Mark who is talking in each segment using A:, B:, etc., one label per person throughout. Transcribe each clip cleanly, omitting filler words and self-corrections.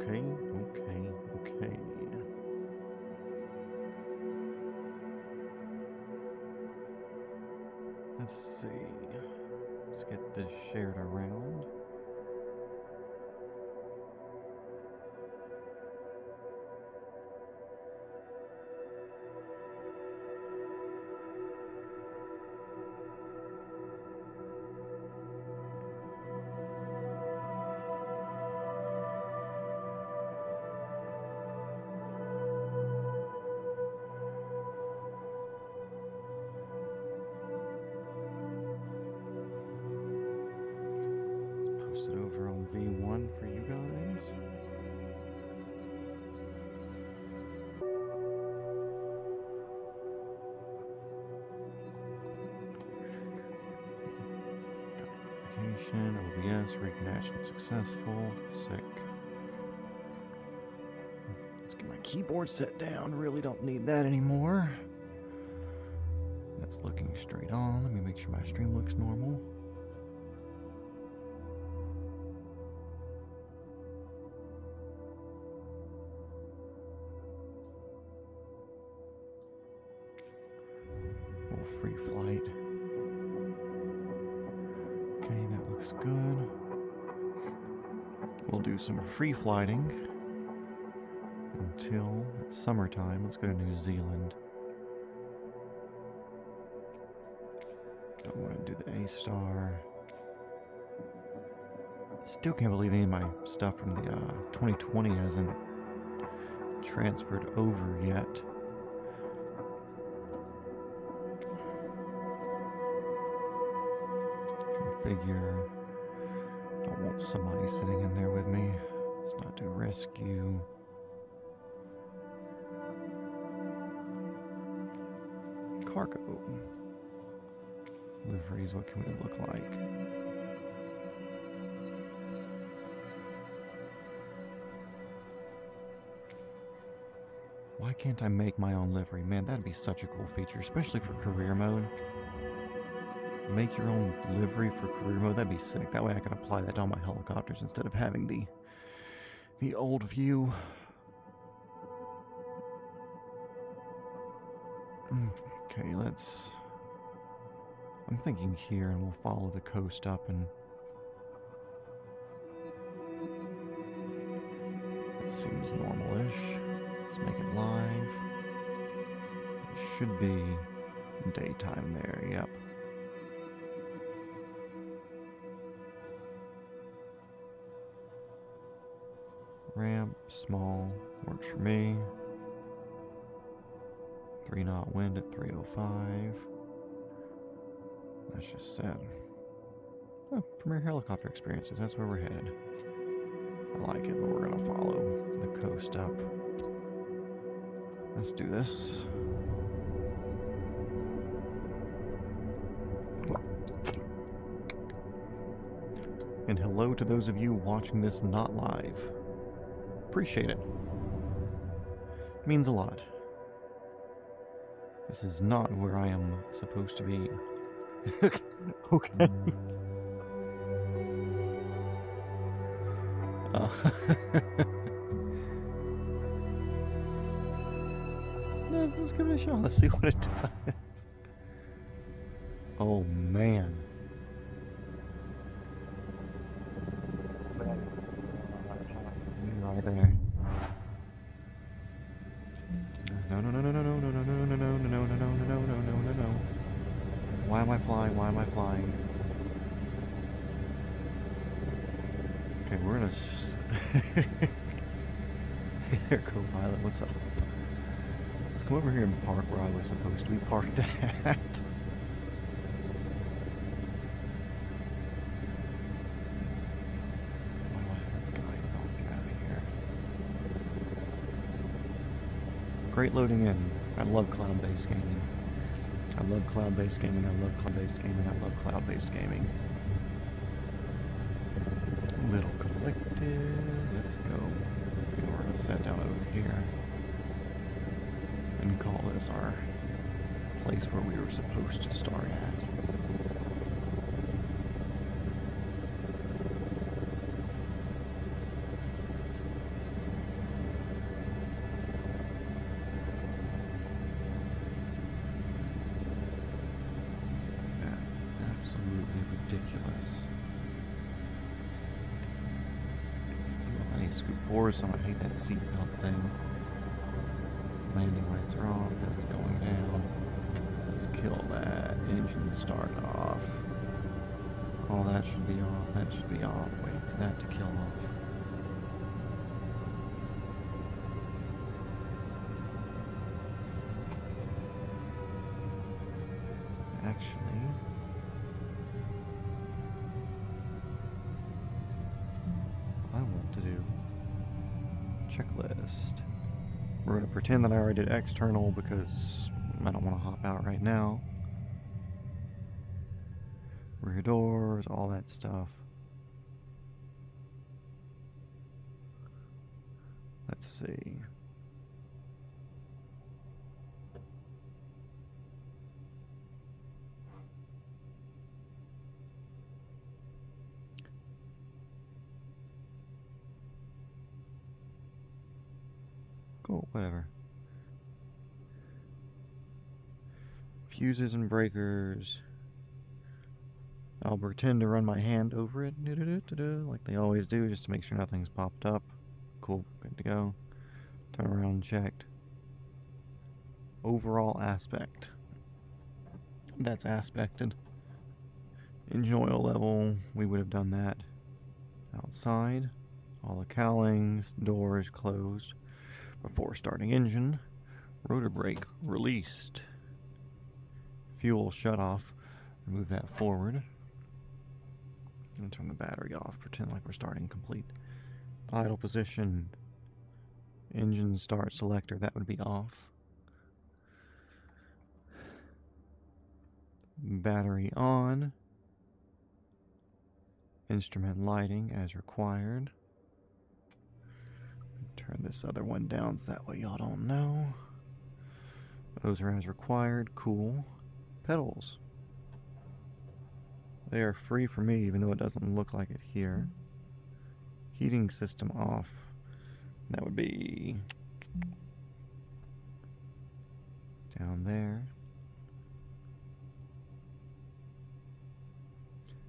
A: Okay. Let's see. Let's get this shared around. Post it over on V1 for you guys. Documentation, OBS, reconnection successful. Sick. Let's get my keyboard set down. Really don't need that anymore. That's looking straight on. Let me make sure my stream looks normal. Free flight. Okay, that looks good. We'll do some free flighting until it's summertime. Let's go to New Zealand. Don't want to do the A-Star. Still can't believe any of my stuff from the 2020 hasn't transferred over yet. Figure. Don't want somebody sitting in there with me. Let's not do rescue. Cargo. Liveries, what can we look like? Why can't I make my own livery? Man, that'd be such a cool feature, especially for career mode. Make your own livery for career mode. That'd be sick. That way I can apply that to all my helicopters instead of having the old view. Okay, I'm thinking here, and we'll follow the coast up, and that seems normal-ish. Let's make it live. It should be daytime there, yep. Ramp, small, works for me. 3-knot wind at 305. That's just sad. Oh, Premier Helicopter Experiences, that's where we're headed. I like it, but we're gonna follow the coast up. Let's do this. And hello to those of you watching this not live. Appreciate it. It means a lot. This is not where I am supposed to be. Okay. Let's give it a shot. Let's see what it does. Oh man. Right there. No. Why am I flying? Why am I flying? Okay, we're gonna. Hey there, co-pilot. What's up? Let's come over here and park where I was supposed to be parked at. Great loading in. I love cloud-based gaming. I love cloud-based gaming. I love cloud-based gaming. I love cloud-based gaming. Little collective. Let's go. And we're going to set down over here and call this our place where we were supposed to start at. scoop forward, so I hate that seatbelt thing. Landing lights are off, that's going down. Let's kill that. Engine start off. All that should be off, that should be off. Wait for that to kill off. Actually, I want to do checklist. We're going to pretend that I already did external because I don't want to hop out right now. Rear doors, all that stuff. Let's see. Cool, whatever. Fuses and breakers. I'll pretend to run my hand over it, like they always do, just to make sure nothing's popped up. Cool, good to go. Turn around, checked. Overall aspect. That's aspected. Engine oil level, we would have done that. Outside, all the cowlings, doors closed. Before starting engine, rotor brake released. Fuel shut off. Move that forward. And turn the battery off. Pretend like we're starting complete. Idle position. Engine start selector. That would be off. Battery on. Instrument lighting as required. Turn this other one down so that way y'all don't know. Those are as required. Cool. Pedals. They are free for me, even though it doesn't look like it here. Heating system off. That would be down there.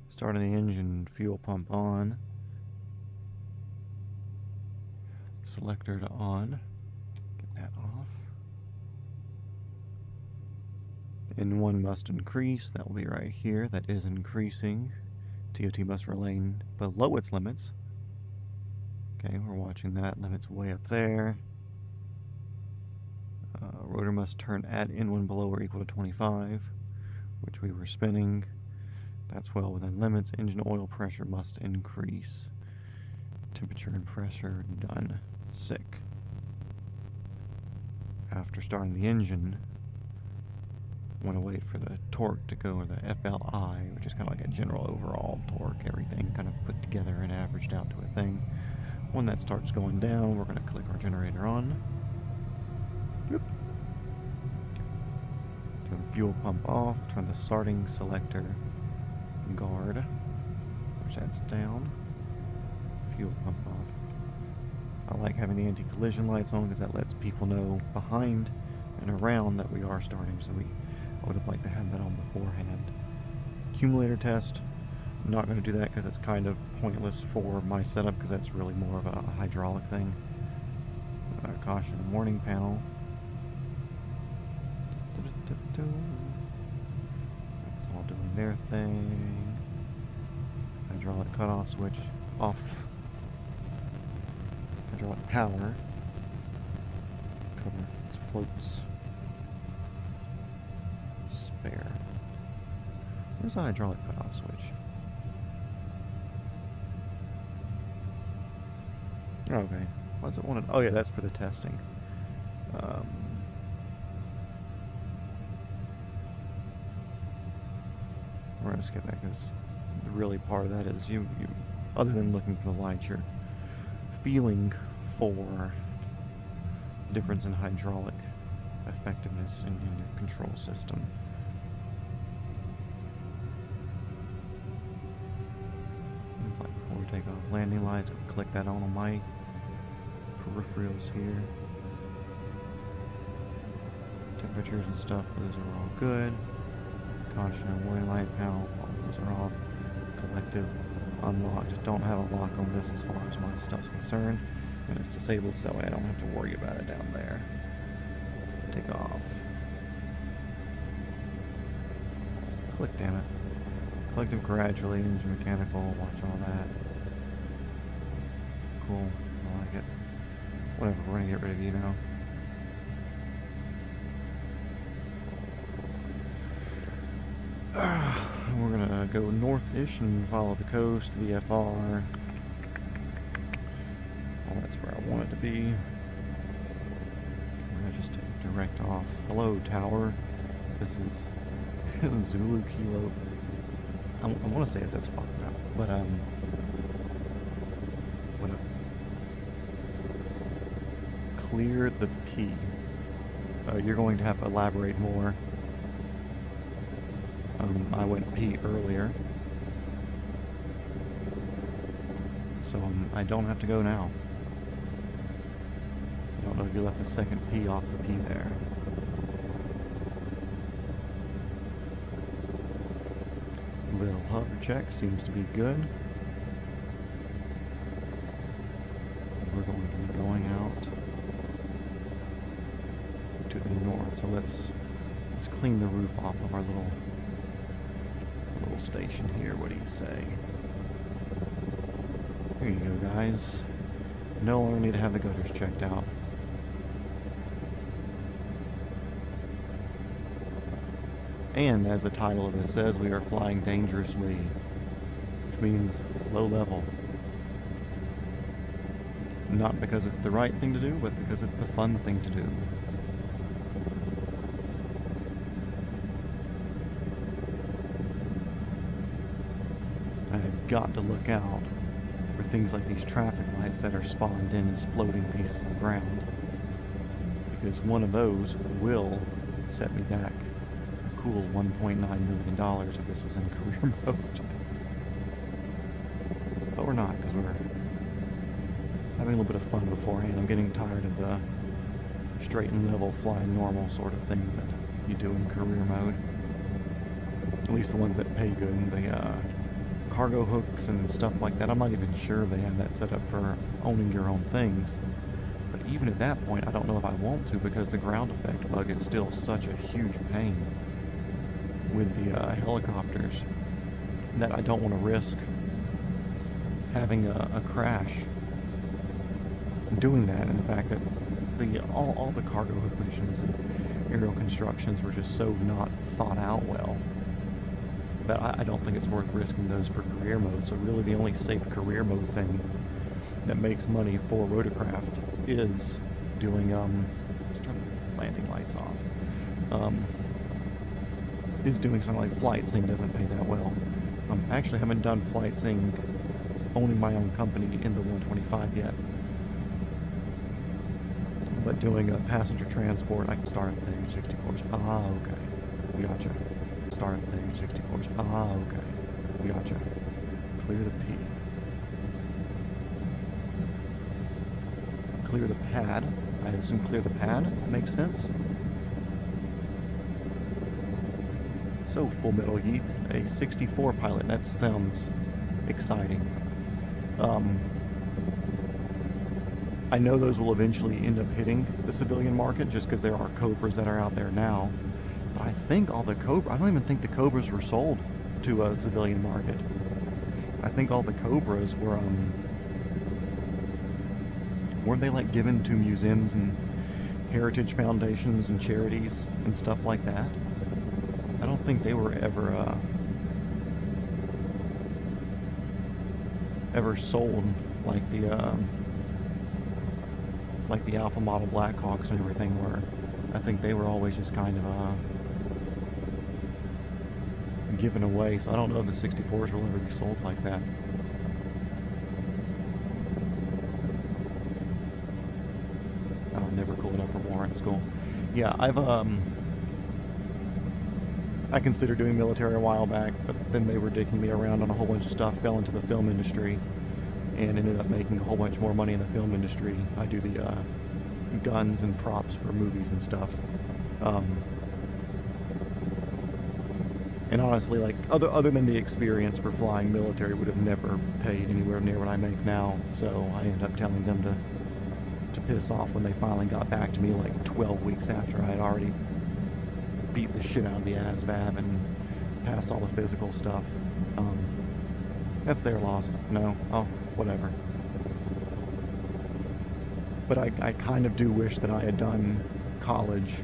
A: Starting the engine, fuel pump on. Selector to on. Get that off. N1 must increase. That will be right here. That is increasing. TOT must remain below its limits. Okay, we're watching that. Limits way up there. Rotor must turn at N1 below or equal to 25, which we were spinning. That's well within limits. Engine oil pressure must increase. Temperature and pressure done. Sick. After starting the engine, I want to wait for the torque to go, or the FLI, which is kind of like a general overall torque, everything kind of put together and averaged out to a thing. When that starts going down, we're going to click our generator on. Yep. Turn the fuel pump off, turn the starting selector guard, push that's down, fuel pump off. I like having the anti-collision lights on because that lets people know behind and around that we are starting, so I would have liked to have that on beforehand. Accumulator test, I'm not going to do that because it's kind of pointless for my setup because that's really more of a hydraulic thing. Caution warning panel. That's all doing their thing. Hydraulic cutoff switch off. Hydraulic power. Cover its floats. Spare. Where's the hydraulic cutoff switch? Okay. What's it wanted? Oh yeah, that's for the testing. We're gonna skip that because really part of that is you other than looking for the lights, you're feeling for difference in hydraulic effectiveness in your control system. Like before we take off, landing lights, we click that on my peripherals here. Temperatures and stuff, those are all good. Caution and warning light panel, all those are off. Collective, unlocked. Don't have a lock on this as far as my stuff's concerned. And it's disabled, so that way I don't have to worry about it down there. Take off. Click, damn it. Collective gradually, engine mechanical, watch all that. Cool, I like it. Whatever, we're gonna get rid of you now. We're gonna go north-ish and follow the coast, VFR. Well, that's where I want it to be. We're gonna just take direct off. Hello, tower. This is Zulu Kilo. I want to say it says fuck up, but clear the P. You're going to have to elaborate more. I went P earlier, so I don't have to go now. I don't know if you left the second P off the P there. Little hover check seems to be good. We're going to be going out to the north, so let's clean the roof off of our little station here. What do you say? Here you go, guys. No longer need to have the gutters checked out. And as the title of this says, we are flying dangerously, which means low level. Not because it's the right thing to do, but because it's the fun thing to do. I've got to look out for things like these traffic lights that are spawned in as floating pieces of ground, because one of those will set me back a cool $1.9 million if this was in career mode. But we're not, because we're having a little bit of fun beforehand. I'm getting tired of the straight and level flying normal sort of things that you do in career mode. At least the ones that pay good. The cargo hooks and stuff like that, I'm not even sure they have that set up for owning your own things. But even at that point, I don't know if I want to, because the ground effect bug is still such a huge pain with the helicopters that I don't want to risk having a crash doing that. And the fact that all the cargo hook missions and aerial constructions were just so not thought out well, that I don't think it's worth risking those for career mode. So really the only safe career mode thing that makes money for rotorcraft is doing, let's turn the landing lights off, is doing something like flight sim. Doesn't pay that well. I actually haven't done flight sim owning my own company in the 125 yet. But doing a passenger transport, I can start at the 60 course. Ah, okay. Gotcha. Start at the 60 course. Ah, okay. Gotcha. Clear the P. Clear the pad. I assume clear the pad. Makes sense. So, Full Metal Yeet, a 64 pilot. That sounds exciting. I know those will eventually end up hitting the civilian market just because there are Cobras that are out there now. But I think all the I don't even think the Cobras were sold to a civilian market. I think all the Cobras were, weren't they like given to museums and heritage foundations and charities and stuff like that? I don't think they were ever sold like the Alpha model Blackhawks and everything were. I think they were always just kind of given away. So I don't know if the 64s will ever be sold like that. Oh, never cool enough for warrant school. Yeah, I considered doing military a while back, but then they were dicking me around on a whole bunch of stuff, fell into the film industry, and ended up making a whole bunch more money in the film industry. I do the guns and props for movies and stuff. And honestly, like, other than the experience for flying military, would have never paid anywhere near what I make now. So I ended up telling them to piss off when they finally got back to me, like 12 weeks after I had already beat the shit out of the ASVAB and passed all the physical stuff. That's their loss. No, oh, whatever. But I kind of do wish that I had done college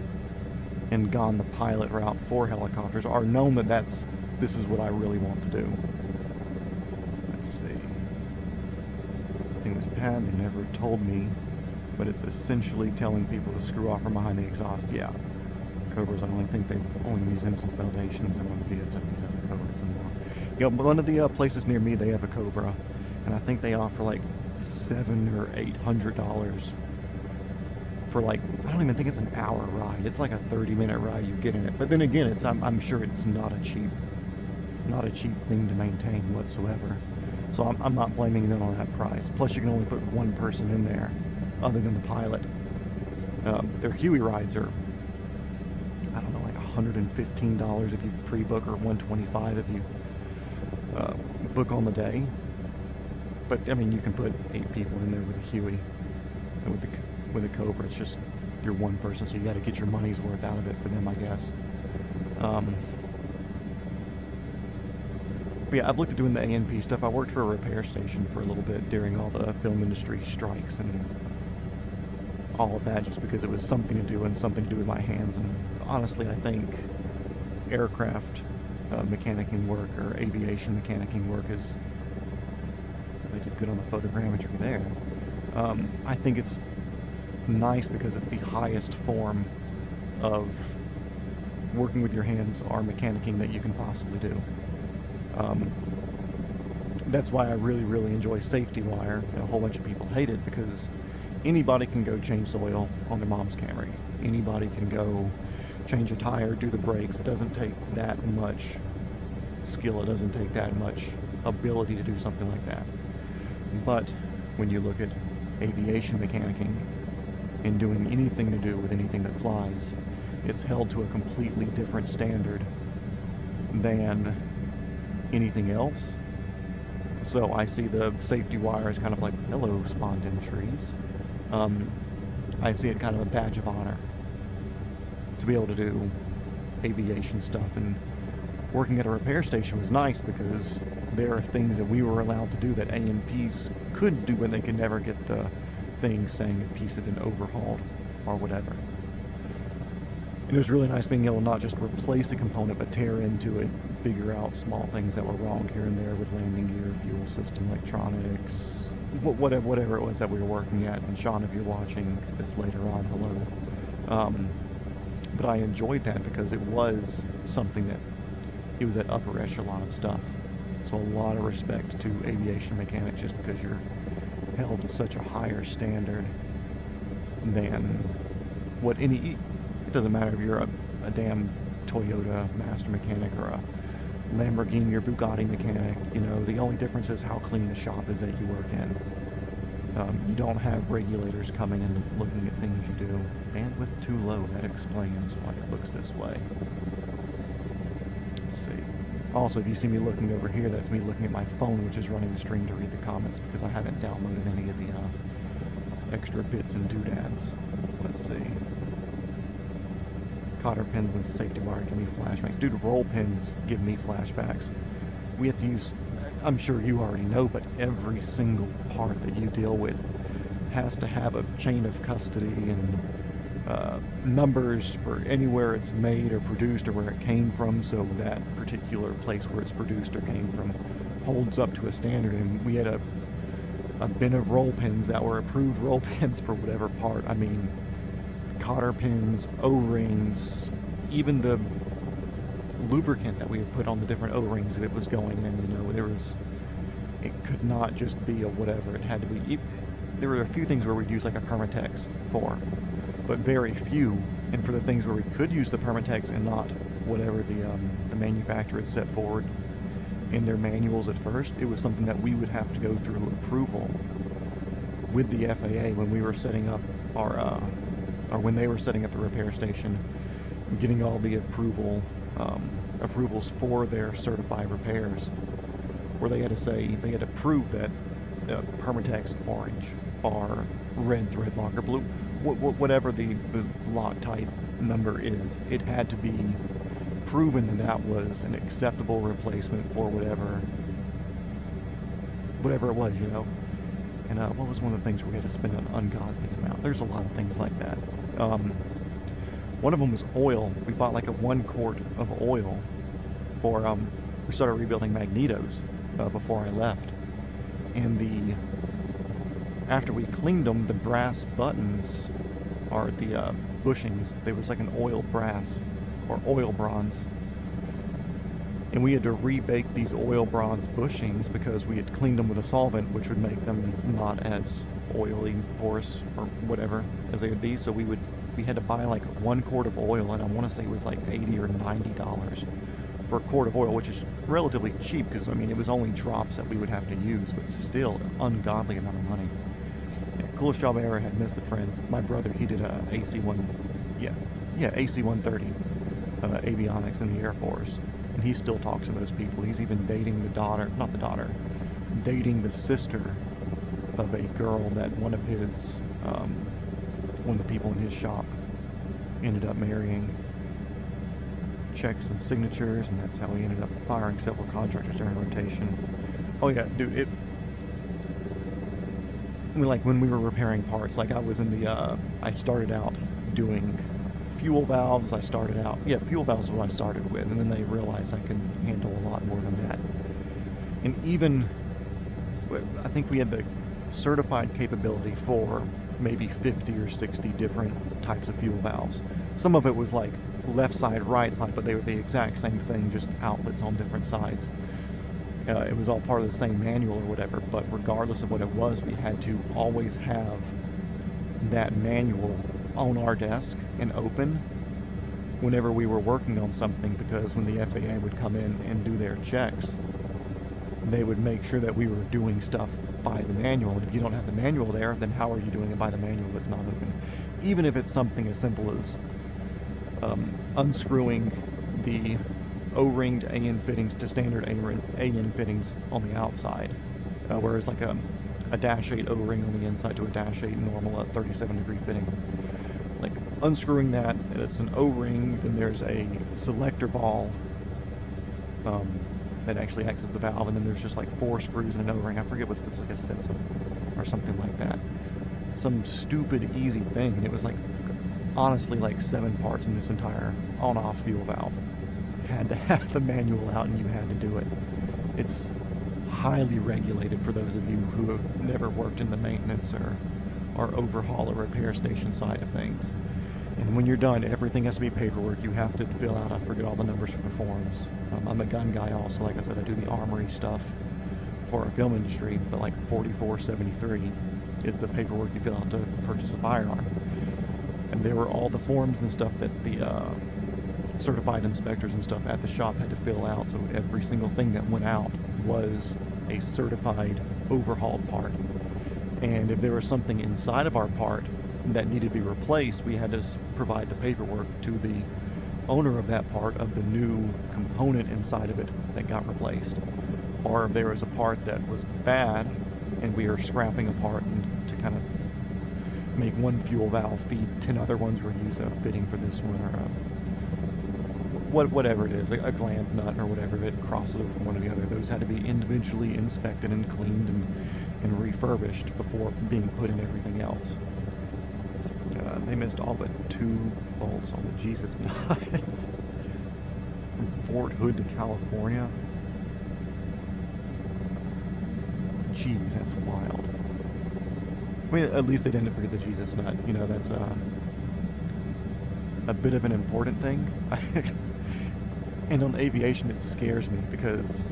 A: and gone the pilot route for helicopters, or known that this is what I really want to do. Let's see. I think it was Pat, they never told me, but it's essentially telling people to screw off from behind the exhaust. Yeah. Cobras, I only think they only use them some foundations and one VFWs have the Cobras anymore. Yeah, one of the places near me, they have a Cobra, and I think they offer like $700 or $800 for, like, I don't even think it's an hour ride. It's like a 30-minute ride you get in it. But then again, it's I'm sure it's not a cheap thing to maintain whatsoever. So I'm not blaming them on that price. Plus, you can only put one person in there, other than the pilot. Their Huey rides are, I don't know, like $115 if you pre-book, or $125 if you book on the day. But I mean, you can put 8 people in there with a Huey, and with a Cobra, it's just you're one person, so you got to get your money's worth out of it for them, I guess. But yeah, I've looked at doing the A&P stuff. I worked for a repair station for a little bit during all the film industry strikes and all of that, just because it was something to do and something to do with my hands. And honestly, I think aircraft mechanicking work or aviation mechanicking work is, they did good on the photogrammetry there. I think it's nice because it's the highest form of working with your hands or mechanicking that you can possibly do. That's why I really, really enjoy safety wire, and a whole bunch of people hate it, because anybody can go change the oil on their mom's Camry. Anybody can go change a tire, do the brakes. It doesn't take that much skill. It doesn't take that much ability to do something like that. But when you look at aviation mechanicking and doing anything to do with anything that flies, it's held to a completely different standard than anything else. So I see the safety wire as kind of like, hello, spawned-in trees. I see it kind of a badge of honor to be able to do aviation stuff. And working at a repair station was nice because there are things that we were allowed to do that A&Ps could do, but they could never get the thing saying a piece had been overhauled or whatever. And it was really nice being able to not just replace a component, but tear into it, figure out small things that were wrong here and there with landing gear, fuel system, electronics, whatever it was that we were working at. And Sean, if you're watching this later on, hello. But I enjoyed that because it was something that, it was that upper echelon of stuff. So a lot of respect to aviation mechanics, just because you're held to such a higher standard than what any... It doesn't matter if you're a damn Toyota master mechanic or a Lamborghini or Bugatti mechanic. You know, the only difference is how clean the shop is that you work in. You don't have regulators coming and looking at things you do. Bandwidth too low, that explains why it looks this way. Let's see. Also, if you see me looking over here, that's me looking at my phone, which is running the stream to read the comments, because I haven't downloaded any of the extra bits and doodads. So let's see. Cotter pins and safety wire give me flashbacks. Dude, roll pins give me flashbacks. We have to use, I'm sure you already know, but every single part that you deal with has to have a chain of custody and numbers for anywhere it's made or produced or where it came from, so that particular place where it's produced or came from holds up to a standard. And we had a bin of roll pins that were approved roll pins for whatever part. I mean, cotter pins, O-rings, even the lubricant that we had put on the different O-rings if it was going in, you know, it could not just be a whatever, it had to be, there were a few things where we'd use like a Permatex for, but very few. And for the things where we could use the Permatex and not whatever the manufacturer had set forward in their manuals at first, it was something that we would have to go through approval with the FAA when we were setting up our or when they were setting up the repair station, getting all the approval approvals for their certified repairs, where they had to prove that Permatex orange or red thread lock or blue, whatever the lock type number is, it had to be proven that that was an acceptable replacement for whatever it was, you know. And what was one of the things we had to spend an ungodly amount? There's a lot of things like that. One of them was oil. We bought like a 1 quart of oil for, we started rebuilding magnetos before I left. And after we cleaned them, the brass buttons, or the bushings, there was like an oil brass or oil bronze. And we had to rebake these oil bronze bushings because we had cleaned them with a solvent, which would make them not as oily, porous, or whatever as they would be. So we had to buy like 1 quart of oil, and I want to say it was like $80 or $90 for a quart of oil, which is relatively cheap because, I mean, it was only drops that we would have to use, but still an ungodly amount of money. Yeah, coolest job I ever had, miss the friends. My brother, he did a AC-130 avionics in the Air Force, and he still talks to those people. He's even dating dating the sister of a girl that one of the people in his shop ended up marrying. Checks and signatures, and that's how he ended up firing several contractors during rotation. Oh yeah, dude, when we were repairing parts, like I was in I started out doing fuel valves. Fuel valves is what I started with, and then they realized I could handle a lot more than that. And even, I think we had the certified capability for maybe 50 or 60 different types of fuel valves. Some of it was like left side, right side, but they were the exact same thing, just outlets on different sides. It was all part of the same manual or whatever, but regardless of what it was, we had to always have that manual on our desk and open whenever we were working on something, because when the FAA would come in and do their checks, they would make sure that we were doing stuff by the manual. And if you don't have the manual there, then how are you doing it by the manual that's not open? Even if it's something as simple as unscrewing the O-ringed AN fittings to standard AN fittings on the outside, whereas like a Dash 8 O-ring on the inside to a Dash 8 normal 37-degree fitting. Like unscrewing that, and it's an O-ring, then there's a selector ball that actually acts as the valve, and then there's just like 4 screws and an O-ring. I forget what it's like, a 6 or something like that. Some stupid easy thing, and it was like honestly like 7 parts in this entire on-off fuel valve. Had to have the manual out, and you had to do it. It's highly regulated for those of you who have never worked in the maintenance or overhaul or repair station side of things. And when you're done, everything has to be paperwork. You have to fill out, I forget all the numbers for the forms. I'm a gun guy also. Like I said, I do the armory stuff for our film industry, but like 4473 is the paperwork you fill out to purchase a firearm. And there were all the forms and stuff that the certified inspectors and stuff at the shop had to fill out, so every single thing that went out was a certified overhauled part. And if there was something inside of our part that needed to be replaced, we had to provide the paperwork to the owner of that part of the new component inside of it that got replaced. Or if there was a part that was bad and we were scrapping a part and to kind of make one fuel valve feed 10 other ones, we're using a fitting for this one, or whatever it is, a gland nut or whatever, if it crosses over from one to the other. Those had to be individually inspected and cleaned and refurbished before being put in everything else. They missed all but 2 bolts on the Jesus nuts from Fort Hood to California. Jeez, that's wild. I mean, at least they didn't forget the Jesus nut. You know, that's a bit of an important thing. And on aviation, it scares me because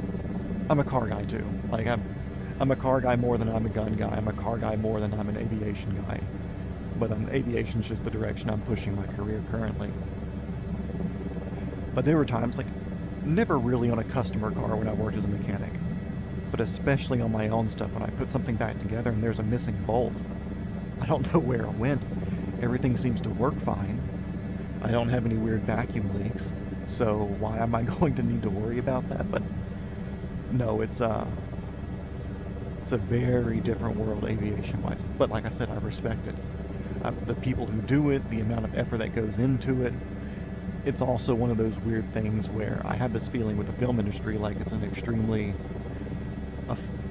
A: I'm a car guy too. Like I'm a car guy more than I'm a gun guy. I'm a car guy more than I'm an aviation guy. But aviation's just the direction I'm pushing my career currently. But there were times, like, never really on a customer car when I worked as a mechanic, but especially on my own stuff when I put something back together and there's a missing bolt. I don't know where it went. Everything seems to work fine. I don't have any weird vacuum leaks. So why am I going to need to worry about that? But no, it's a very different world aviation-wise. But like I said, I respect it. The people who do it, the amount of effort that goes into it. It's also one of those weird things where I have this feeling with the film industry, like it's an extremely,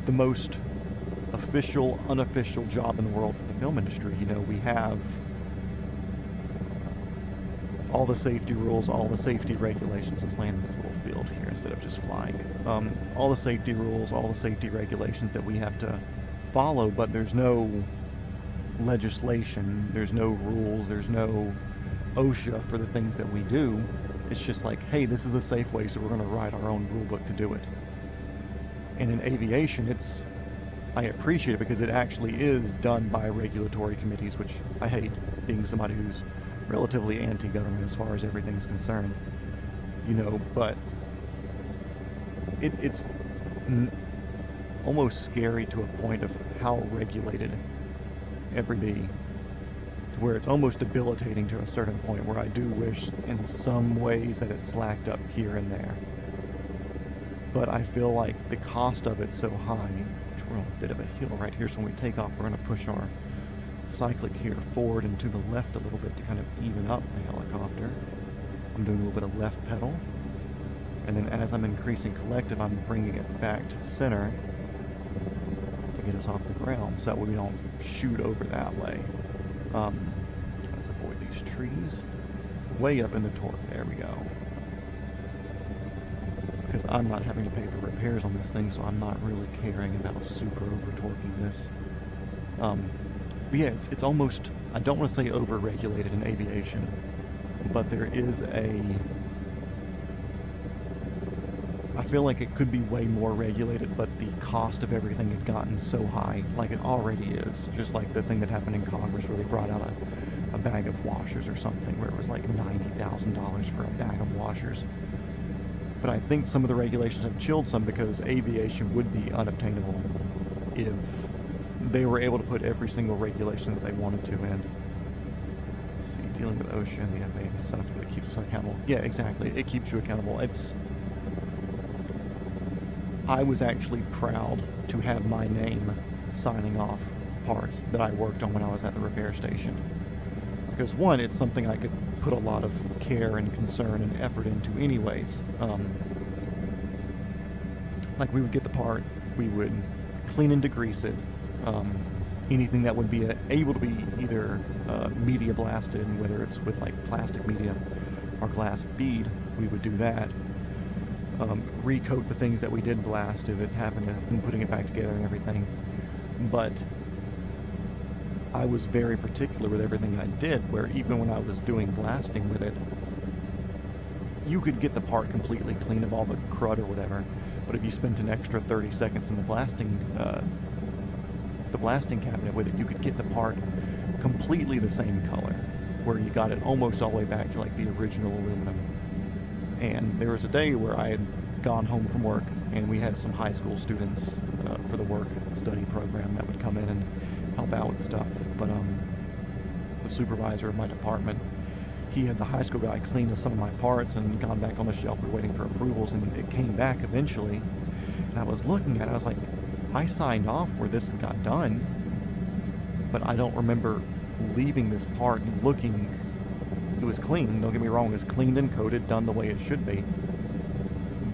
A: the most official, unofficial job in the world for the film industry. You know, we have all the safety rules, all the safety regulations. Let's land in this little field here instead of just flying. All the safety rules, all the safety regulations that we have to follow, but there's no legislation, there's no rules, there's no OSHA for the things that we do. It's just like, hey, this is the safe way, so we're going to write our own rule book to do it. And in aviation, I appreciate it because it actually is done by regulatory committees, which I hate, being somebody who's relatively anti-government as far as everything's concerned, you know, but it's almost scary to a point of how regulated everything, to where it's almost debilitating to a certain point, where I do wish in some ways that it slacked up here and there. But I feel like the cost of it's so high, which we're on a bit of a hill right here, so when we take off, we're going to push our cyclic here forward and to the left a little bit to kind of even up the helicopter. I'm doing a little bit of left pedal, and then as I'm increasing collective, I'm bringing it back to center to get us off the ground, so that way we don't shoot over that way. Let's avoid these trees. Way up in the torque, there we go. Because I'm not having to pay for repairs on this thing, so I'm not really caring about super over-torquing this. But yeah, it's almost, I don't want to say over-regulated in aviation, but there is I feel like it could be way more regulated, but the cost of everything had gotten so high, like it already is. Just like the thing that happened in Congress where they brought out a bag of washers or something, where it was like $90,000 for a bag of washers. But I think some of the regulations have chilled some because aviation would be unobtainable if they were able to put every single regulation that they wanted to in. Let's see, dealing with OSHA and the FAA sucks, but it keeps us accountable. Yeah, exactly. It keeps you accountable. I was actually proud to have my name signing off parts that I worked on when I was at the repair station. Because one, it's something I could put a lot of care and concern and effort into anyways. Like we would get the part, we would clean and degrease it. Anything that would be able to be either media blasted, whether it's with like plastic media or glass bead, we would do that. Recoat the things that we did blast if it happened, and putting it back together and everything. But I was very particular with everything I did, where even when I was doing blasting with it, you could get the part completely clean of all the crud or whatever, but if you spent an extra 30 seconds in the blasting cabinet with it, you could get the part completely the same color, where you got it almost all the way back to like the original aluminum. And there was a day where I had gone home from work, and we had some high school students for the work study program that would come in and help out with stuff. But the supervisor of my department, he had the high school guy clean some of my parts and gone back on the shelf. We're waiting for approvals, and it came back eventually. And I was looking at it, I was like, I signed off where this got done, but I don't remember leaving this part and looking. It was clean, don't get me wrong, it was cleaned and coated, done the way it should be.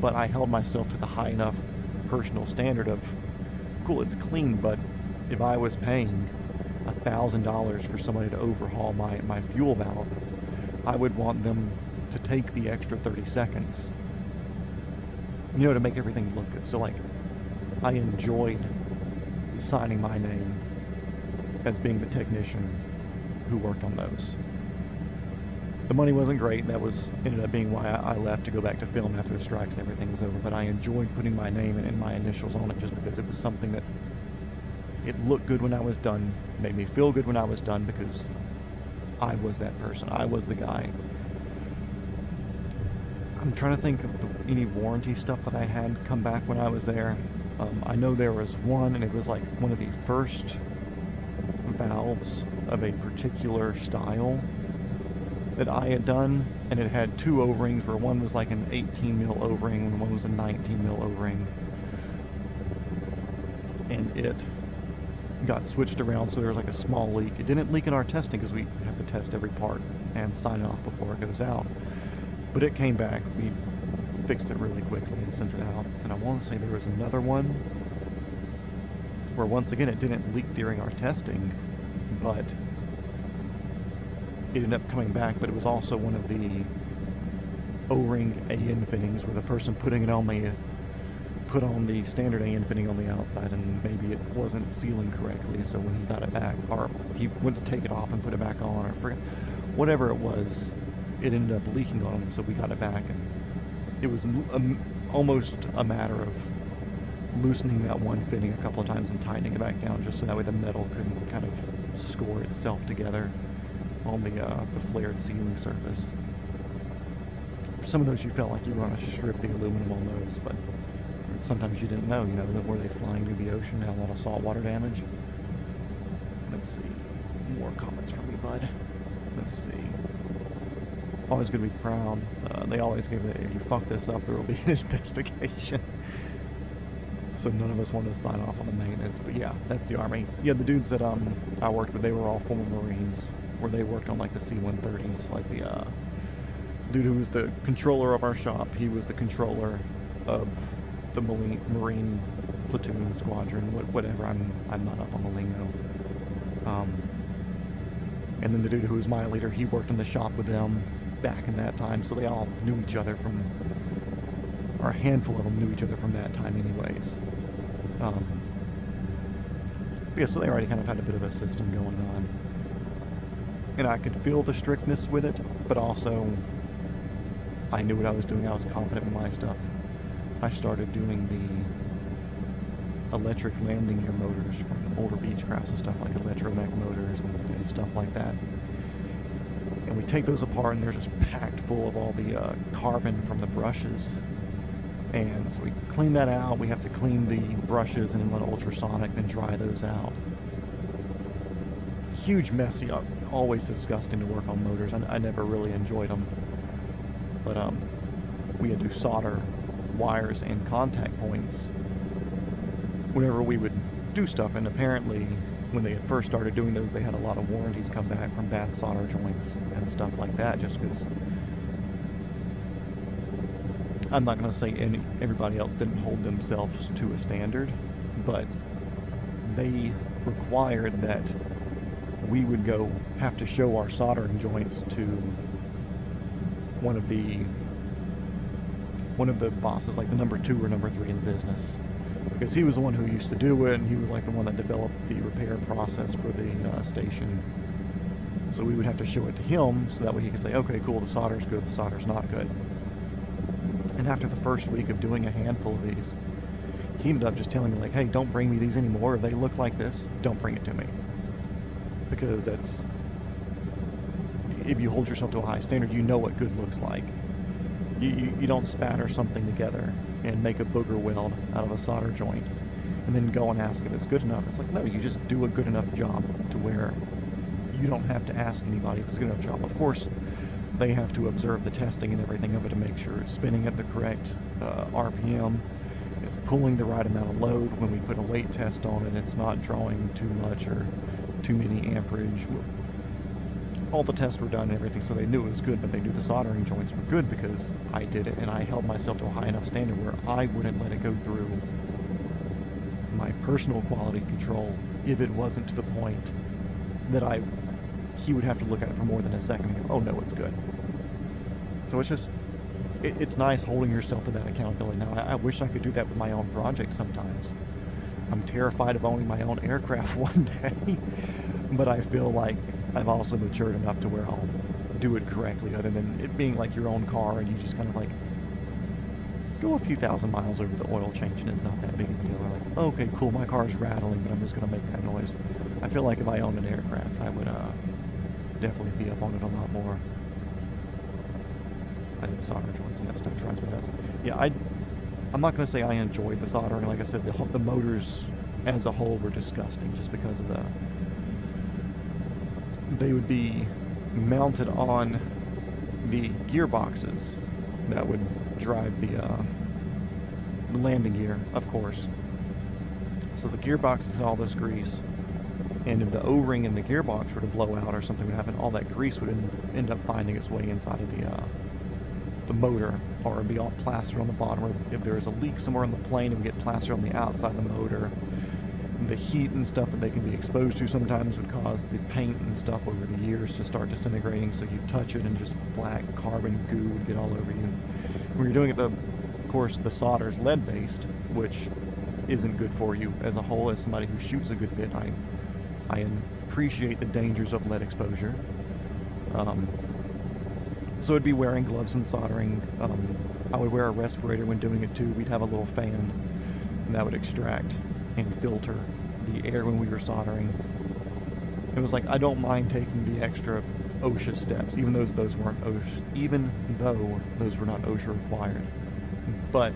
A: But I held myself to the high enough personal standard of, cool, it's clean, but if I was paying $1,000 for somebody to overhaul my fuel valve, I would want them to take the extra 30 seconds, you know, to make everything look good. So like, I enjoyed signing my name as being the technician who worked on those. The money wasn't great. That ended up being why I left to go back to film after the strikes and everything was over. But I enjoyed putting my name and my initials on it just because it was something that it looked good when I was done, made me feel good when I was done, because I was that person. I was the guy. I'm trying to think of any warranty stuff that I had come back when I was there. I know there was one, and it was like one of the first valves of a particular style that I had done, and it had two O-rings where one was like an 18 mil O-ring and one was a 19 mil O-ring. And it got switched around, so there was like a small leak. It didn't leak in our testing because we have to test every part and sign it off before it goes out. But it came back. We fixed it really quickly and sent it out. And I want to say there was another one where once again it didn't leak during our testing, but it ended up coming back. But it was also one of the O-ring AN fittings where the person putting it on put on the standard AN fitting on the outside, and maybe it wasn't sealing correctly, so when he got it back, or he went to take it off and put it back on, or forget, whatever it was, it ended up leaking on him, so we got it back, and it was almost a matter of loosening that one fitting a couple of times and tightening it back down, just so that way the metal couldn't kind of score itself together on the flared sealing surface. For some of those you felt like you were going to strip the aluminum on those, but sometimes you didn't know, were they flying through the ocean, had a lot of saltwater damage. Let's see. More comments from me, bud. Let's see. Always going to be proud. They always give it, if you fuck this up, there will be an investigation. So none of us wanted to sign off on the maintenance, but yeah, that's the Army. Yeah, the dudes that I worked with, they were all former Marines, where they worked on like the C-130s, like the dude who was the controller of our shop, he was the controller of the Marine platoon, squadron, whatever. I'm not up on the lingo. And then the dude who was my leader, he worked in the shop with them back in that time, so they all knew each other from, or a handful of them knew each other from that time anyways. Yeah, so they already kind of had a bit of a system going on. And I could feel the strictness with it, but also I knew what I was doing. I was confident in my stuff. I started doing the electric landing gear motors from older Beechcrafts and stuff, like electromech motors and stuff like that. And we take those apart and they're just packed full of all the carbon from the brushes. And so we clean that out. We have to clean the brushes and let ultrasonic, then dry those out. Huge messy, always disgusting to work on motors. I never really enjoyed them. But we had to solder wires and contact points whenever we would do stuff, and apparently when they had first started doing those, they had a lot of warranties come back from bad solder joints and stuff like that, just because I'm not going to say everybody else didn't hold themselves to a standard, but they required that we would have to show our soldering joints to one of the bosses, like the number 2 or number 3 in the business, because he was the one who used to do it, and he was like the one that developed the repair process for the station. So we would have to show it to him, so that way he could say, okay, cool, the solder's good, the solder's not good. And after the first week of doing a handful of these, he ended up just telling me, like, hey, don't bring me these anymore. If they look like this, don't bring it to me. Because that's, if you hold yourself to a high standard, you know what good looks like. You don't spatter something together and make a booger weld out of a solder joint and then go and ask if it's good enough. It's like, no, you just do a good enough job to where you don't have to ask anybody if it's a good enough job. Of course, they have to observe the testing and everything of it to make sure it's spinning at the correct RPM, it's pulling the right amount of load. When we put a weight test on it, it's not drawing too much or too many amperage. All the tests were done and everything, so they knew it was good, but they knew the soldering joints were good because I did it, and I held myself to a high enough standard where I wouldn't let it go through my personal quality control if it wasn't to the point that he would have to look at it for more than a second and go, oh no, it's good. So it's just, it's nice holding yourself to that accountability. Now, I wish I could do that with my own projects sometimes. I'm terrified of owning my own aircraft one day, but I feel like I've also matured enough to where I'll do it correctly, other than it being like your own car and you just kind of like go a few thousand miles over the oil change and it's not that big of a deal. Or like, okay, cool, my car's rattling, but I'm just going to make that noise. I feel like if I owned an aircraft, I would definitely be up on it a lot more. I did solder joints and that stuff drives me nuts. Yeah, I'm not going to say I enjoyed the soldering. Like I said, the motors as a whole were disgusting just because of they would be mounted on the gearboxes that would drive the landing gear, of course. So the gearboxes had all this grease, and if the O-ring in the gearbox were to blow out or something would happen, all that grease would end up finding its way inside of the motor, or it'd be all plastered on the bottom, or if there was a leak somewhere on the plane, it would get plastered on the outside of the motor. And the heat and stuff that they can be exposed to sometimes would cause the paint and stuff over the years to start disintegrating, so you touch it and just black carbon goo would get all over you. When you're doing it, of course, the solder is lead-based, which isn't good for you as a whole. As somebody who shoots a good bit, I appreciate the dangers of lead exposure. So I'd be wearing gloves when soldering. I would wear a respirator when doing it too. We'd have a little fan that would extract and filter the air when we were soldering. It was like, I don't mind taking the extra OSHA steps, even though those weren't OSHA, even though those were not OSHA required. But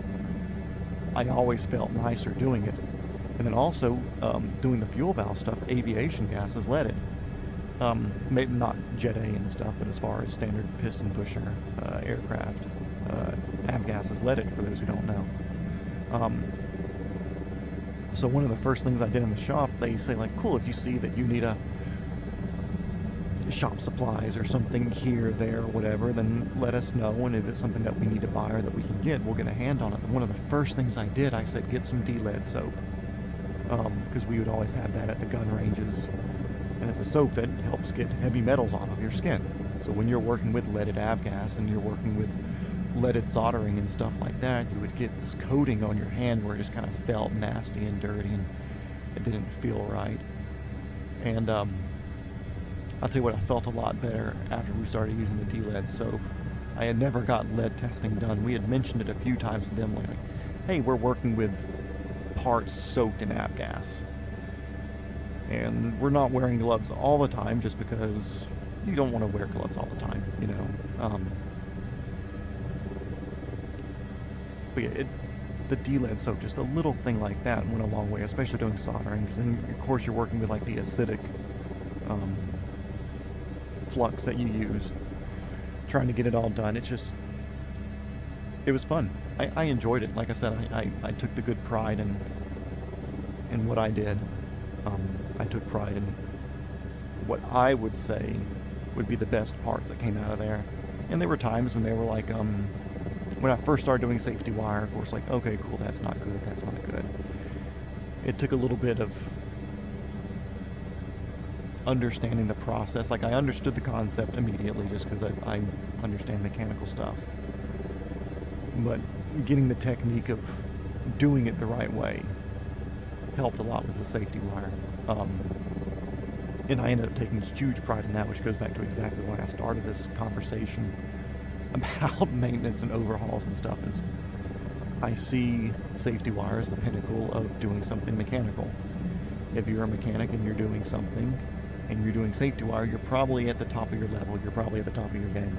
A: I always felt nicer doing it. And then also, doing the fuel valve stuff, aviation gas is leaded. Maybe not Jet A and stuff, but as far as standard piston pusher aircraft, avgas is leaded, for those who don't know. So one of the first things I did in the shop, they say like, cool, if you see that you need a shop supplies or something here, there, whatever, then let us know, and if it's something that we need to buy or that we can get, we'll get a hand on it. And one of the first things I did, I said, get some D-lead soap, because we would always have that at the gun ranges, and it's a soap that helps get heavy metals off of your skin. So when you're working with leaded avgas and you're working with leaded soldering and stuff like that, you would get this coating on your hand where it just kind of felt nasty and dirty, and it didn't feel right. And I'll tell you what, I felt a lot better after we started using the D-lead soap. I had never got lead testing done. We had mentioned it a few times to them, like, hey, we're working with parts soaked in avgas. And we're not wearing gloves all the time just because you don't want to wear gloves all the time, you know. But yeah, the D-lead soap, just a little thing like that went a long way, especially doing soldering, because then, of course, you're working with like the acidic flux that you use, trying to get it all done. It was fun. I enjoyed it. Like I said, I took the good pride in what I did. I took pride in what I would say would be the best parts that came out of there. And there were times when they were like, when I first started doing safety wire, of course, like, okay, cool, that's not good, that's not good. It took a little bit of understanding the process. Like, I understood the concept immediately just because I understand mechanical stuff. But getting the technique of doing it the right way helped a lot with the safety wire. And I ended up taking huge pride in that, which goes back to exactly why I started this conversation about maintenance and overhauls and stuff, is I see safety wire as the pinnacle of doing something mechanical. If you're a mechanic and you're doing something and you're doing safety wire, you're probably at the top of your level, you're probably at the top of your game.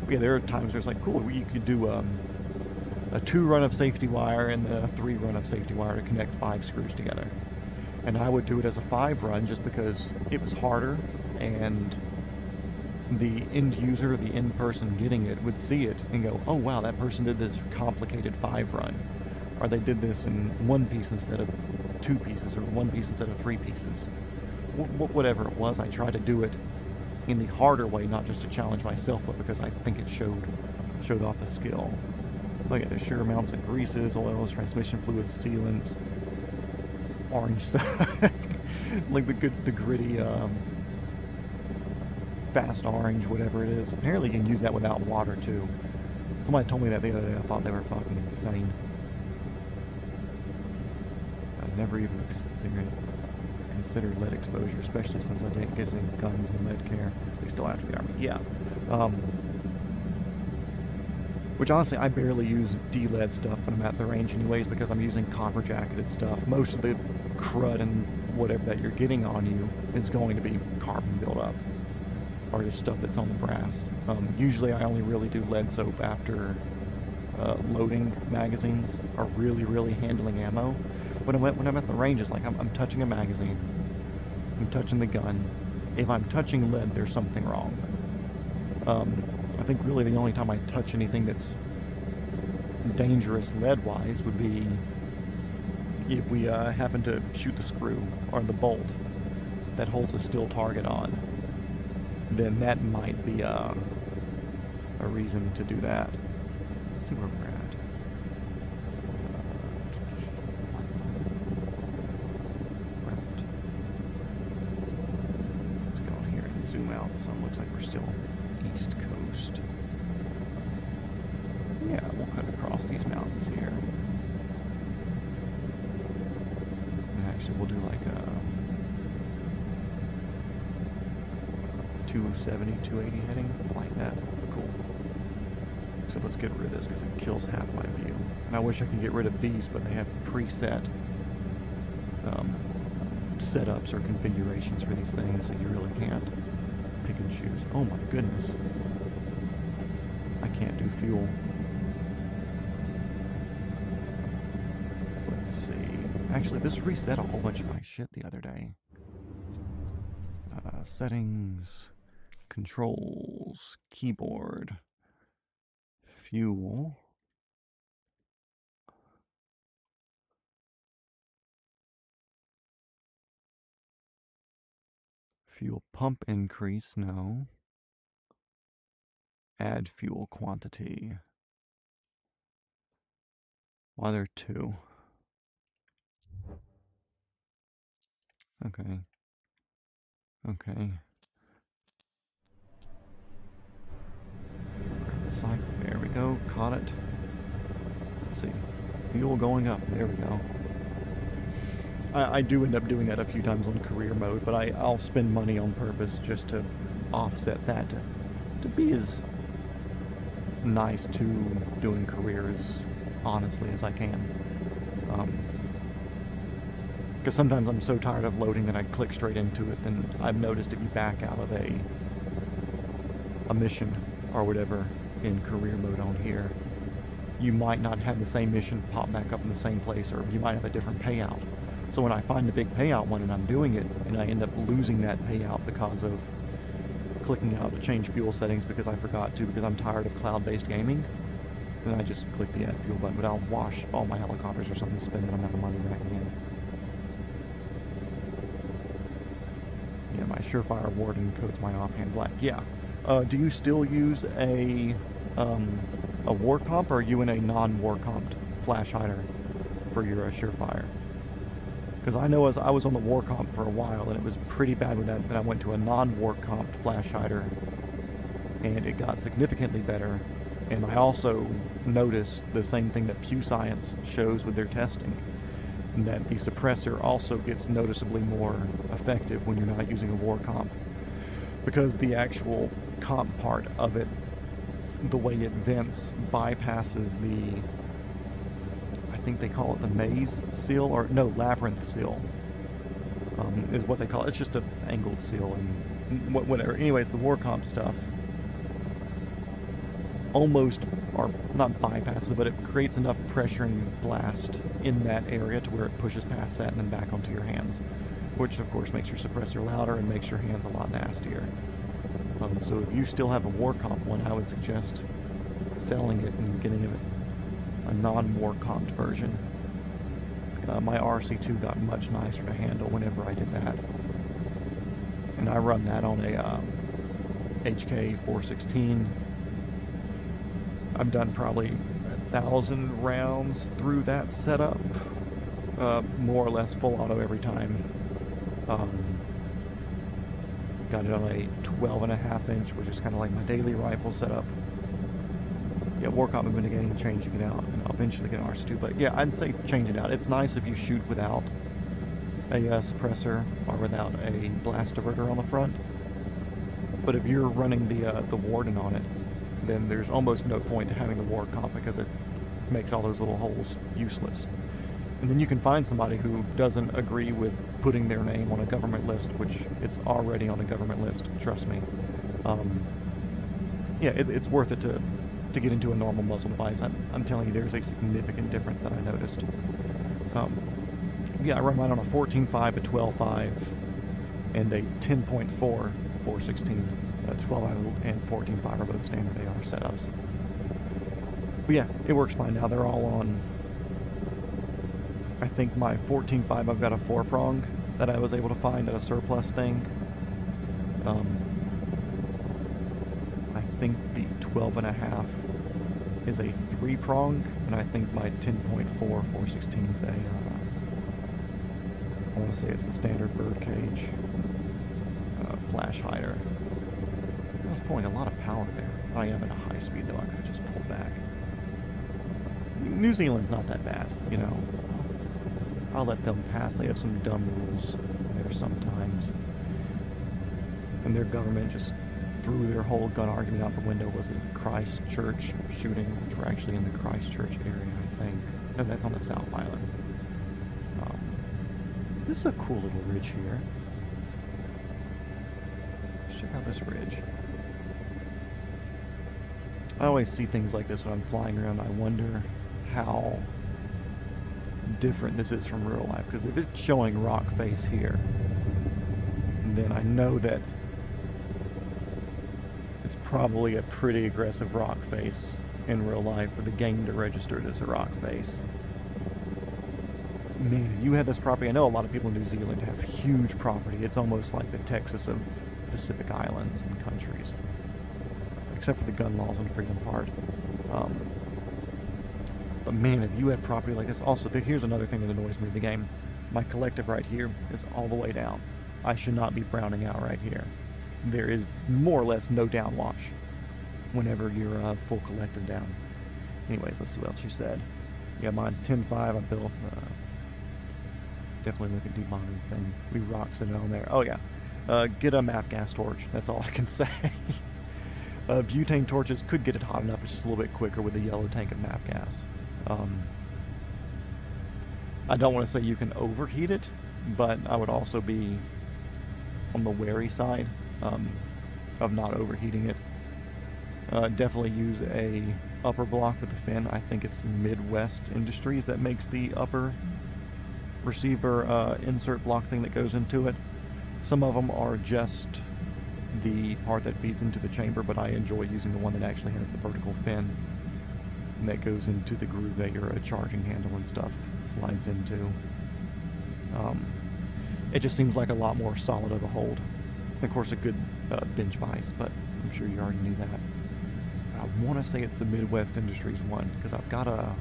A: Yeah, there are times where it's like, cool, you could do a 2-run of safety wire and then a 3-run of safety wire to connect 5 screws together. And I would do it as a 5-run just because it was harder, and the end user, the end person getting it, would see it and go, oh wow, that person did this complicated 5-run. Or they did this in 1 piece instead of 2 pieces, or 1 piece instead of 3 pieces. Whatever it was, I tried to do it in the harder way, not just to challenge myself, but because I think it showed off the skill. Look at the sheer amounts of greases, oils, transmission fluids, sealants, orange, like the gritty, fast orange, whatever it is. Apparently you can use that without water too. Somebody told me that the other day. I thought they were fucking insane. I've never even considered lead exposure, especially since I didn't get any guns and lead care. They still have to be army. Yeah. Which honestly, I barely use D-lead stuff when I'm at the range anyways, because I'm using copper jacketed stuff. Most of the crud and whatever that you're getting on you is going to be carbon buildup, or just stuff that's on the brass. Usually I only really do lead soap after loading magazines or really handling ammo. When I'm at the ranges, like I'm touching a magazine, I'm touching the gun, if I'm touching lead, there's something wrong. I think really the only time I touch anything that's dangerous lead-wise would be if we happen to shoot the screw or the bolt that holds a still target on. Then that might be a reason to do that. Let's see where we're at. Let's go in here and zoom out some. Looks like we're still East Coast. Yeah, we'll cut across these mountains here. And actually, we'll do like a 270, 280 heading, like that. Cool. So let's get rid of this because it kills half my view. And I wish I could get rid of these, but they have preset setups or configurations for these things, so you really can't pick and choose. Oh my goodness. I can't do fuel. So let's see. Actually, this reset a whole bunch of my shit the other day. Settings, controls, keyboard, fuel. Fuel pump increase, no. Add fuel quantity. Why there are two? Okay. Okay. Cycle. There we go. Caught it. Let's see. Fuel going up. There we go. I do end up doing that a few times on career mode, but I'll spend money on purpose just to offset that, to be as nice to doing career as honestly as I can. Because sometimes I'm so tired of loading that I click straight into it, then I've noticed if you back out of a mission or whatever in career mode on here, you might not have the same mission pop back up in the same place, or you might have a different payout. So when I find a big payout one and I'm doing it, and I end up losing that payout because of clicking out to change fuel settings because I forgot to, because I'm tired of cloud-based gaming, then I just click the add fuel button, but I'll wash all my helicopters or something, spend that amount of money back again. Yeah, my Surefire Warden coats my offhand black. Yeah. Do you still use a war comp, or are you in a non-war comped flash hider for your Surefire? Because I know as I was on the war comp for a while, and it was pretty bad with that, then I went to a non-war comped flash hider, and it got significantly better. And I also noticed the same thing that Pew Science shows with their testing, that the suppressor also gets noticeably more effective when you're not using a war comp, because the comp part of it, the way it vents, bypasses the, I think they call it the maze seal, or no, labyrinth seal, is what they call it. It's just an angled seal and whatever. Anyways, the war comp stuff almost, or not bypasses, but it creates enough pressure and blast in that area to where it pushes past that and then back onto your hands, which of course makes your suppressor louder and makes your hands a lot nastier. So if you still have a war comp one, I would suggest selling it and getting a non-war comped version. My RC2 got much nicer to handle whenever I did that, and I run that on a HK 416. I've done probably 1,000 rounds through that setup, more or less full auto every time. Got it on a 12.5 inch, which is kind of like my daily rifle setup. Yeah, war comp movement again, changing it out, and I'll eventually get an RC2. But yeah, I'd say change it out. It's nice if you shoot without a suppressor or without a blast diverter on the front. But if you're running the Warden on it, then there's almost no point to having the war comp, because it makes all those little holes useless. And then you can find somebody who doesn't agree with putting their name on a government list, which it's already on a government list, trust me. Yeah, it's worth it to get into a normal muzzle device. I'm telling you, there's a significant difference that I noticed. Yeah, I run mine on a 14.5, a 12.5, and a 10.4 416, 12 and 14 5 are both standard AR setups. But yeah, it works fine now. They're all on, I think my 14.5, I've got a 4-prong that I was able to find at a surplus thing. I think the 12.5 is a 3-prong, and I think my 10.4 416 is a, I want to say it's the standard birdcage flash hider. I was pulling a lot of power there. I am at a high speed though, I could have just pulled back. New Zealand's not that bad, you know. I'll let them pass. They have some dumb rules there sometimes. And their government just threw their whole gun argument out the window. Was it the Christchurch shooting, which we're actually in the Christchurch area, I think. No, that's on the South Island. This is a cool little ridge here. Let's check out this ridge. I always see things like this when I'm flying around. I wonder how different this is from real life, because if it's showing rock face here, then I know that it's probably a pretty aggressive rock face in real life for the game to register it as a rock face. Man, you had this property. I know a lot of people in New Zealand have huge property. It's almost like the Texas of Pacific Islands and countries, except for the gun laws and freedom part. But man, if you had property like this, also, here's another thing that annoys me in the game. My collective right here is all the way down. I should not be browning out right here. There is more or less no downwash whenever you're full collective down. Anyways, let's see what else she said. Yeah, mine's 10.5. I built, definitely look at demodding thing. We rocks it on there. Oh yeah, get a map gas torch. That's all I can say. Butane torches could get it hot enough. It's just a little bit quicker with a yellow tank of map gas. I don't want to say you can overheat it, but I would also be on the wary side of not overheating it. Definitely use a upper block with the fin. I think it's Midwest Industries that makes the upper receiver insert block thing that goes into it. Some of them are just the part that feeds into the chamber, but I enjoy using the one that actually has the vertical fin and that goes into the groove that your charging handle and stuff slides into. It just seems like a lot more solid of a hold. And of course, a good bench vise, but I'm sure you already knew that. I want to say it's the Midwest Industries one, because I've got I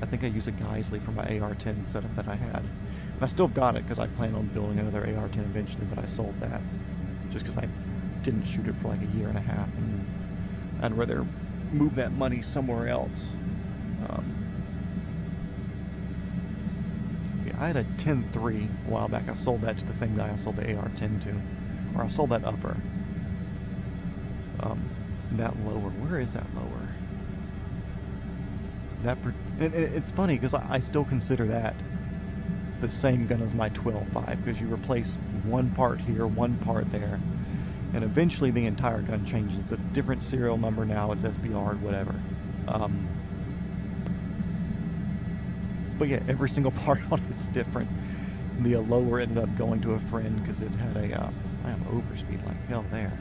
A: think I use a Geisley for my AR-10 setup that I had. And I still got it because I plan on building another AR-10 eventually, but I sold that just because I didn't shoot it for like a year and a half, and I'd rather move that money somewhere else. Yeah, I had a 10.3 a while back. I sold that to the same guy I sold the AR-10 to, or I sold that upper. That lower, where is that lower? It's funny because I still consider that the same gun as my 12.5, because you replace one part here, one part there, and eventually the entire gun changes. It's a different serial number now, it's SBR, whatever. But yeah, every single part on it's different. The lower ended up going to a friend because it had I am overspeed like hell there.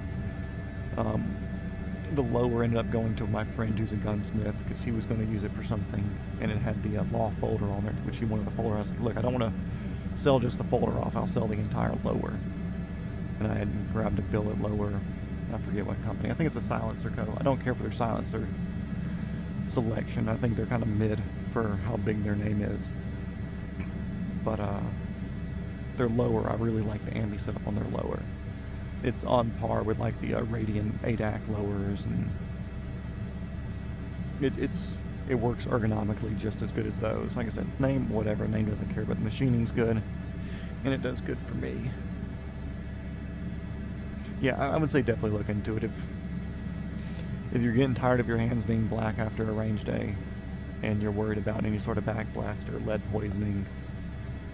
A: The lower ended up going to my friend who's a gunsmith because he was going to use it for something, and it had the law folder on there, which he wanted the folder. I was like, look, I don't want to sell just the folder off, I'll sell the entire lower. And I had grabbed a billet lower, I forget what company, I think it's a Silencer Co. I don't care for their silencer selection, I think they're kind of mid for how big their name is. But their lower, I really like the ambi setup on their lower. It's on par with like the Radiant ADAC lowers, and it works ergonomically just as good as those. Like I said, name doesn't care, but the machining's good, and it does good for me. Yeah, I would say definitely look into it if you're getting tired of your hands being black after a range day, and you're worried about any sort of backblast or lead poisoning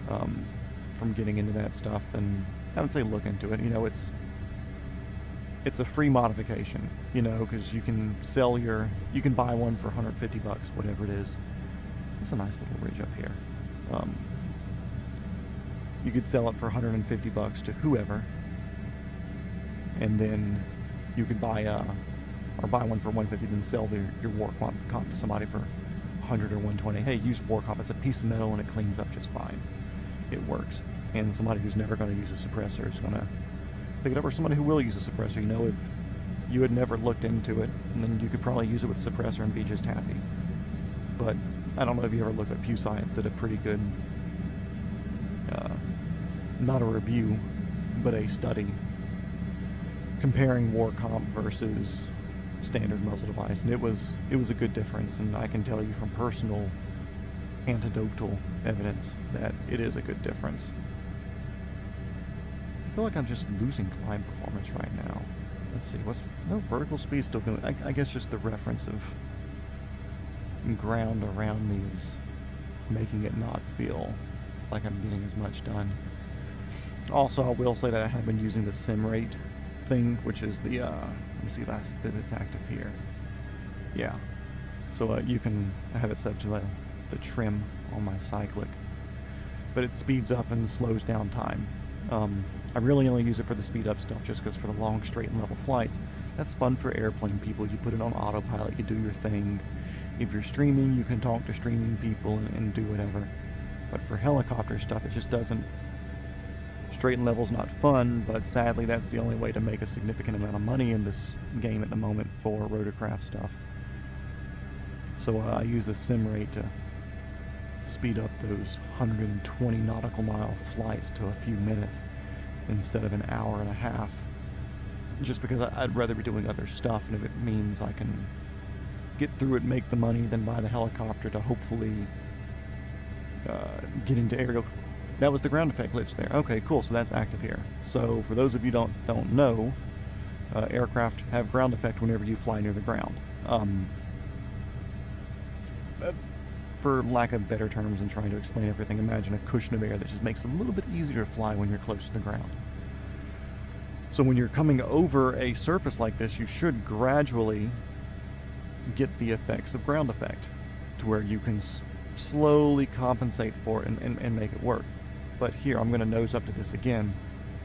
A: from getting into that stuff. Then I would say look into it. You know, it's a free modification, you know, because you can you can buy one for 150 bucks, whatever it is. It's a nice little ridge up here. you could sell it for $150 to whoever, and then you could buy one for $150, then sell your war comp to somebody for $100 or $120. Hey, use war comp. It's a piece of metal and it cleans up just fine. It works. And somebody who's never going to use a suppressor is going to pick it up, or somebody who will use a suppressor. You know, if you had never looked into it, and then you could probably use it with a suppressor and be just happy. But I don't know if you ever looked at Pew Science did a pretty good, not a review, but a study comparing war comp versus standard muzzle device, and it was a good difference. And I can tell you from personal anecdotal evidence that it is a good difference. I feel like I'm just losing climb performance right now. Let's see, no, vertical speed still going. I guess just the reference of ground around me is making it not feel like I'm getting as much done. Also, I will say that I have been using the sim rate thing, which is the, let me see if it's active here. Yeah. So you can have it set to the trim on my cyclic, but it speeds up and slows down time. I really only use it for the speed up stuff, just because for the long straight and level flights, that's fun for airplane people. You put it on autopilot, you do your thing. If you're streaming, you can talk to streaming people and do whatever. But for helicopter stuff, it just doesn't. Straight and level's not fun, but sadly that's the only way to make a significant amount of money in this game at the moment for rotorcraft stuff. So I use the sim rate to speed up those 120 nautical mile flights to a few minutes instead of an hour and a half, just because I'd rather be doing other stuff, and if it means I can get through it, make the money, then buy the helicopter to hopefully get into aerial. That was the ground effect glitch there. Okay, cool, so that's active here. So for those of you don't know, aircraft have ground effect whenever you fly near the ground. For lack of better terms and trying to explain everything, imagine a cushion of air that just makes it a little bit easier to fly when you're close to the ground. So when you're coming over a surface like this, you should gradually get the effects of ground effect to where you can slowly compensate for it and make it work. But here, I'm going to nose up to this again,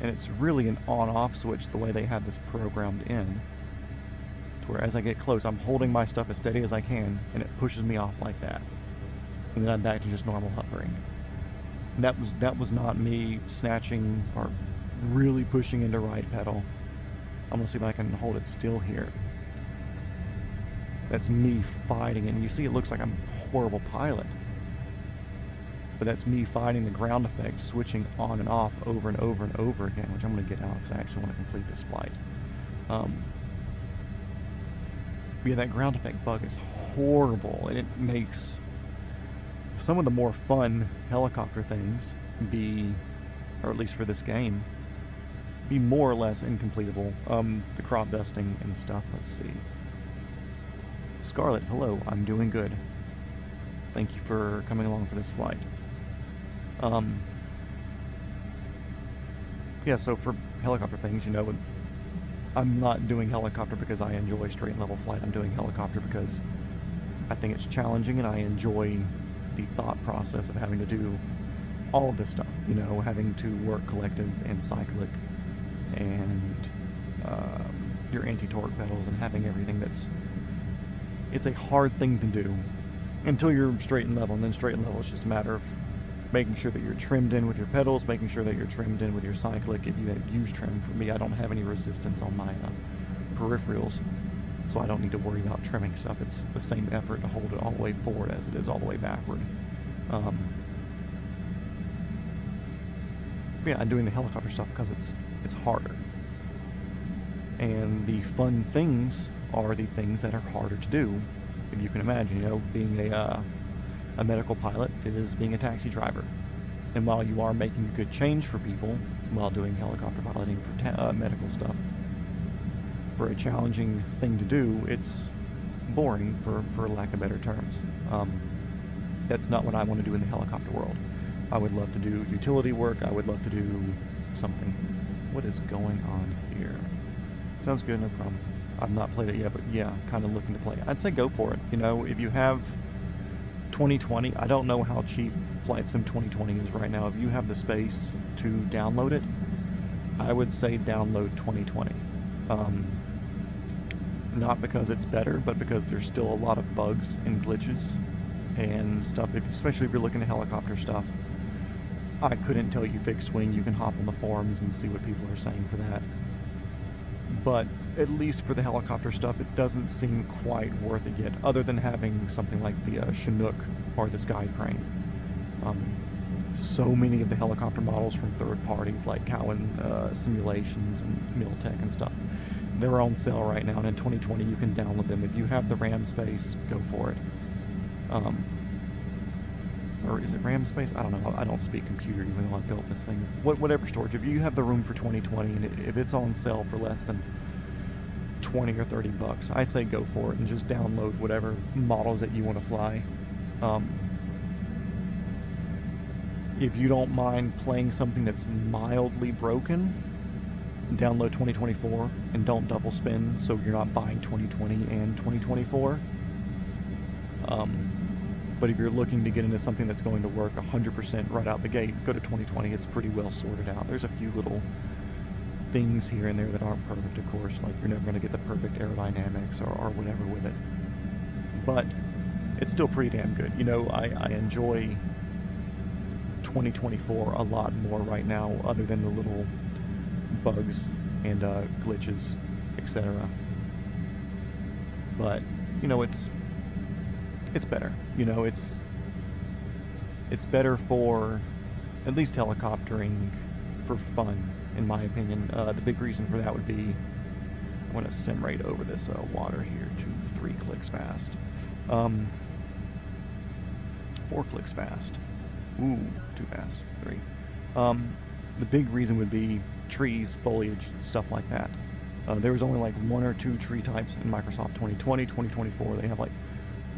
A: and it's really an on-off switch the way they have this programmed in, to where as I get close, I'm holding my stuff as steady as I can, and it pushes me off like that. And then I'm back to just normal hovering. And that was not me snatching or really pushing into right pedal. I'm going to see if I can hold it still here. That's me fighting it, and you see it looks like I'm a horrible pilot. But that's me fighting the ground effect, switching on and off over and over and over again, which I'm going to get out because I actually want to complete this flight. Yeah, that ground effect bug is horrible, and it makes some of the more fun helicopter things be, or at least for this game, be more or less incompletable. The crop dusting and stuff, let's see. Scarlet, hello, I'm doing good. Thank you for coming along for this flight. Yeah, so for helicopter things, you know, I'm not doing helicopter because I enjoy straight and level flight. I'm doing helicopter because I think it's challenging and I enjoy the thought process of having to do all of this stuff, you know, having to work collective and cyclic and your anti-torque pedals and having everything it's a hard thing to do until you're straight and level, and then straight and level is just a matter of making sure that you're trimmed in with your pedals, making sure that you're trimmed in with your cyclic. If you use trim, for me, I don't have any resistance on my peripherals, so I don't need to worry about trimming stuff. It's the same effort to hold it all the way forward as it is all the way backward. Yeah, I'm doing the helicopter stuff because it's harder. And the fun things are the things that are harder to do. If you can imagine, you know, being a medical pilot is being a taxi driver. And while you are making a good change for people while doing helicopter piloting for medical stuff, for a challenging thing to do, it's boring, for lack of better terms. That's not what I want to do in the helicopter world. I would love to do utility work. I would love to do something. What is going on here? Sounds good, no problem. I've not played it yet, but yeah, kind of looking to play. I'd say go for it. You know, if you have 2020, I don't know how cheap Flight Sim 2020 is right now. If you have the space to download it, I would say download 2020. Not because it's better, but because there's still a lot of bugs and glitches and stuff, especially if you're looking at helicopter stuff. I couldn't tell you fixed wing. You can hop on the forums and see what people are saying for that. But at least for the helicopter stuff, it doesn't seem quite worth it yet, other than having something like the Chinook or the Sky Crane. So many of the helicopter models from third parties like Cowan Simulations and Miltech and stuff, they're on sale right now, and in 2020 you can download them. If you have the RAM space, go for it. Or is it RAM space? I don't know. I don't speak computer even though I built this thing. Whatever storage. If you have the room for 2020 and if it's on sale for less than 20 or 30 bucks, I say go for it and just download whatever models that you want to fly. If you don't mind playing something that's mildly broken, download 2024 and don't double spend so you're not buying 2020 and 2024. But if you're looking to get into something that's going to work 100% right out the gate, go to 2020. It's pretty well sorted out. There's a few little things here and there that aren't perfect, of course, like you're never going to get the perfect aerodynamics or whatever with it. But it's still pretty damn good. You know, I enjoy 2024 a lot more right now, other than the little bugs and glitches, etc. But, you know, it's better. You know, it's better for at least helicoptering for fun, in my opinion. The big reason for that would be I want to sim rate over this water here to 3 clicks fast. 4 clicks fast. Ooh, too fast. 3. The big reason would be trees, foliage, stuff like that. There was only like 1 or 2 tree types in Microsoft 2020. 2024, they have like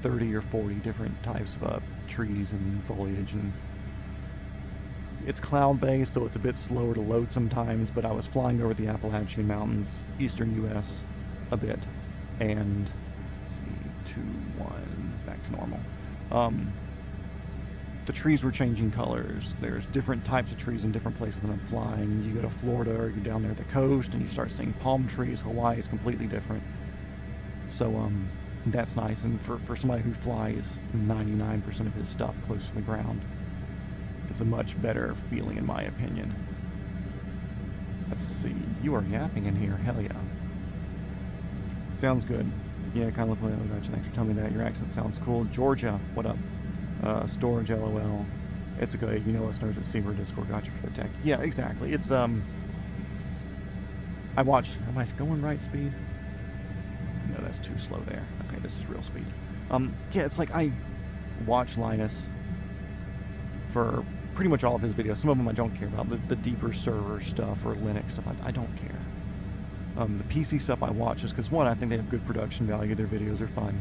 A: 30 or 40 different types of trees and foliage, and it's cloud-based, so it's a bit slower to load sometimes, but I was flying over the Appalachian Mountains, eastern U.S. a bit, and let's see, 2, 1, back to normal. The trees were changing colors. There's different types of trees in different places that I'm flying. You go to Florida or you're down there at the coast and you start seeing palm trees. Hawaii is completely different. So, that's nice, and for somebody who flies 99% of his stuff close to the ground, it's a much better feeling in my opinion. Let's see, you are yapping in here, hell yeah. Sounds good. Yeah, kind of look like, oh, gotcha, thanks for telling me that. Your accent sounds cool. Georgia, what up? Storage LOL. It's a good, you know, listeners at Seaver Discord, gotcha for the tech. Yeah, exactly. It's, I watched, am I going right speed? No, that's too slow there. Okay, this is real speed. Yeah, it's like I watch Linus for pretty much all of his videos. Some of them I don't care about. The deeper server stuff or Linux stuff, I don't care. The PC stuff I watch just because, one, I think they have good production value. Their videos are fun.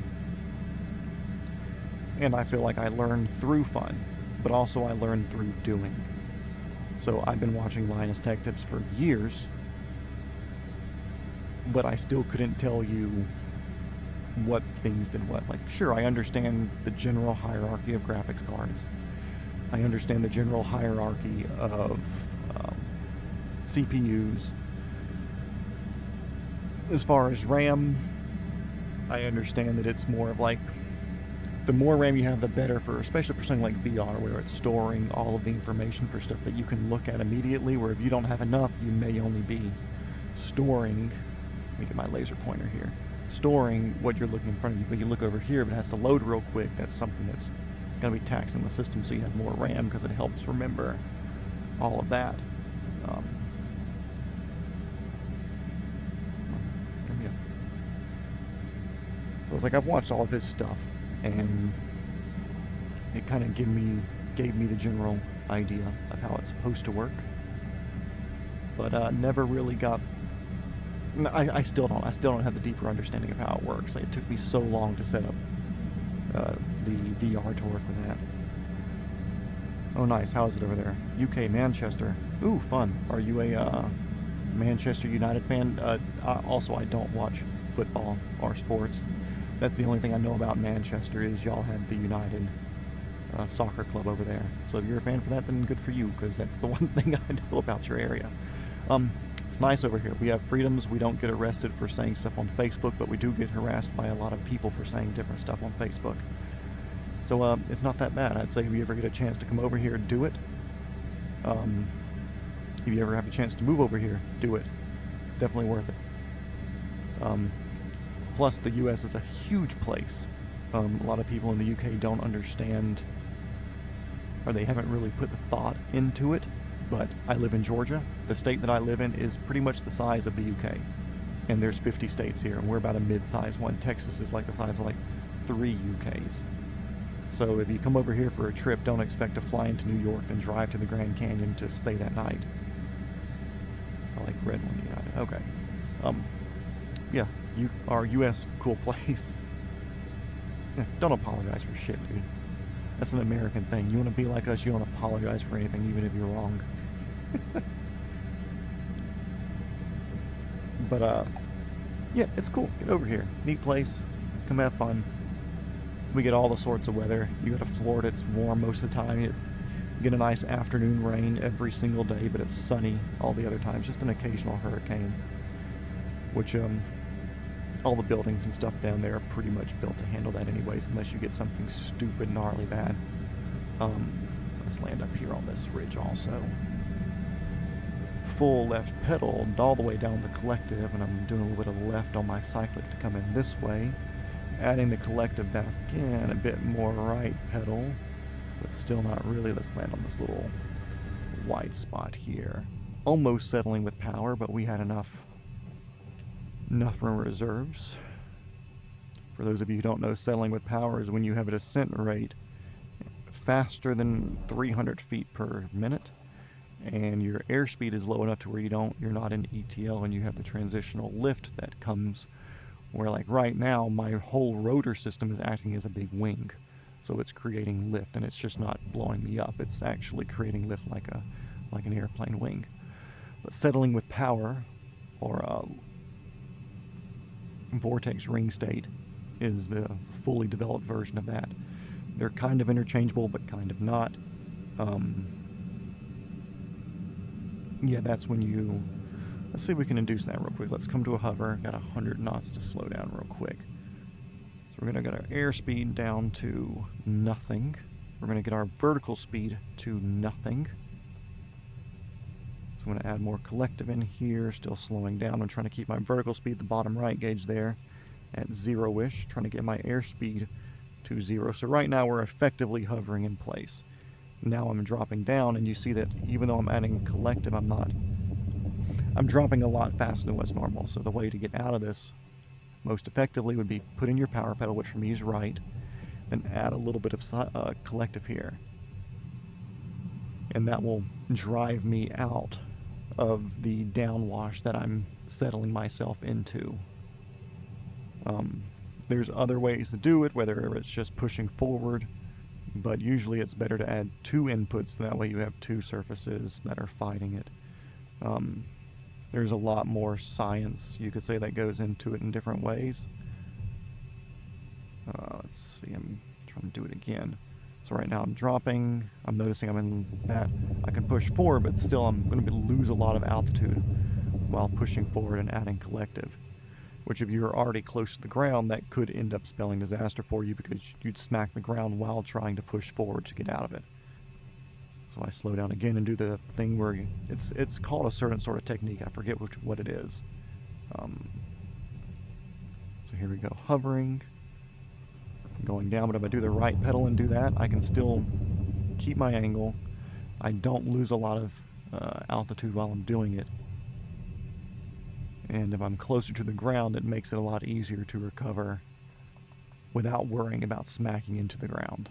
A: And I feel like I learn through fun, but also I learn through doing. So I've been watching Linus Tech Tips for years, but I still couldn't tell you what things did what. Like, sure, I understand the general hierarchy of graphics cards. I understand the general hierarchy of CPUs. As far as RAM, I understand that it's more of like, the more RAM you have, the better for, especially for something like VR, where it's storing all of the information for stuff that you can look at immediately, where if you don't have enough, you may only be storing, let me get my laser pointer here, storing what you're looking in front of you, but you look over here, if it has to load real quick, that's something that's going to be taxing the system, so you have more RAM because it helps remember all of that. So it's like I've watched all of his stuff, and it kind of gave me the general idea of how it's supposed to work, but never really got. I still don't have the deeper understanding of how it works. Like, it took me so long to set up the VR to work with that. Oh, nice. How is it over there? UK, Manchester. Ooh, fun. Are you a Manchester United fan? Also, I don't watch football or sports. That's the only thing I know about Manchester is y'all had the United soccer club over there. So if you're a fan for that, then good for you, because that's the one thing I know about your area. It's nice over here. We have freedoms. We don't get arrested for saying stuff on Facebook, but we do get harassed by a lot of people for saying different stuff on Facebook. So it's not that bad. I'd say if you ever get a chance to come over here, do it. If you ever have a chance to move over here, do it. Definitely worth it. Plus, the U.S. is a huge place. A lot of people in the UK don't understand, or they haven't really put the thought into it, but I live in Georgia. The state that I live in is pretty much the size of the UK, and there's 50 states here, and we're about a mid-sized one. Texas is like the size of like 3 UKs. So if you come over here for a trip, don't expect to fly into New York, then drive to the Grand Canyon to stay that night. I like red one, yeah, okay. Yeah, you are U.S. cool place. Yeah, don't apologize for shit, dude. That's an American thing. You want to be like us, you don't apologize for anything, even if you're wrong. But, yeah, it's cool. Get over here. Neat place. Come have fun. We get all the sorts of weather. You go to Florida, it's warm most of the time. You get a nice afternoon rain every single day, but it's sunny all the other times. Just an occasional hurricane. Which, all the buildings and stuff down there are pretty much built to handle that anyways, unless you get something stupid, gnarly bad. Let's land up here on this ridge also. Full left pedal all the way down the collective, and I'm doing a little bit of left on my cyclic to come in this way. Adding the collective back in, a bit more right pedal, but still not really. Let's land on this little white spot here. Almost settling with power, but we had enough from reserves. For those of you who don't know, settling with power is when you have a descent rate faster than 300 feet per minute, and your airspeed is low enough to where you're not in ETL, and you have the transitional lift that comes where, like right now, my whole rotor system is acting as a big wing, so it's creating lift, and it's just not blowing me up. It's actually creating lift like an airplane wing. But settling with power, or vortex ring state, is the fully developed version of that. They're kind of interchangeable, but kind of not. Yeah, that's when you... Let's see if we can induce that real quick. Let's come to a hover. Got 100 knots to slow down real quick. So we're going to get our airspeed down to nothing. We're going to get our vertical speed to nothing. So I'm going to add more collective in here, still slowing down. I'm trying to keep my vertical speed, the bottom right gauge there, at 0-ish, trying to get my airspeed to 0. So right now we're effectively hovering in place. Now I'm dropping down, and you see that even though I'm adding collective, I'm dropping a lot faster than what's normal. So the way to get out of this most effectively would be put in your power pedal, which for me is right, then add a little bit of collective here. And that will drive me out of the downwash that I'm settling myself into. There's other ways to do it, whether it's just pushing forward, but usually it's better to add 2 inputs, so that way you have 2 surfaces that are fighting it. There's a lot more science, you could say, that goes into it in different ways. Let's see, I'm trying to do it again. So right now I'm dropping, I'm noticing I'm in that. I can push forward, but still I'm going to lose a lot of altitude while pushing forward and adding collective. Which if you're already close to the ground, that could end up spelling disaster for you, because you'd smack the ground while trying to push forward to get out of it. So I slow down again and do the thing where it's called a certain sort of technique. I forget what it is. So here we go, hovering, going down, but if I do the right pedal and do that, I can still keep my angle. I don't lose a lot of altitude while I'm doing it. And if I'm closer to the ground, it makes it a lot easier to recover without worrying about smacking into the ground.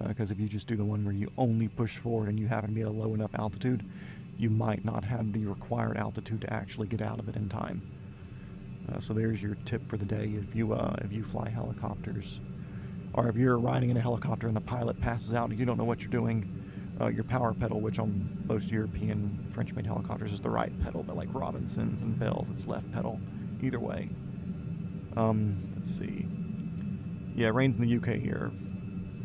A: Because if you just do the one where you only push forward and you happen to be at a low enough altitude, you might not have the required altitude to actually get out of it in time. So there's your tip for the day if you fly helicopters. Or if you're riding in a helicopter and the pilot passes out and you don't know what you're doing, your power pedal, which on most European French-made helicopters is the right pedal, but like Robinsons and Bells, it's left pedal. Either way. Let's see. Yeah, it rains in the UK here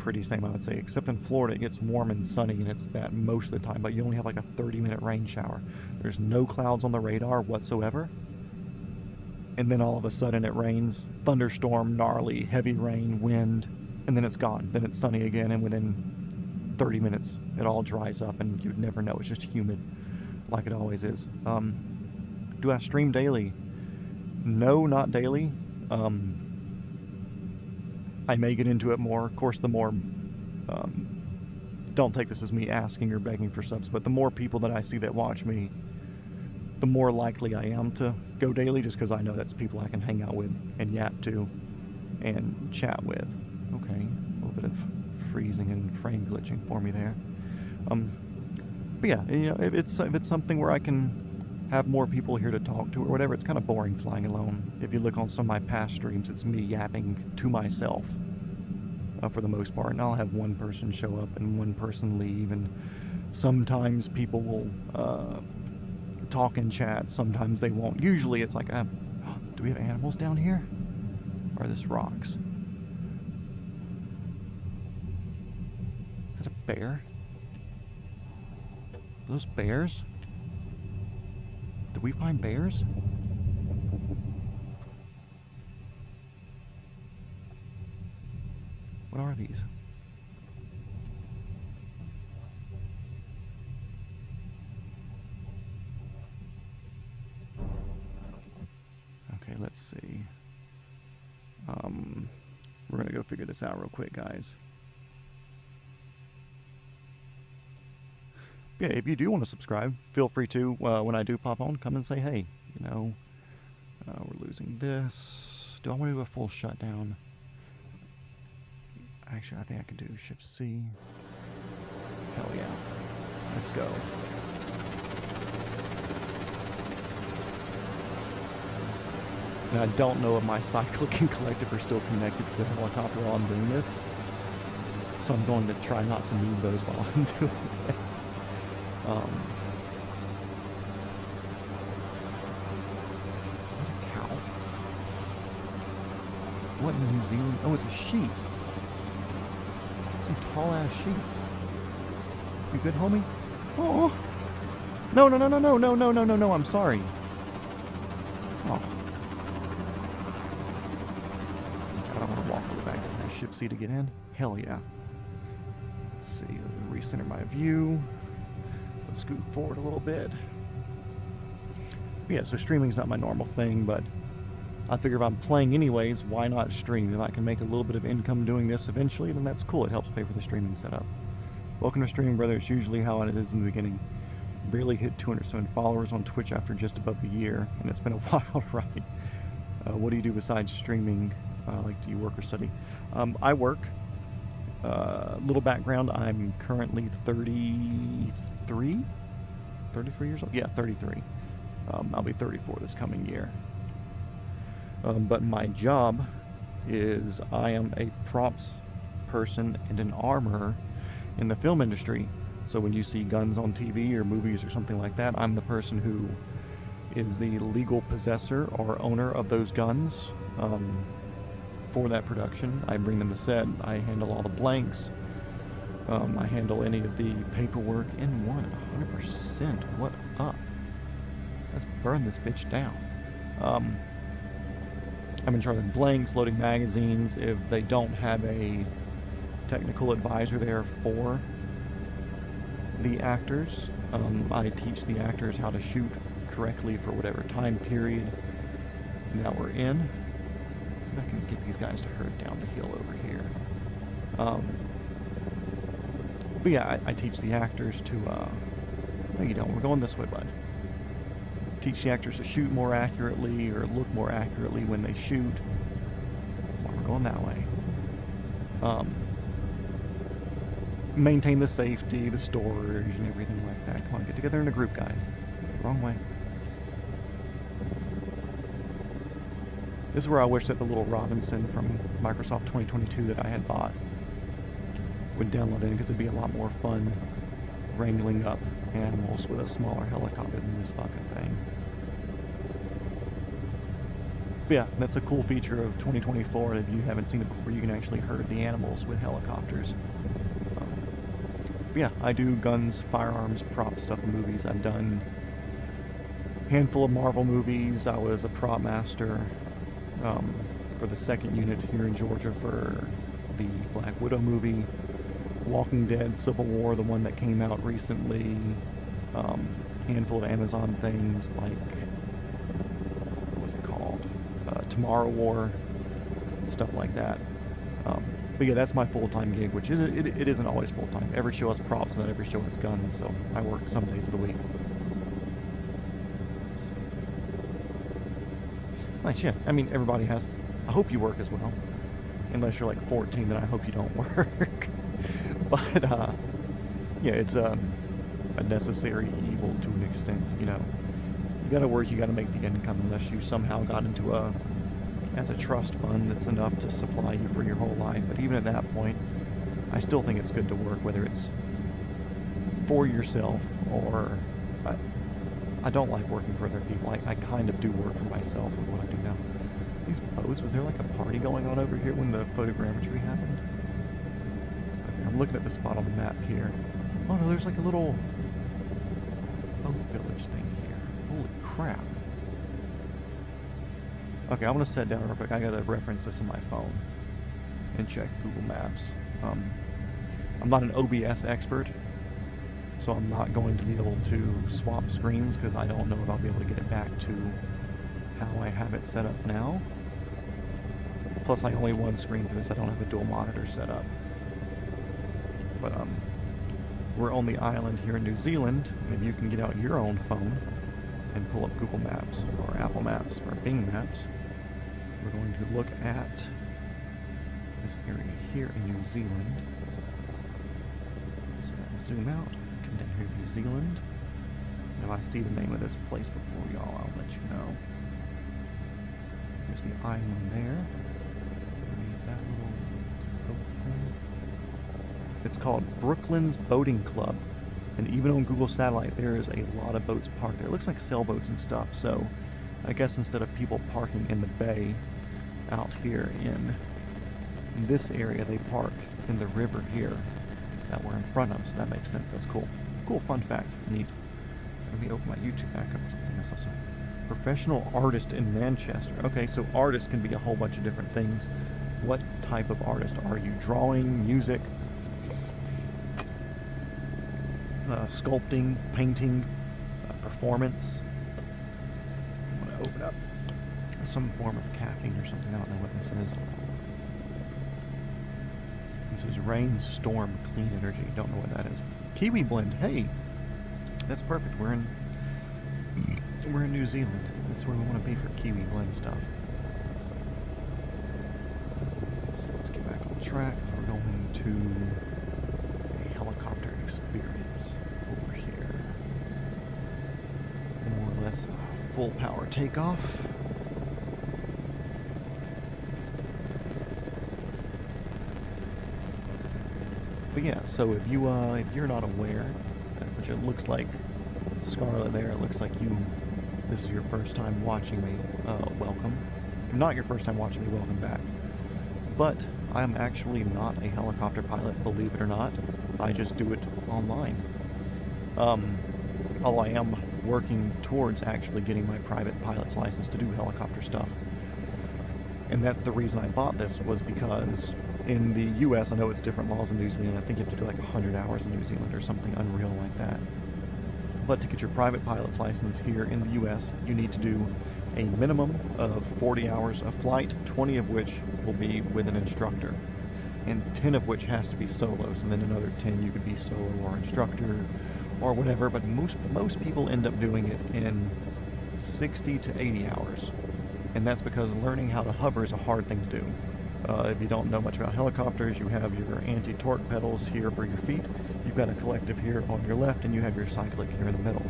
A: pretty same, I would say, except in Florida it gets warm and sunny, and it's that most of the time, but you only have like a 30-minute rain shower. There's no clouds on the radar whatsoever, and then all of a sudden it rains, thunderstorm, gnarly, heavy rain, wind, and then it's gone. Then it's sunny again, and within 30 minutes it all dries up, and you'd never know. It's just humid, like it always is. Do I stream daily? No, not daily. I may get into it more. Of course, the more, don't take this as me asking or begging for subs, but the more people that I see that watch me, the more likely I am to go daily, just because I know that's people I can hang out with and yap to and chat with. Okay, a little bit of freezing and frame glitching for me there. But yeah, you know, if it's something where I can have more people here to talk to or whatever, it's kind of boring flying alone. If you look on some of my past streams, it's me yapping to myself for the most part, and I'll have one person show up and one person leave, and sometimes people will talk in chat, sometimes they won't. Usually it's like, do we have animals down here? Or are this rocks? Is that a bear? Are those bears? Did we find bears? What are these? Okay, let's see. We're gonna go figure this out real quick, guys. Yeah, if you do want to subscribe, feel free to, when I do pop on, come and say, hey, you know, we're losing this. Do I want to do a full shutdown? Actually, I think I could do Shift-C. Hell yeah. Let's go. And I don't know if my cyclic and collective are still connected to the helicopter while I'm doing this. So I'm going to try not to move those while I'm doing this. Is that a cow? What in New Zealand? Oh, it's a sheep. Some tall ass sheep. You good, homie? Oh. No, no, no, no, no, no, no, no, no, no, I'm sorry. Oh. I don't want to walk all the way back to my ship C to get in. Hell yeah. Let's see, recenter my view. Let's scoot forward a little bit. Yeah, so streaming's not my normal thing, but I figure if I'm playing anyways, why not stream? If I can make a little bit of income doing this eventually, then that's cool. It helps pay for the streaming setup. Welcome to streaming, brother. It's usually how it is in the beginning. Barely hit 207 followers on Twitch after just above a year, and it's been a while, right? What do you do besides streaming? Like, do you work or study? I work. Little background, I'm currently 33 years old? Yeah, 33. I'll be 34 this coming year. But my job is I am a props person and an armorer in the film industry. So when you see guns on TV or movies or something like that, I'm the person who is the legal possessor or owner of those guns for that production. I bring them to set. I handle all the blanks. I handle any of the paperwork in 100%. What up? Let's burn this bitch down. I'm in charge of blanks, loading magazines. If they don't have a technical advisor there for the actors, I teach the actors how to shoot correctly for whatever time period that we're in. See if I can get these guys to herd down the hill over here. But yeah, I teach the actors to, no you don't, we're going this way, bud. Teach the actors to shoot more accurately or look more accurately when they shoot. Well, we're going that way. Maintain the safety, the storage, and everything like that. Come on, get together in a group, guys. Wrong way. This is where I wish that the little Robinson from Microsoft 2022 that I had bought would download in, because it'd be a lot more fun wrangling up animals with a smaller helicopter than this fucking thing. But yeah, that's a cool feature of 2024. If you haven't seen it before, you can actually herd the animals with helicopters. But yeah, I do guns, firearms, prop stuff in movies. I've done a handful of Marvel movies. I was a prop master for the 2nd unit here in Georgia for the Black Widow movie, Walking Dead, Civil War, the one that came out recently, handful of Amazon things like, what was it called? Tomorrow War, stuff like that. But yeah, that's my full-time gig, which it isn't always full-time. Every show has props, and not every show has guns, so I work some days of the week. Let's see. Nice, yeah. I mean, everybody has. I hope you work as well. Unless you're like 14, then I hope you don't work. But, yeah, it's a necessary evil to an extent, you know. You gotta work, you gotta make the income, unless you somehow got into as a trust fund that's enough to supply you for your whole life. But even at that point, I still think it's good to work, whether it's for yourself or... I don't like working for other people. I kind of do work for myself with what I do now. These boats, was there like a party going on over here when the photogrammetry happened? I'm looking at the spot on the map here. Oh no, there's like a little boat village thing here. Holy crap. Okay, I'm gonna sit down real quick. I gotta reference this on my phone and check Google Maps. I'm not an OBS expert, so I'm not going to be able to swap screens because I don't know if I'll be able to get it back to how I have it set up now. Plus, I only one screen for this. I don't have a dual monitor set up. But we're on the island here in New Zealand. Maybe you can get out your own phone and pull up Google Maps or Apple Maps or Bing Maps. We're going to look at this area here in New Zealand. So zoom out, come down here to New Zealand. And if I see the name of this place before y'all, I'll let you know. There's the island there. That little boat thing. It's called Brooklands Boating Club. And even on Google Satellite, there is a lot of boats parked there. It looks like sailboats and stuff. So I guess instead of people parking in the bay out here in this area, they park in the river here that we're in front of. So that makes sense. That's cool. Cool fun fact. Neat. Let me open my YouTube back up or something. That's awesome. Professional artist in Manchester. Okay, so artist can be a whole bunch of different things. What type of artist are you? Drawing, music, sculpting, painting, performance. I'm going to open up some form of caffeine or something. I don't know what this is. This is Rain Storm Clean Energy. Don't know what that is. Kiwi Blend. Hey, that's perfect. We're in New Zealand. That's where we want to be for Kiwi Blend stuff. Let's get back on track. We're going to a helicopter experience over here. More or less full power takeoff. But yeah, so if you're not aware, which it looks like Scarlet there, it looks like this is your first time watching me, welcome. If not your first time watching me, welcome back. But I'm actually not a helicopter pilot, believe it or not. I just do it online. Although I am working towards actually getting my private pilot's license to do helicopter stuff. And that's the reason I bought this, was because in the US, I know it's different laws in New Zealand. I think you have to do like 100 hours in New Zealand or something unreal like that. But to get your private pilot's license here in the US, you need to do a minimum of 40 hours of flight, 20 of which will be with an instructor, and 10 of which has to be solos, and then another 10 you could be solo or instructor or whatever, but most people end up doing it in 60 to 80 hours. And that's because learning how to hover is a hard thing to do. If you don't know much about helicopters, you have your anti-torque pedals here for your feet, you've got a collective here on your left, and you have your cyclic here in the middle.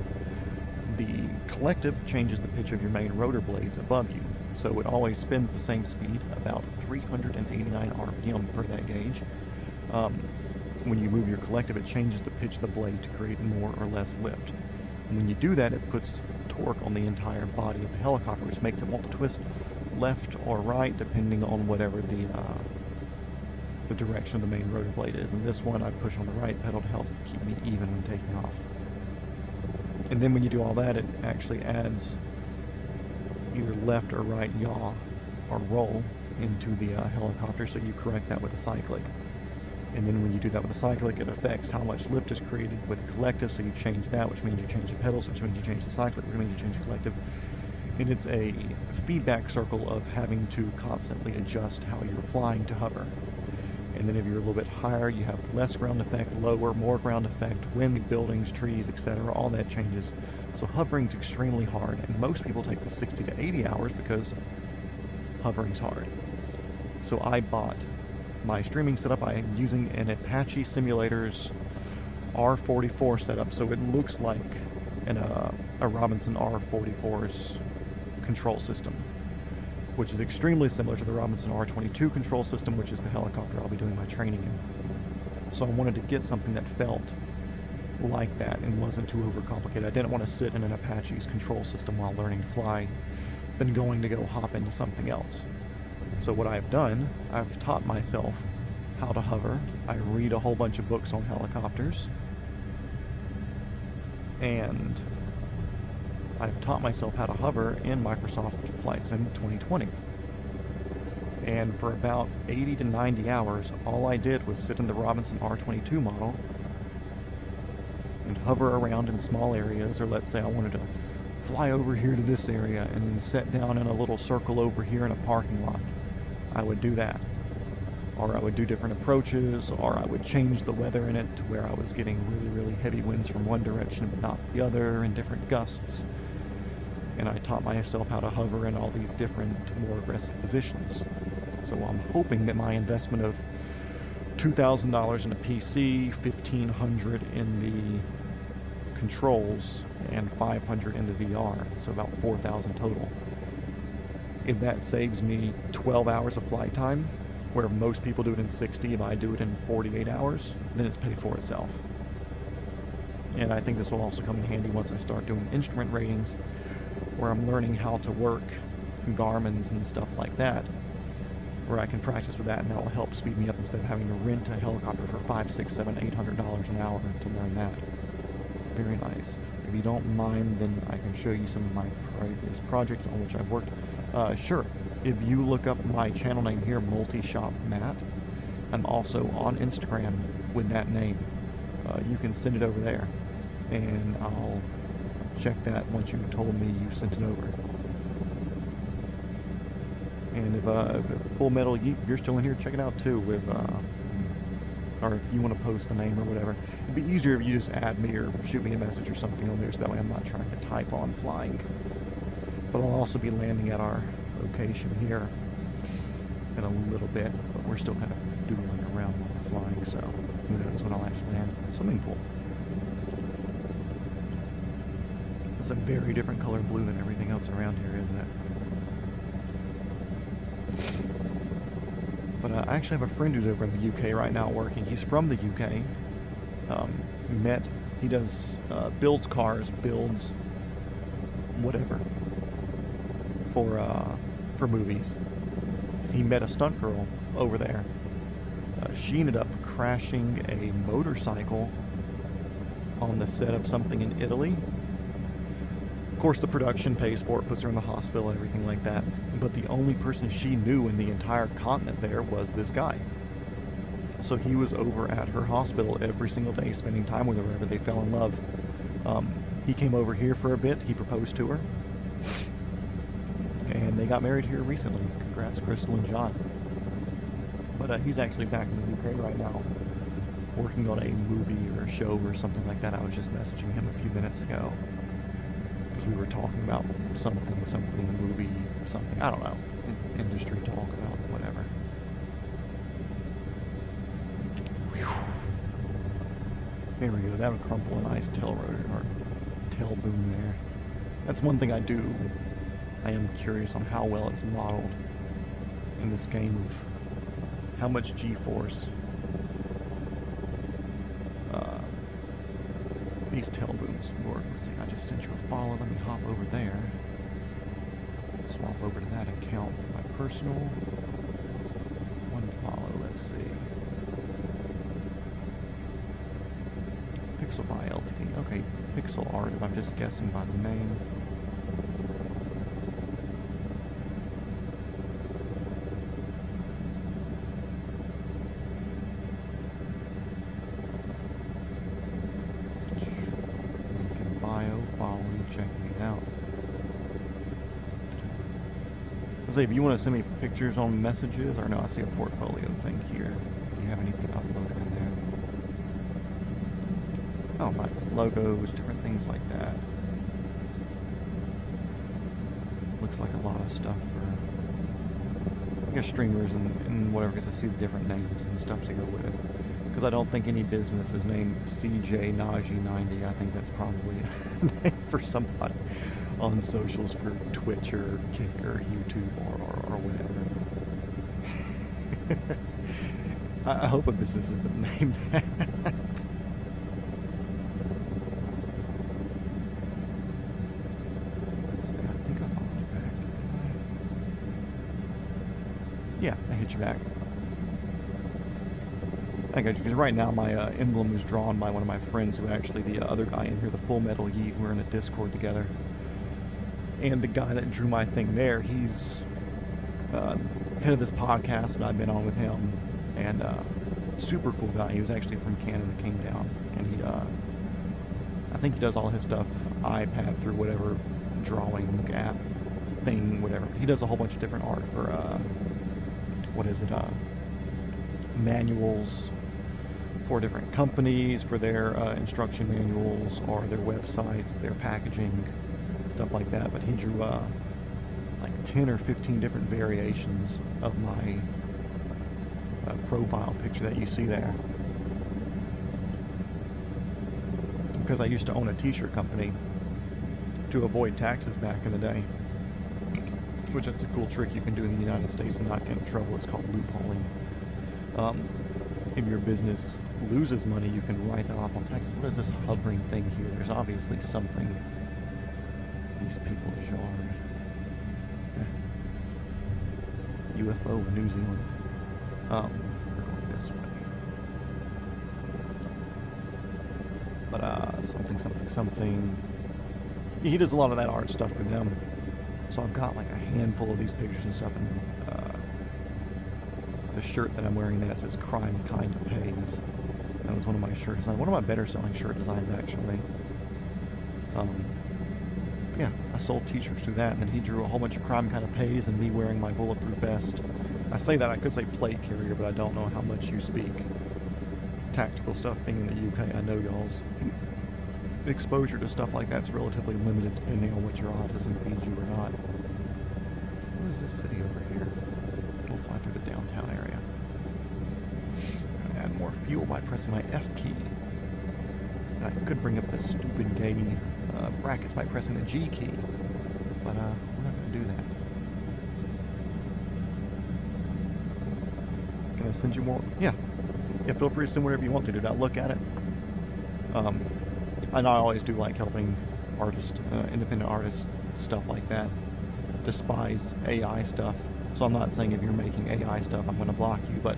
A: The collective changes the pitch of your main rotor blades above you, so it always spins the same speed, about 389 RPM per that gauge. When you move your collective, it changes the pitch of the blade to create more or less lift. And when you do that, it puts torque on the entire body of the helicopter, which makes it want to twist left or right, depending on whatever the direction of the main rotor blade is. And this one I push on the right pedal to help keep me even when taking off. And then when you do all that, it actually adds either left or right yaw or roll into the helicopter, so you correct that with a cyclic. And then when you do that with a cyclic, it affects how much lift is created with a collective, so you change that, which means you change the pedals, which means you change the cyclic, which means you change the collective. And it's a feedback circle of having to constantly adjust how you're flying to hover. And then if you're a little bit higher, you have less ground effect, lower, more ground effect, wind, buildings, trees, etc. All that changes. So hovering's extremely hard, and most people take the 60 to 80 hours because hovering's hard. So I bought my streaming setup. I am using an Apache Simulators R44 setup, so it looks like a Robinson R44's control system, which is extremely similar to the Robinson R22 control system, which is the helicopter I'll be doing my training in. So I wanted to get something that felt like that and wasn't too overcomplicated. I didn't want to sit in an Apache's control system while learning to fly, then going to go hop into something else. So what I've done, I've taught myself how to hover. I read a whole bunch of books on helicopters, and I've taught myself how to hover in Microsoft Flight Sim 2020. And for about 80 to 90 hours, all I did was sit in the Robinson R22 model and hover around in small areas, or let's say I wanted to fly over here to this area and then set down in a little circle over here in a parking lot. I would do that. Or I would do different approaches, or I would change the weather in it to where I was getting really, really heavy winds from one direction but not the other, and different gusts. And I taught myself how to hover in all these different, more aggressive positions. So I'm hoping that my investment of $2,000 in a PC, $1,500 in the controls, and $500 in the VR, so about $4,000 total. If that saves me 12 hours of flight time, where most people do it in 60, if I do it in 48 hours, then it's paid for itself. And I think this will also come in handy once I start doing instrument ratings, where I'm learning how to work Garmin's and stuff like that, where I can practice with that, and that will help speed me up instead of having to rent a helicopter for $500, $600, $700, $800 an hour to learn that. It's very nice. If you don't mind, then I can show you some of my previous projects on which I've worked. Sure. If you look up my channel name here, Multi-Shop Matt, I'm also on Instagram with that name. You can send it over there, and I'll check that once you've told me you sent it over. And if Full Metal Yeet, if you're still in here, check it out too. Or if you want to post a name or whatever, it'd be easier if you just add me or shoot me a message or something on there, so that way I'm not trying to type on flying. But I'll also be landing at our location here in a little bit, but we're still kind of doodling around while we're flying, so who knows when I'll actually land. Swimming pool. It's a very different color blue than everything else around here, isn't it? But I actually have a friend who's over in the UK right now working. He's from the UK. He does, builds cars, builds whatever for movies. He met a stunt girl over there. She ended up crashing a motorcycle on the set of something in Italy. Of course, the production pays for it, puts her in the hospital and everything like that. But the only person she knew in the entire continent there was this guy. So he was over at her hospital every single day, spending time with her wherever they fell in love. He came over here for a bit. He proposed to her. And they got married here recently. Congrats, Crystal and John. But he's actually back in the UK right now, working on a movie or a show or something like that. I was just messaging him a few minutes ago, because we were talking about something, movie, something, I don't know, industry talk about whatever. Whew. There we go, that would crumple a nice tail rotor, or tail boom there. That's one thing I do. I am curious on how well it's modeled in this game of how much G-force these tail booms work. Let's see, I just sent you a follow. Let me hop over there. Swap over to that account for my personal. One follow, let's see. Pixel by LTD. Okay, Pixel Art, if I'm just guessing by the name. Link in bio, following, checking it out. Say, if you want to send me pictures on messages, or no, I see a portfolio thing here. Do you have anything uploaded in there? Oh, nice. Logos, different things like that. Looks like a lot of stuff for, I guess, streamers and whatever, because I see the different names and stuff to go with it. Because I don't think any business is named CJ Najee 90. I think that's probably a name for somebody on socials for Twitch or Kick or YouTube or whatever. I hope a business isn't named that. Let's see, I think I followed you back. Yeah, I hit you back. I got you, because right now my emblem is drawn by one of my friends who actually, the other guy in here, the Full Metal Yeet, we're in a Discord together. And the guy that drew my thing there, he's head of this podcast that I've been on with him, and super cool guy. He was actually from Canada, came down, and he, I think he does all his stuff iPad through whatever drawing app thing, whatever. He does a whole bunch of different art for, what is it, manuals for different companies, for their instruction manuals, or their websites, their packaging, stuff like that. But he drew like 10 or 15 different variations of my profile picture that you see there. Because I used to own a t-shirt company to avoid taxes back in the day, which that's a cool trick you can do in the United States and not get in trouble. It's called loopholing. If your business loses money, you can write that off on taxes. What is this hovering thing here? There's obviously something. These people's yard. UFO in New Zealand. We're going this way. But something. He does a lot of that art stuff for them. So I've got like a handful of these pictures and stuff. And the shirt that I'm wearing that says "Crime Kind of Pays." That was one of my shirt designs. One of my better selling shirt designs, actually. Yeah, I sold t-shirts through that, and then he drew a whole bunch of "Crime Kind of Pays" and me wearing my bulletproof vest. I say that, I could say plate carrier, but I don't know how much you speak tactical stuff. Being in the UK, I know y'all's exposure to stuff like that's relatively limited depending on what your autism feeds you or not. What is this city over here? We'll fly through the downtown area. I'm gonna add more fuel by pressing my F key. And I could bring up the stupid gay brackets by pressing the G key, but we're not going to do that. Can I send you more? Yeah, feel free to send whatever you want to, dude. I'll look at it. And I always do like helping artists, independent artists, stuff like that. Despise AI stuff, so I'm not saying if you're making AI stuff I'm going to block you, but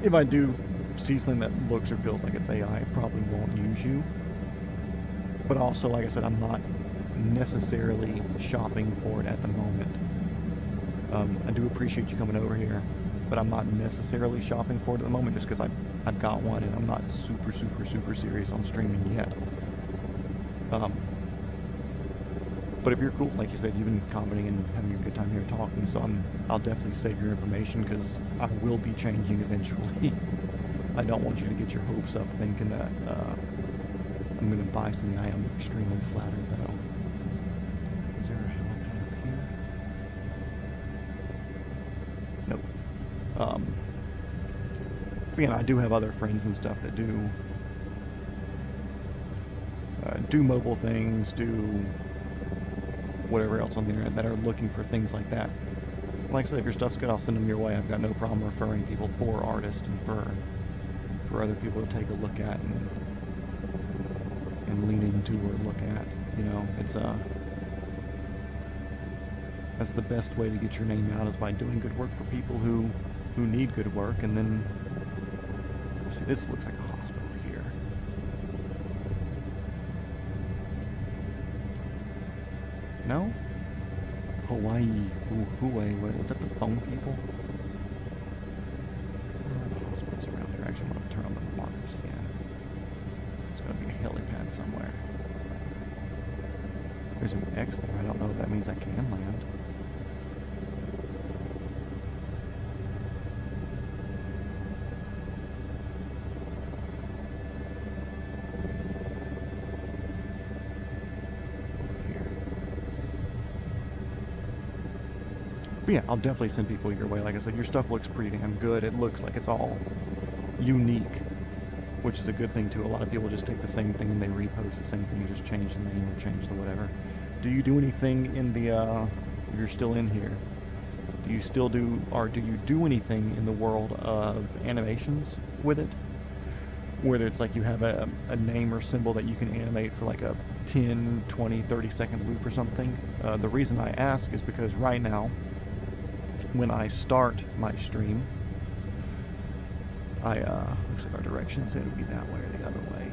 A: if I do see something that looks or feels like it's AI, I probably won't use you. But also, like I said, I'm not necessarily shopping for it at the moment. I do appreciate you coming over here, but I'm not necessarily shopping for it at the moment just because I've got one and I'm not super serious on streaming yet. But if you're cool, like you said, you've been commenting and having a good time here talking, so I'll definitely save your information because I will be changing eventually. I don't want you to get your hopes up thinking that I'm going to buy something. I am extremely flattered, though. Is there a helipad up here? Nope. Again, I do have other friends and stuff that do mobile things, do whatever else on the internet that are looking for things like that. Like I said, if your stuff's good, I'll send them your way. I've got no problem referring people for artists and for other people to take a look at and lean into or look at. You know, it's That's the best way to get your name out, is by doing good work for people who need good work. And then, see, this looks like a hospital here. No? Hawaii, Huawei, was that the phone people? Where are the hospitals around here? Actually, I'm going to turn on the markers again. There's got to be a helipad somewhere. There's an X there. I don't know if that means I can land. But yeah, I'll definitely send people your way. Like I said, your stuff looks pretty damn good. It looks like it's all unique, which is a good thing too. A lot of people just take the same thing and they repost the same thing. You just change the name or change the whatever. Do you do anything in the, if you're still in here, do you still do, or do you do anything in the world of animations with it? Whether it's like you have a name or symbol that you can animate for like a 10, 20, 30-second loop or something. The reason I ask is because right now, when I start my stream, looks like our directions, it would be that way or the other way.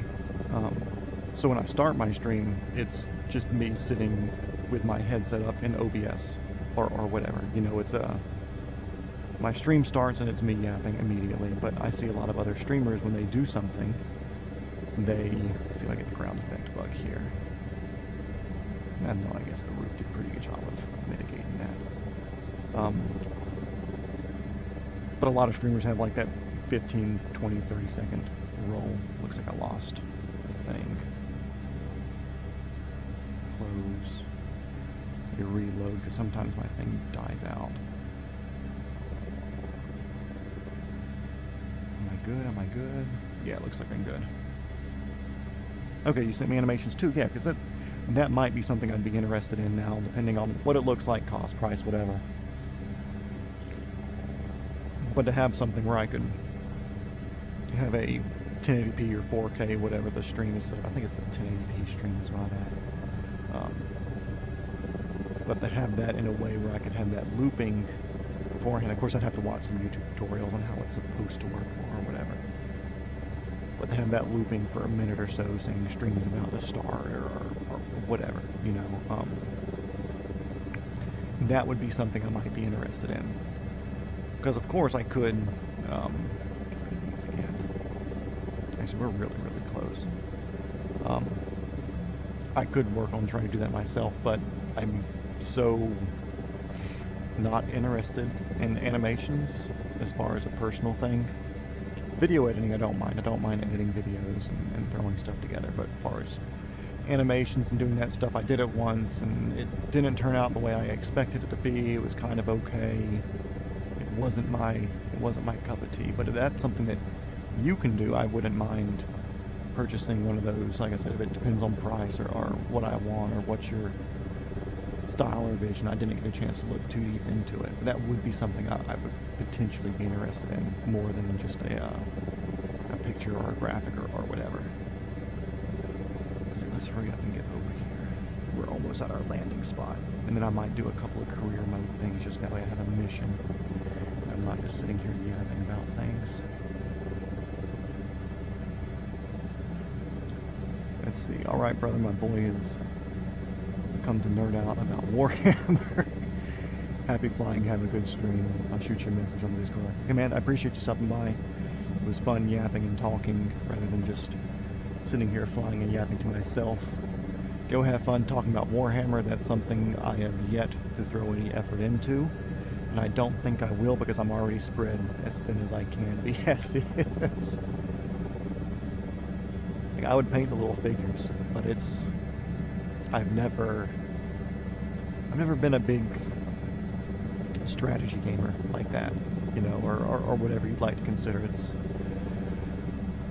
A: So when I start my stream, it's just me sitting with my headset up in OBS or whatever. You know, it's my stream starts and it's me yapping immediately. But I see a lot of other streamers, when they do something, let's see if I get the ground effect bug here. I know, I guess the roof did a pretty good job of mitigating that. But a lot of streamers have like that 15, 20, 30-second roll. Looks like I lost the thing. Close. You reload, because sometimes my thing dies out. Am I good? Am I good? Yeah, it looks like I'm good. Okay, you sent me animations too. Yeah, because that might be something I'd be interested in now, depending on what it looks like, cost, price, whatever. But to have something where I could have a 1080p or 4K, whatever the stream is, I think it's a 1080p stream is what I'm at. But to have that in a way where I could have that looping beforehand. Of course, I'd have to watch some YouTube tutorials on how it's supposed to work or whatever. But to have that looping for a minute or so, saying the stream is about to start or whatever, you know, that would be something I might be interested in. Because of course I could, actually we're really, really close. I could work on trying to do that myself, but I'm so not interested in animations as far as a personal thing. Video editing I don't mind. I don't mind editing videos and throwing stuff together, but as far as animations and doing that stuff, I did it once and it didn't turn out the way I expected it to be. It was kind of okay. It wasn't my cup of tea, but if that's something that you can do, I wouldn't mind purchasing one of those. Like I said, if it depends on price or what I want or what's your style or vision. I didn't get a chance to look too deep into it, but that would be something I would potentially be interested in more than just a picture or a graphic or whatever. Let's hurry up and get over here. We're almost at our landing spot, and then I might do a couple of career mode things, just that way I have a mission. I'm not just sitting here yapping about things. Let's see. All right, brother, my boy has come to nerd out about Warhammer. Happy flying, have a good stream. I'll shoot you a message on Discord. Hey man, I appreciate you stopping by. It was fun yapping and talking rather than just sitting here flying and yapping to myself. Go have fun talking about Warhammer. That's something I have yet to throw any effort into, and I don't think I will because I'm already spread as thin as I can be as is. Like, I would paint the little figures, but I've never been a big strategy gamer like that, you know, or whatever you'd like to consider. It's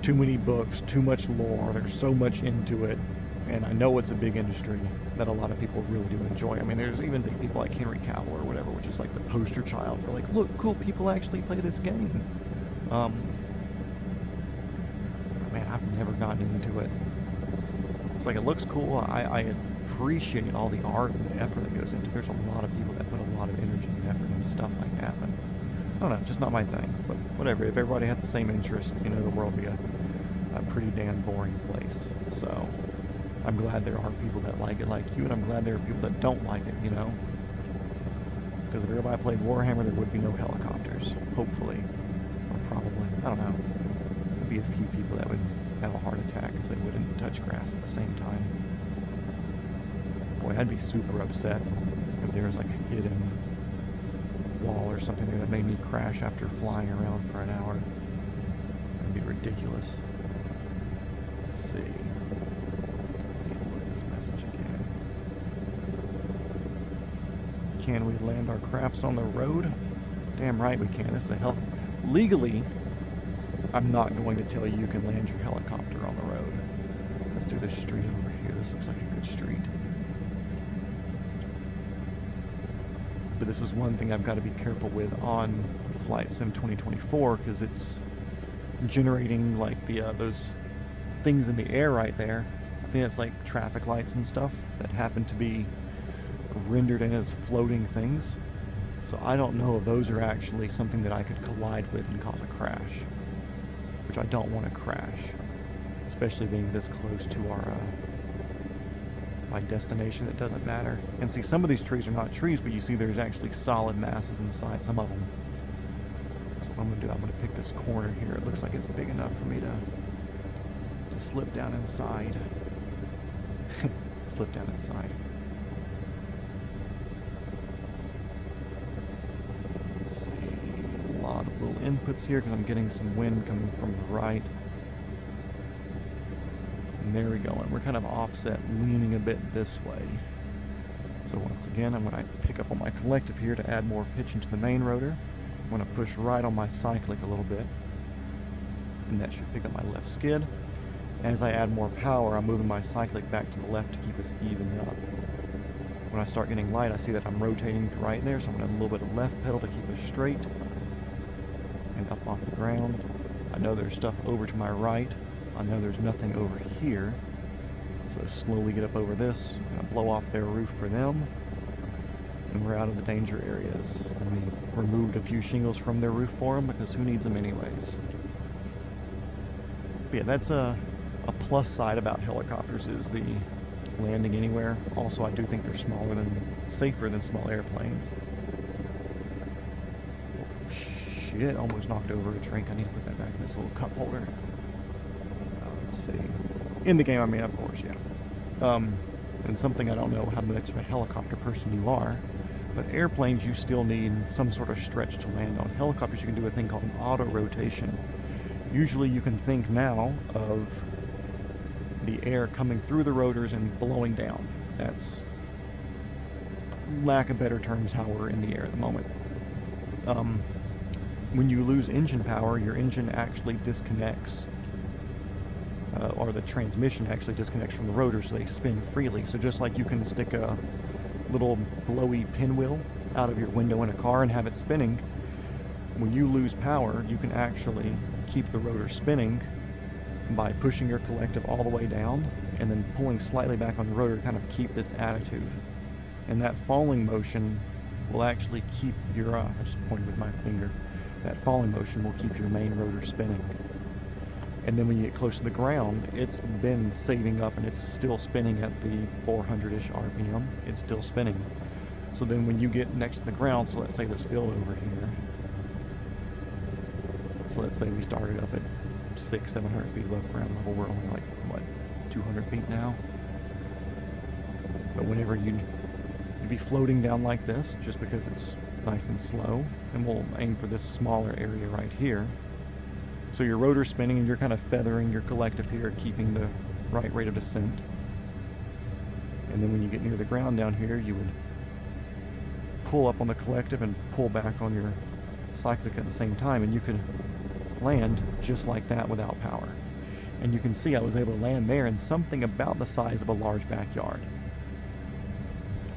A: too many books, too much lore, there's so much into it, and I know it's a big industry that a lot of people really do enjoy. I mean, there's even big people like Henry Cavill or whatever, which is like the poster child for like, look, cool people actually play this game. Man, I've never gotten into it. It's like, it looks cool. I appreciate all the art and the effort that goes into it. There's a lot of people that put a lot of energy and effort into stuff like that, but I don't know, just not my thing. But whatever, if everybody had the same interest, you know, the world would be a pretty damn boring place. So I'm glad there are people that like it like you, and I'm glad there are people that don't like it, you know? Because if everybody played Warhammer, there would be no helicopters, hopefully. Or probably, I don't know. There'd be a few people that would have a heart attack because they wouldn't touch grass at the same time. Boy, I'd be super upset if there was like a hidden wall or something there that made me crash after flying around for an hour. That'd be ridiculous. Let's see. This message again. Can we land our crafts on the road? Damn right we can. This is a hell. Legally, I'm not going to tell you can land your helicopter on the road. Let's do this street over here. This looks like a good street. But this is one thing I've got to be careful with on Flight Sim 2024, because it's generating like the those things in the air right there. I think it's like traffic lights and stuff that happen to be rendered in as floating things. So I don't know if those are actually something that I could collide with and cause a crash, which I don't want to crash, especially being this close to our my destination. It doesn't matter. And see, some of these trees are not trees, but you see there's actually solid masses inside some of them. So what I'm going to do, I'm going to pick this corner here. It looks like it's big enough for me to slip down inside. Slip down inside. Let's see, a lot of little inputs here because I'm getting some wind coming from the right. And there we go, and we're kind of offset, leaning a bit this way. So once again, I'm going to pick up on my collective here to add more pitch into the main rotor. I'm going to push right on my cyclic a little bit, and that should pick up my left skid. As I add more power, I'm moving my cyclic back to the left to keep us even up. When I start getting light, I see that I'm rotating to right there, so I'm going to add a little bit of left pedal to keep us straight and up off the ground. I know there's stuff over to my right. I know there's nothing over here, so slowly get up over this, blow off their roof for them, and we're out of the danger areas. And we removed a few shingles from their roof for them, because who needs them anyways? But yeah, that's a plus side about helicopters, is the landing anywhere. Also, I do think they're safer than small airplanes. Oh, shit, almost knocked over a drink. I need to put that back in this little cup holder. Let's see. In the game, I mean, of course, yeah. And something I don't know how much of a helicopter person you are, but airplanes, you still need some sort of stretch to land on. Helicopters, you can do a thing called an auto rotation. Usually you can think now of the air coming through the rotors and blowing down. That's, lack of better terms, how we're in the air at the moment. When you lose engine power, your engine actually disconnects, or the transmission actually disconnects from the rotor, so they spin freely. So just like you can stick a little blowy pinwheel out of your window in a car and have it spinning, when you lose power, you can actually keep the rotor spinning by pushing your collective all the way down and then pulling slightly back on the rotor to kind of keep this attitude. And that falling motion will actually keep your, I just pointed with my finger, that falling motion will keep your main rotor spinning. And then when you get close to the ground, it's been saving up and it's still spinning at the 400-ish RPM. It's still spinning. So then when you get next to the ground, so let's say this field over here, so let's say we started up at 600-700 feet above ground level, we're only like, what, 200 feet now? But whenever you'd be floating down like this, just because it's nice and slow, and we'll aim for this smaller area right here. So your rotor's spinning and you're kind of feathering your collective here, keeping the right rate of descent. And then when you get near the ground down here, you would pull up on the collective and pull back on your cyclic at the same time, and you could land just like that without power. And you can see I was able to land there in something about the size of a large backyard.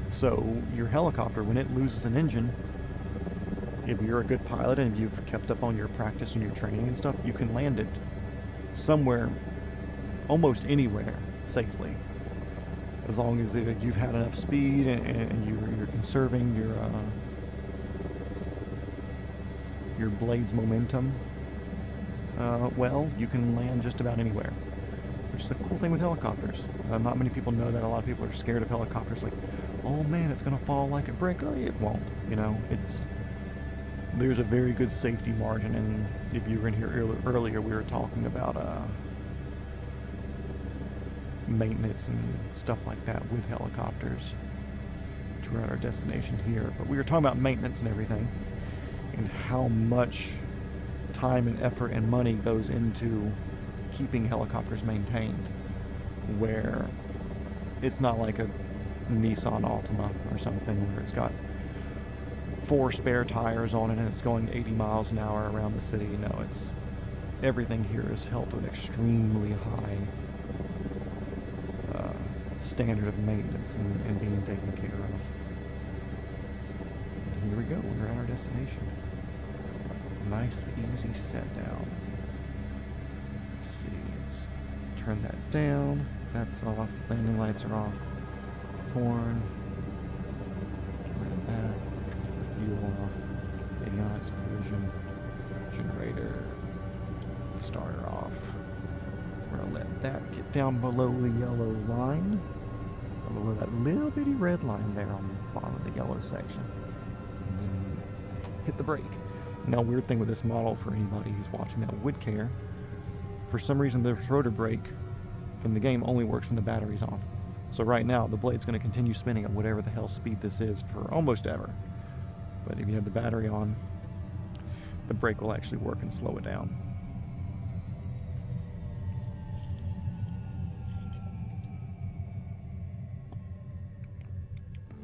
A: So your helicopter, when it loses an engine, if you're a good pilot and if you've kept up on your practice and your training and stuff, you can land it somewhere, almost anywhere, safely. as long as you've had enough speed and you're conserving your blade's momentum, well, you can land just about anywhere, which is a cool thing with helicopters. Not many people know that. A lot of people are scared of helicopters, like, oh man, it's gonna fall like a brick. Oh, it won't. You know, there's a very good safety margin. And if you were in here earlier, we were talking about maintenance and stuff like that with helicopters, which we're at our destination here. But we were talking about maintenance and everything, and how much time and effort and money goes into keeping helicopters maintained, where it's not like a Nissan Altima or something where it's got 4 spare tires on it and it's going 80 miles an hour around the city. No, everything here is held to an extremely high standard of maintenance and being taken care of. And here we go, we're at our destination. Nice, easy set down. Let's see, let's turn that down. That's off, landing lights are off. Horn. Get rid of that. The fuel off. Avionics, collision. Generator. Starter off. We're gonna let that get down below the yellow line. Below that little bitty red line there on the bottom of the yellow section. And then hit the brake. Now, weird thing with this model, for anybody who's watching that would care, for some reason the rotor brake in the game only works when the battery's on. So right now the blade's going to continue spinning at whatever the hell speed this is for almost ever. But if you have the battery on, the brake will actually work and slow it down.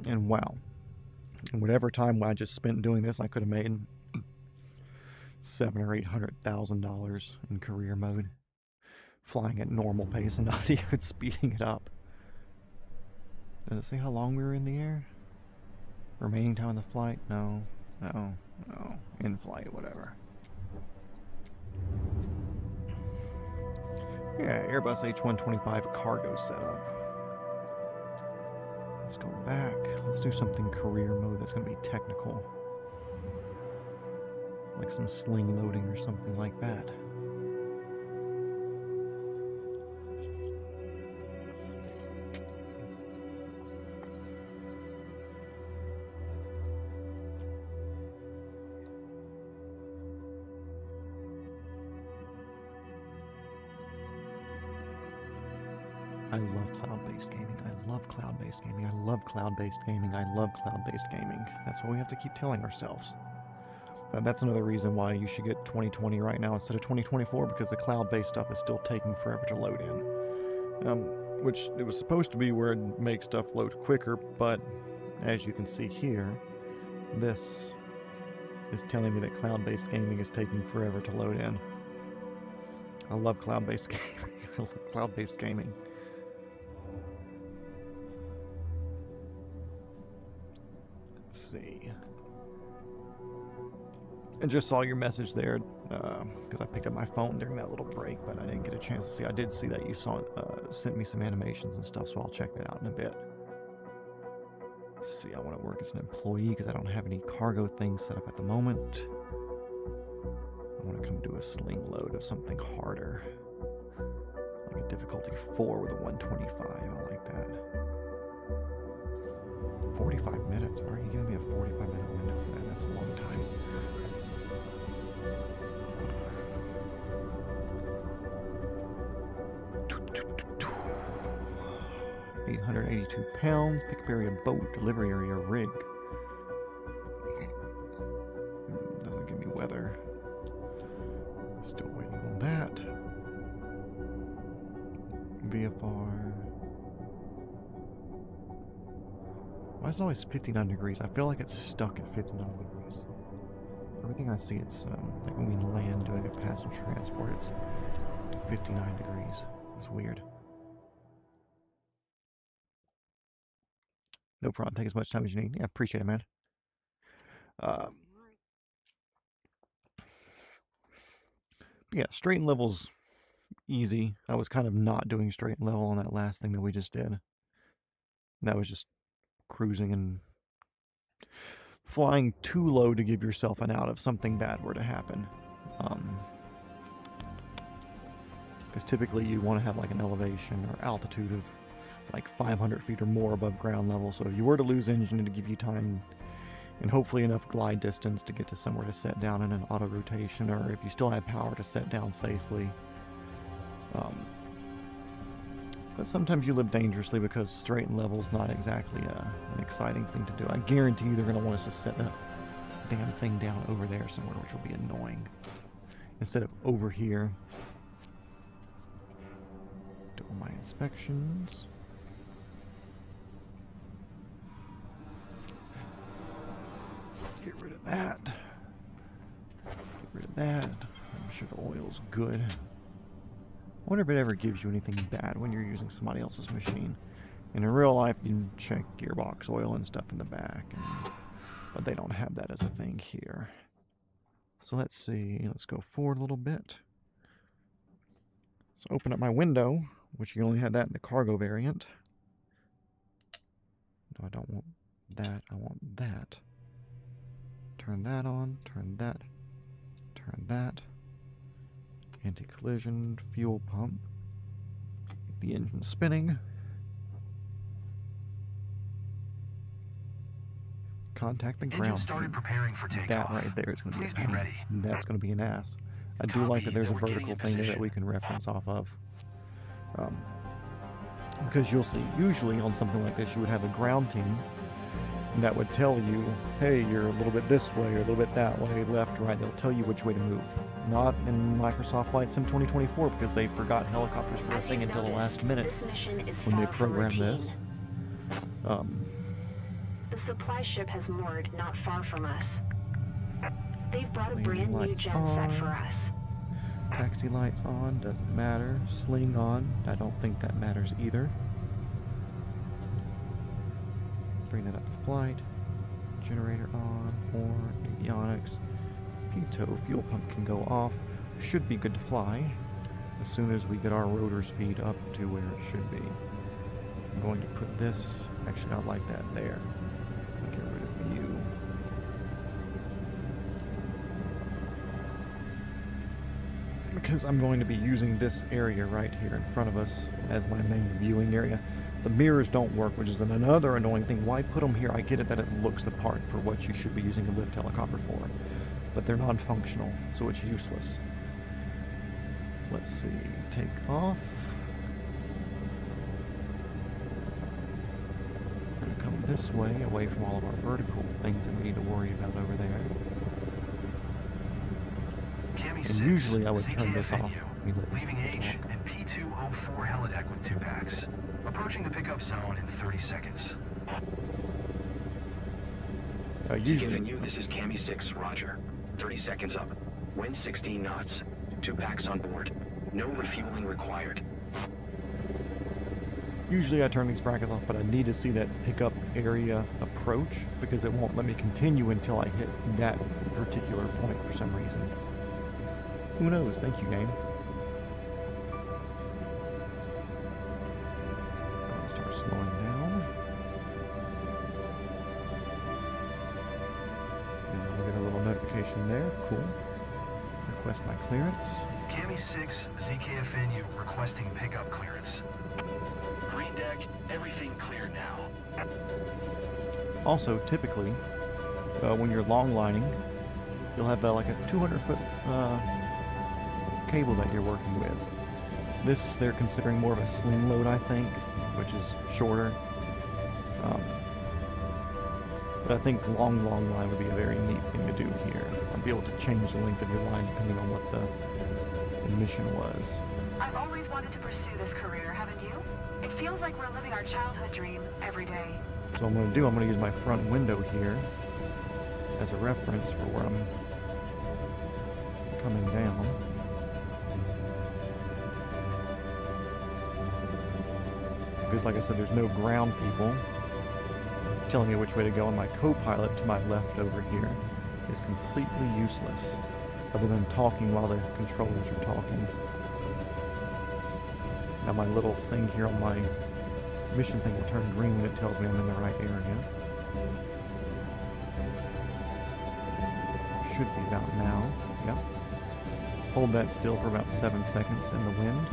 A: And wow, and whatever time I just spent doing this, I could have made $700,000 or $800,000 in career mode, flying at normal pace and not even speeding it up. Does it say how long we were in the air? Remaining time on the flight? No. In flight, whatever. Yeah, Airbus H125 cargo setup. Let's go back. Let's do something career mode that's going to be technical. Like some sling loading or something like that. I love cloud-based gaming. I love cloud-based gaming. I love cloud-based gaming. I love cloud-based gaming. That's what we have to keep telling ourselves. That's another reason why you should get 2020 right now instead of 2024, because the cloud-based stuff is still taking forever to load in. Which it was supposed to be where it makes stuff load quicker, but as you can see here, this is telling me that cloud-based gaming is taking forever to load in. I love cloud-based gaming. I love cloud-based gaming. Let's see. And just saw your message there, because I picked up my phone during that little break, but I didn't get a chance to see. I did see that you sent me some animations and stuff, so I'll check that out in a bit. Let's see, I want to work as an employee because I don't have any cargo things set up at the moment. I want to come do a sling load of something harder, like a difficulty 4 with a 125. I like that. 45 minutes. Why are you giving me a 45-minute window for that? That's a long time. £882. Pick up area boat. Delivery area rig. Doesn't give me weather. Still waiting on that. VFR. Why is it always 59 degrees? I feel like it's stuck at 59 degrees. Everything I see, it's like when we land doing a passenger transport, it's 59 degrees. It's weird. No problem. Take as much time as you need. Yeah, appreciate it, man. Yeah, straight and level's easy. I was kind of not doing straight and level on that last thing that we just did. That was just cruising and flying too low to give yourself an out if something bad were to happen. Because typically you want to have like an elevation or altitude of like 500 feet or more above ground level. So if you were to lose engine, to give you time and hopefully enough glide distance to get to somewhere to set down in an auto rotation, or if you still had power to set down safely. But sometimes you live dangerously because straight and level is not exactly an exciting thing to do. I guarantee you they're going to want us to set the damn thing down over there somewhere, which will be annoying. Instead of over here. Do all my inspections. Get rid of that. Get rid of that. I'm sure the oil's good. I wonder if it ever gives you anything bad when you're using somebody else's machine. And in real life, you can check gearbox oil and stuff in the back. But they don't have that as a thing here. So let's see. Let's go forward a little bit. So open up my window, which you only have that in the cargo variant. No, I don't want that. I want that. Turn that on. Turn that. Turn that. Anti-collision, fuel pump. Get the engine spinning. Contact the ground.
B: Started preparing for takeoff.
A: That right there is going to be a pain.
B: Ready.
A: That's going to be an ass. I do like that there's a vertical thing there that we can reference off of. Because you'll see, usually on something like this, you would have a ground team that would tell you, hey, you're a little bit this way or a little bit that way, left, right. They'll tell you which way to move. Not in Microsoft Flight Sim 2024 because they forgot helicopters were a thing until the last minute when they programmed this.
C: The supply ship has moored not far from us. They've brought a brand new gen set for us.
A: Taxi lights on, doesn't matter. Sling on, I don't think that matters either. Bring that up to flight. Generator on, horn, avionics. Pitot, fuel pump can go off. Should be good to fly as soon as we get our rotor speed up to where it should be. I'm going to put this, actually I like that there. Get rid of you. Because I'm going to be using this area right here in front of us as my main viewing area. The mirrors don't work, which is another annoying thing. Why put them here? I get it that it looks the part for what you should be using a lift helicopter for. But they're non-functional, so it's useless. So let's see. Take off. We're going to come this way, away from all of our vertical things that we need to worry about over there. And usually I would turn this off.
B: Leaving H and P204 helideck with 2 packs. Approaching the pickup zone in 30 seconds.
D: Usually you, this is Cami 6, Roger. 30 seconds up. Wind 16 knots. 2 packs on board. No refueling required.
A: Usually I turn these brackets off, but I need to see that pickup area approach because it won't let me continue until I hit that particular point for some reason. Who knows? Thank you, game. I'll start slowing down. And we'll get a little notification there. Cool. Request my clearance.
B: Cami 6, ZKFNU requesting pickup clearance. Green deck, everything clear now.
A: Also, typically, when you're long lining, you'll have like a 200-foot cable that you're working with. This they're considering more of a sling load, I think, which is shorter. But I think long line would be a very neat thing to do here. I'll be able to change the length of your line depending on what the mission was.
C: I've always wanted to pursue this career, haven't you? It feels like we're living our childhood dream every day.
A: So I'm going to use my front window here as a reference for where I'm coming down. Because like I said, there's no ground people telling me which way to go, and my co-pilot to my left over here is completely useless, other than talking while the controllers are talking. Now my little thing here on my mission thing will turn green when it tells me I'm in the right area. Should be about now. Yep. Hold that still for about 7 seconds in the wind.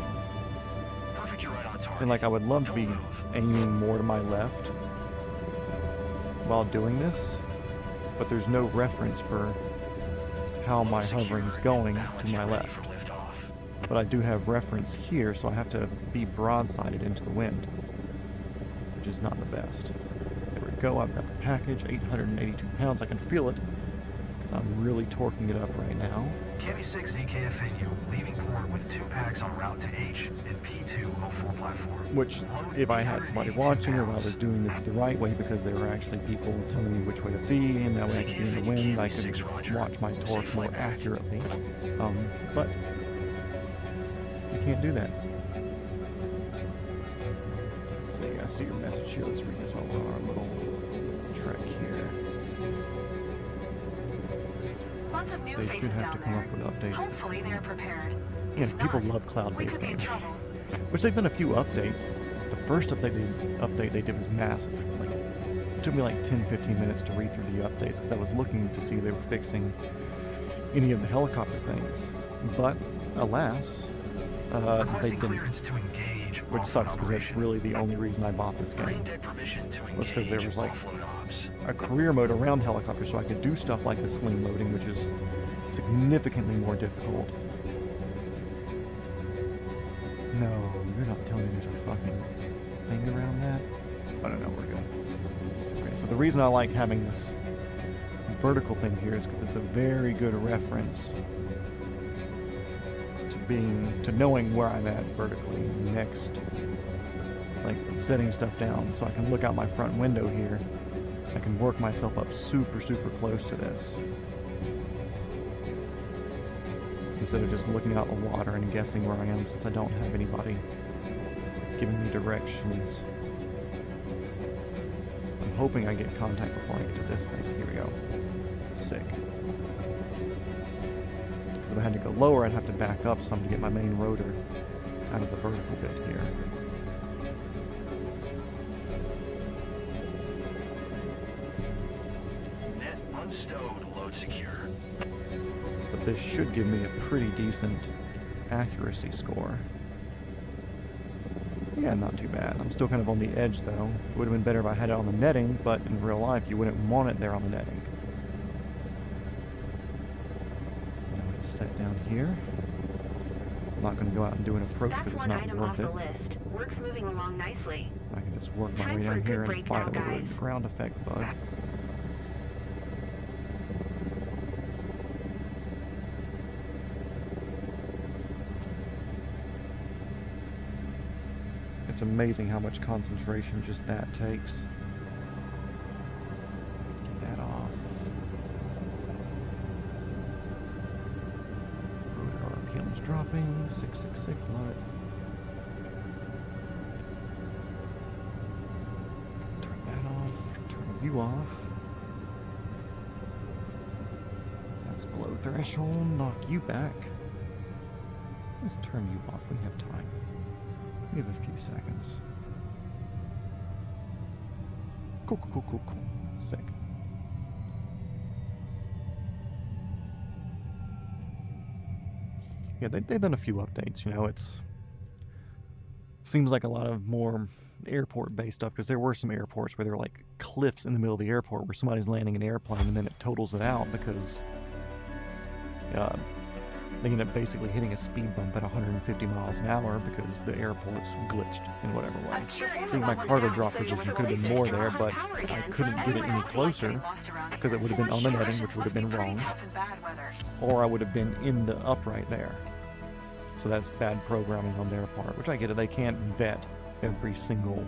B: Perfect, you're right on target.
A: And like I would love to be aiming more to my left while doing this, but there's no reference for how my hovering is going to my left. But I do have reference here, so I have to be broadsided into the wind, which is not the best. There we go, I've got the package, 882 pounds, I can feel it, because I'm really torquing it up right now.
B: Cami 6 ZKFNU, leaving port with 2 packs en route to H and P204 platform.
A: Which, if I had somebody watching, or if I was doing this the right way, because there were actually people telling me which way to be, and that way I could be in the wind, I could watch my torque more accurately. But you can't do that. Let's see, I see your message here. Let's read this while we're on our little trek here.
C: Lots of new
A: They
C: faces
A: should have to
C: down
A: come
C: there.
A: up with updates.
C: Hopefully they're prepared.
A: Yeah,
C: If
A: people
C: not,
A: love
C: we
A: cloud-based
C: could be in
A: games.
C: trouble.
A: Which they've done a few updates. The first update they did was massive. Like, it took me like 10-15 minutes to read through the updates because I was looking to see if they were fixing any of the helicopter things. But alas, they
B: Requesting
A: didn't.
B: clearance to engage
A: Which
B: offload
A: sucks because that's
B: operation.
A: really the only reason I bought this game.
B: Green deck permission to
A: Was because there
B: engage
A: was like
B: offload ops.
A: a career mode around helicopters, so I could do stuff like the sling loading, which is significantly more difficult. No, you're not telling me there's a fucking thing around that? I don't know, we're good. Okay, so the reason I like having this vertical thing here is because it's a very good reference to knowing where I'm at vertically next, like setting stuff down, so I can look out my front window here. I can work myself up super close to this, instead of just looking out the water and guessing where I am, since I don't have anybody giving me directions. I'm hoping I get contact before I get to this thing. Here we go. Sick. Because if I had to go lower, I'd have to back up some to get my main rotor out of the vertical bit here.
B: Net unstowed, load secure.
A: But this should give me a pretty decent accuracy score. Yeah, not too bad. I'm still kind of on the edge, though. It would have been better if I had it on the netting, but in real life, you wouldn't want it there on the netting. I'm going to set down here. I'm not going to go out and do an approach
C: That's
A: because it's
C: one
A: not
C: item
A: worth
C: off
A: it.
C: the list. Work's moving along nicely.
A: I can just work my
C: Time
A: way
C: for a
A: down
C: good
A: here and
C: break
A: fight
C: now,
A: a little
C: guys.
A: ground effect bug. It's amazing how much concentration just that takes. Get that off. Rotor RPM's dropping. 666, love it. Turn that off. Turn you off. That's below threshold. Knock you back. Let's turn you off. We have time. We have a few seconds. Cool. Sick. Yeah, they've done a few updates, you know, seems like a lot of more airport-based stuff, because there were some airports where there were like cliffs in the middle of the airport where somebody's landing an airplane and then it totals it out because they end up basically hitting a speed bump at 150 miles an hour because the airport's glitched in whatever way. See, my cargo drop position could have been more there, but I couldn't get it any closer because it would have been on the netting, which would have been wrong, or I would have been in the upright there. So that's bad programming on their part, which I get it. They can't vet every single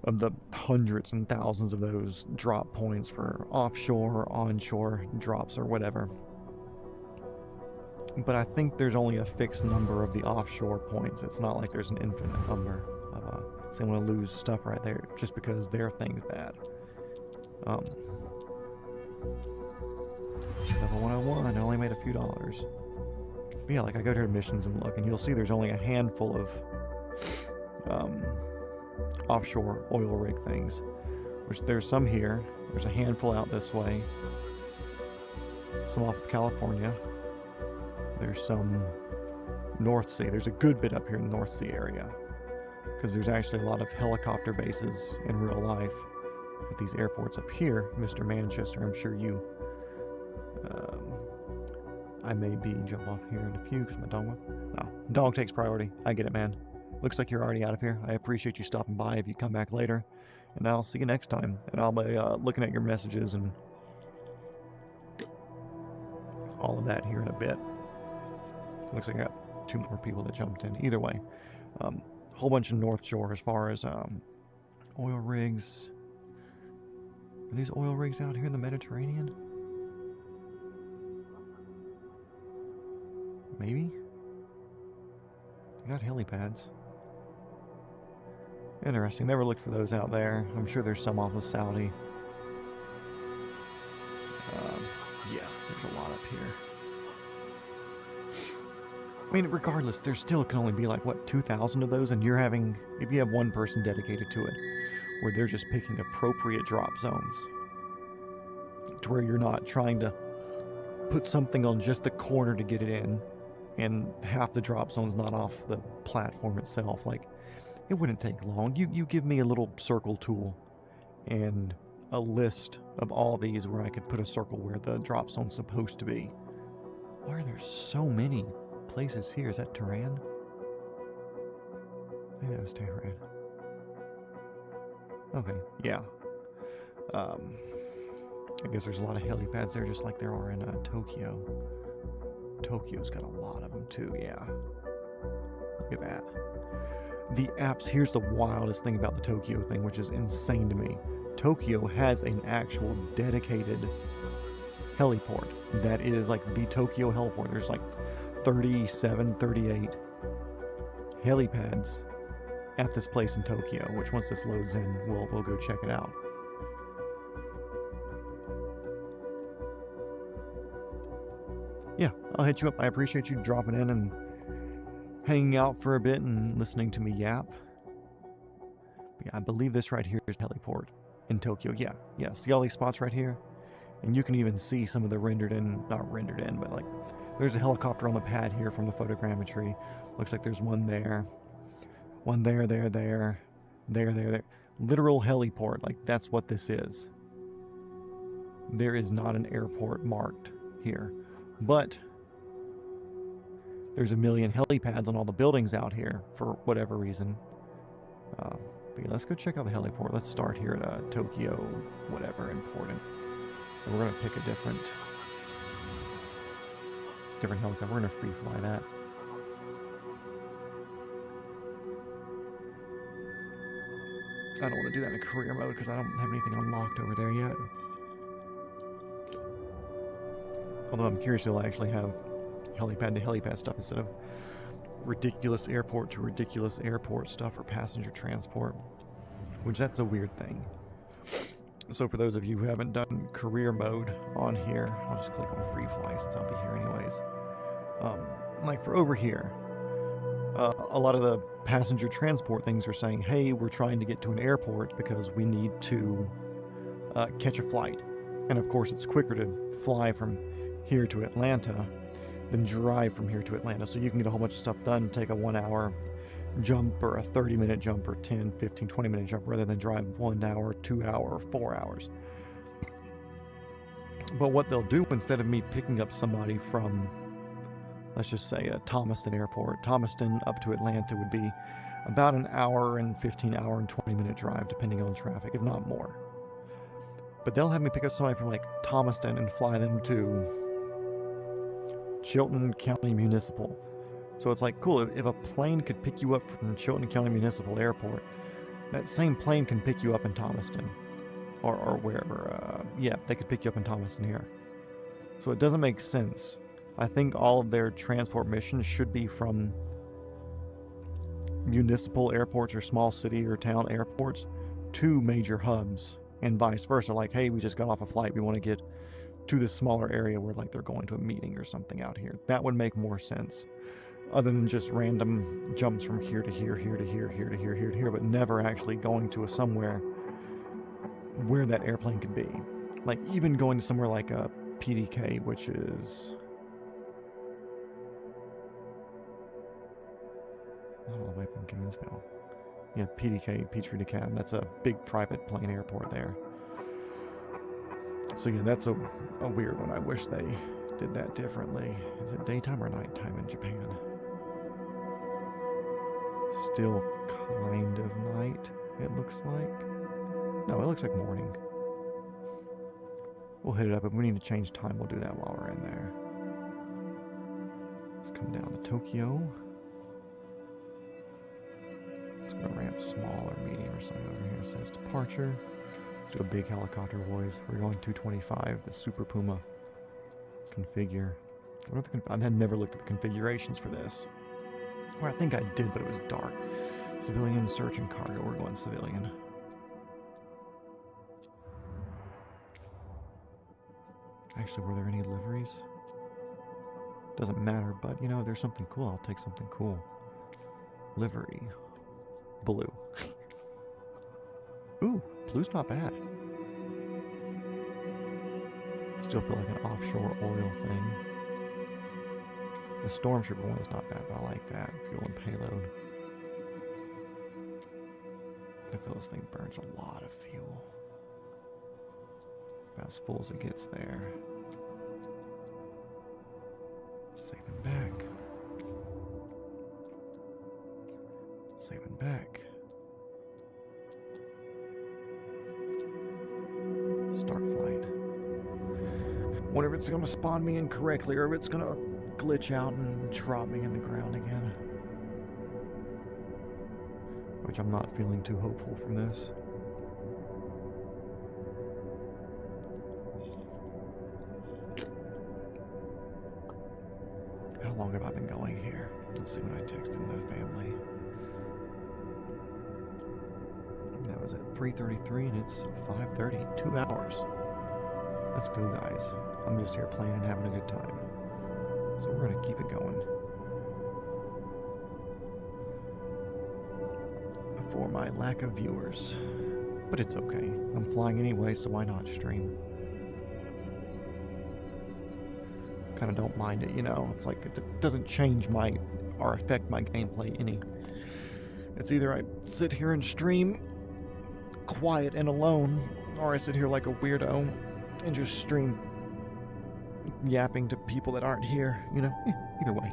A: of the hundreds and thousands of those drop points for offshore, onshore drops or whatever. But I think there's only a fixed number of the offshore points. It's not like there's an infinite number of, so I'm going to lose stuff right there just because their thing's bad. Level 101, I only made a few dollars. But yeah, like I go to missions and look, and you'll see there's only a handful of offshore oil rig things, which there's some here. There's a handful out this way, some off of California. There's some North Sea. There's a good bit up here in the North Sea area, because there's actually a lot of helicopter bases in real life at these airports up here. Mr. Manchester, I'm sure you I may be jump off here in a few because my dog takes priority. I get it, man. Looks like you're already out of here. I appreciate you stopping by. If you come back later, and I'll see you next time. And I'll be looking at your messages and all of that here in a bit. Looks like I got 2 more people that jumped in. Either way, whole bunch of North Shore as far as oil rigs. Are these oil rigs out here in the Mediterranean? Maybe? You got helipads. Interesting. Never looked for those out there. I'm sure there's some off of Saudi. Yeah, there's a lot up here. I mean, regardless, there still can only be like, what, 2,000 of those? And you're having, if you have one person dedicated to it, where they're just picking appropriate drop zones, to where you're not trying to put something on just the corner to get it in, and half the drop zone's not off the platform itself. Like, it wouldn't take long. You give me a little circle tool and a list of all these where I could put a circle where the drop zone's supposed to be. Why are there so many places here? Is that Tehran? I think that was Tehran. Okay, yeah. I guess there's a lot of helipads there, just like there are in Tokyo. Tokyo's got a lot of them too, yeah. Look at that. The apps, here's the wildest thing about the Tokyo thing, which is insane to me. Tokyo has an actual dedicated heliport that is like the Tokyo heliport. There's like 37, 38 helipads at this place in Tokyo, which once this loads in, we'll go check it out. Yeah, I'll hit you up. I appreciate you dropping in and hanging out for a bit and listening to me yap. But yeah, I believe this right here is heliport in Tokyo. Yeah. See all these spots right here? And you can even see some of the not rendered in, but like there's a helicopter on the pad here from the photogrammetry. Looks like there's one there. One there. Literal heliport. Like, that's what this is. There is not an airport marked here. But there's a million helipads on all the buildings out here for whatever reason. But yeah, let's go check out the heliport. Let's start here at Tokyo, whatever, important. And we're going to pick a different helicopter. We're going to free fly that. I don't want to do that in a career mode because I don't have anything unlocked over there yet. Although I'm curious if they'll actually have helipad to helipad stuff instead of ridiculous airport to ridiculous airport stuff for passenger transport, which that's a weird thing. So for those of you who haven't done career mode on here, I'll just click on free fly since I'll be here anyways. Like for over here, a lot of the passenger transport things are saying, hey, we're trying to get to an airport because we need to catch a flight. And of course it's quicker to fly from here to Atlanta than drive from here to Atlanta. So you can get a whole bunch of stuff done, take a 1 hour jump or a 30-minute jump or 10, 15, 20-minute jump rather than drive 1 hour, 2 hour, 4 hours. But what they'll do, instead of me picking up somebody from, let's just say, Thomaston Airport, Thomaston up to Atlanta would be about an hour and 15 hour and 20-minute drive depending on traffic, if not more. But they'll have me pick up somebody from like Thomaston and fly them to Chilton County Municipal. So it's like, cool, if a plane could pick you up from Chilton County Municipal Airport, that same plane can pick you up in Thomaston or wherever. Yeah, they could pick you up in Thomaston here. So it doesn't make sense. I think all of their transport missions should be from municipal airports or small city or town airports to major hubs and vice versa. Like, hey, we just got off a flight, we want to get to this smaller area where like they're going to a meeting or something out here. That would make more sense. other than just random jumps from here to here, here to here, here to here, here to here, but never actually going to somewhere where that airplane could be. Like, even going to somewhere like a PDK, which is not all the way up in Gainesville. Yeah, PDK, Petrie DeKalb. That's a big private plane airport there. So yeah, that's a weird one. I wish they did that differently. Is it daytime or nighttime in Japan? Still kind of night, it looks like. No, it looks like morning. We'll hit it up. If we need to change time, we'll do that while we're in there. Let's come down to Tokyo. Let's go ramp small or medium or something over here. It says departure. Let's do a big helicopter, boys. We're going 225, the Super Puma configure. What are the I had never looked at the configurations for this. Or I think I did, but it was dark. Civilian, search, and cargo. We're going civilian. Actually, were there any liveries? Doesn't matter, but you know, there's something cool. I'll take something cool. Livery. Blue. Ooh, blue's not bad. Still feel like an offshore oil thing. The Stormtrooper one is not bad, but I like that. Fuel and payload. I feel this thing burns a lot of fuel. About as full as it gets there. Saving back. Saving back. Start flight. Wonder if it's going to spawn me incorrectly or if it's going to glitch out and drop me in the ground again. Which I'm not feeling too hopeful from this. How long have I been going here? Let's see when I texted the family. That was at 3:33 and it's 5:30. 2 hours. Let's go, guys. I'm just here playing and having a good time. So we're going to keep it going. For my lack of viewers. But it's okay. I'm flying anyway, so why not stream? Kind of don't mind it, you know. It's like it doesn't change my or affect my gameplay any. It's either I sit here and stream quiet and alone, or I sit here like a weirdo and just stream yapping to people that aren't here, you know. Either way.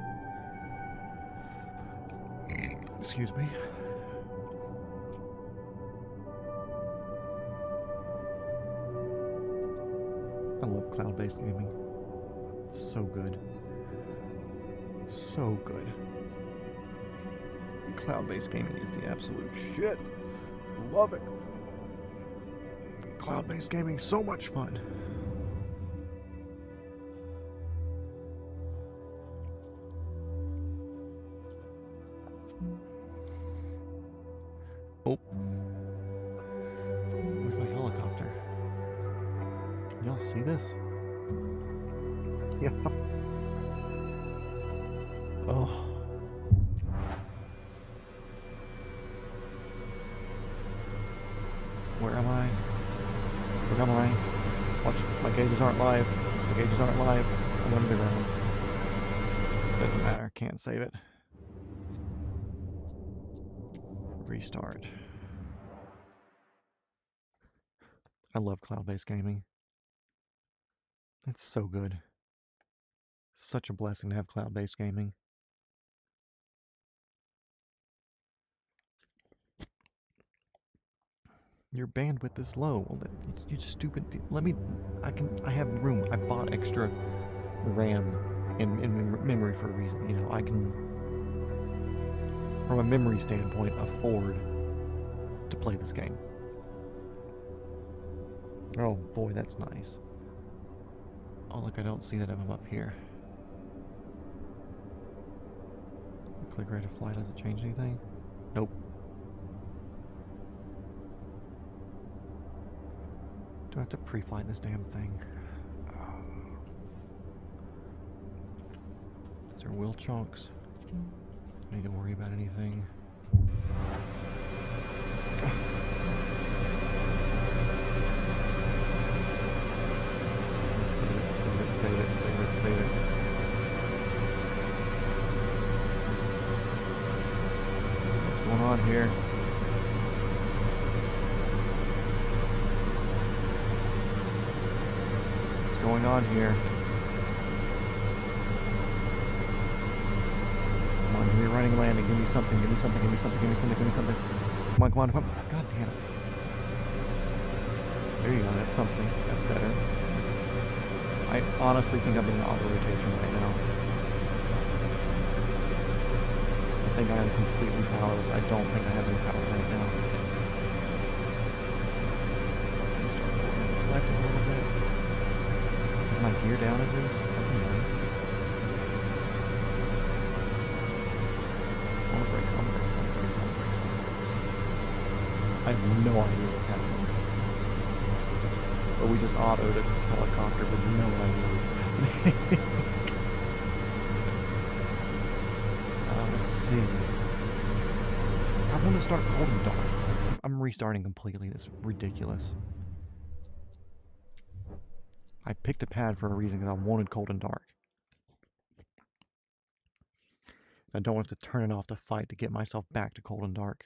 A: Excuse me. I love cloud-based gaming. It's so good. So good. Cloud-based gaming is the absolute shit. Love it. Cloud-based gaming, so much fun. Oh. Where's my helicopter? Can y'all see this? Yeah. Oh. Where am I? Where am I? Watch, my gauges aren't live. My gauges aren't live. I'm under the ground. Doesn't matter, can't save it. Restart. I love cloud-based gaming. It's so good. Such a blessing to have cloud-based gaming. Your bandwidth is low. Well, you stupid. Let me. I have room. I bought extra RAM in memory for a reason. You know, I can, from a memory standpoint, afford to play this game. Oh boy, that's nice. Oh look, I don't see that I'm up here. Click rate of flight, does it change anything? Nope. Do I have to pre-flight this damn thing? Is there wheel chunks? I need to worry about anything. Save it. What's going on here? What's going on here? Come on, give me a running landing. Give me something. Come on. God damn it. There you go. That's something. That's better. I honestly think I'm in auto rotation right now. I think I am completely powerless. I don't think I have any power right now. Let me start reflecting a little bit. Is my gear down at least? That'd be nice. On the brakes. I have no idea what's happening. But we just autoed a helicopter with no idea what's happening. Let's see. I want to start cold and dark. I'm restarting completely. This is ridiculous. I picked a pad for a reason because I wanted cold and dark. I don't have to turn it off to fight to get myself back to cold and dark.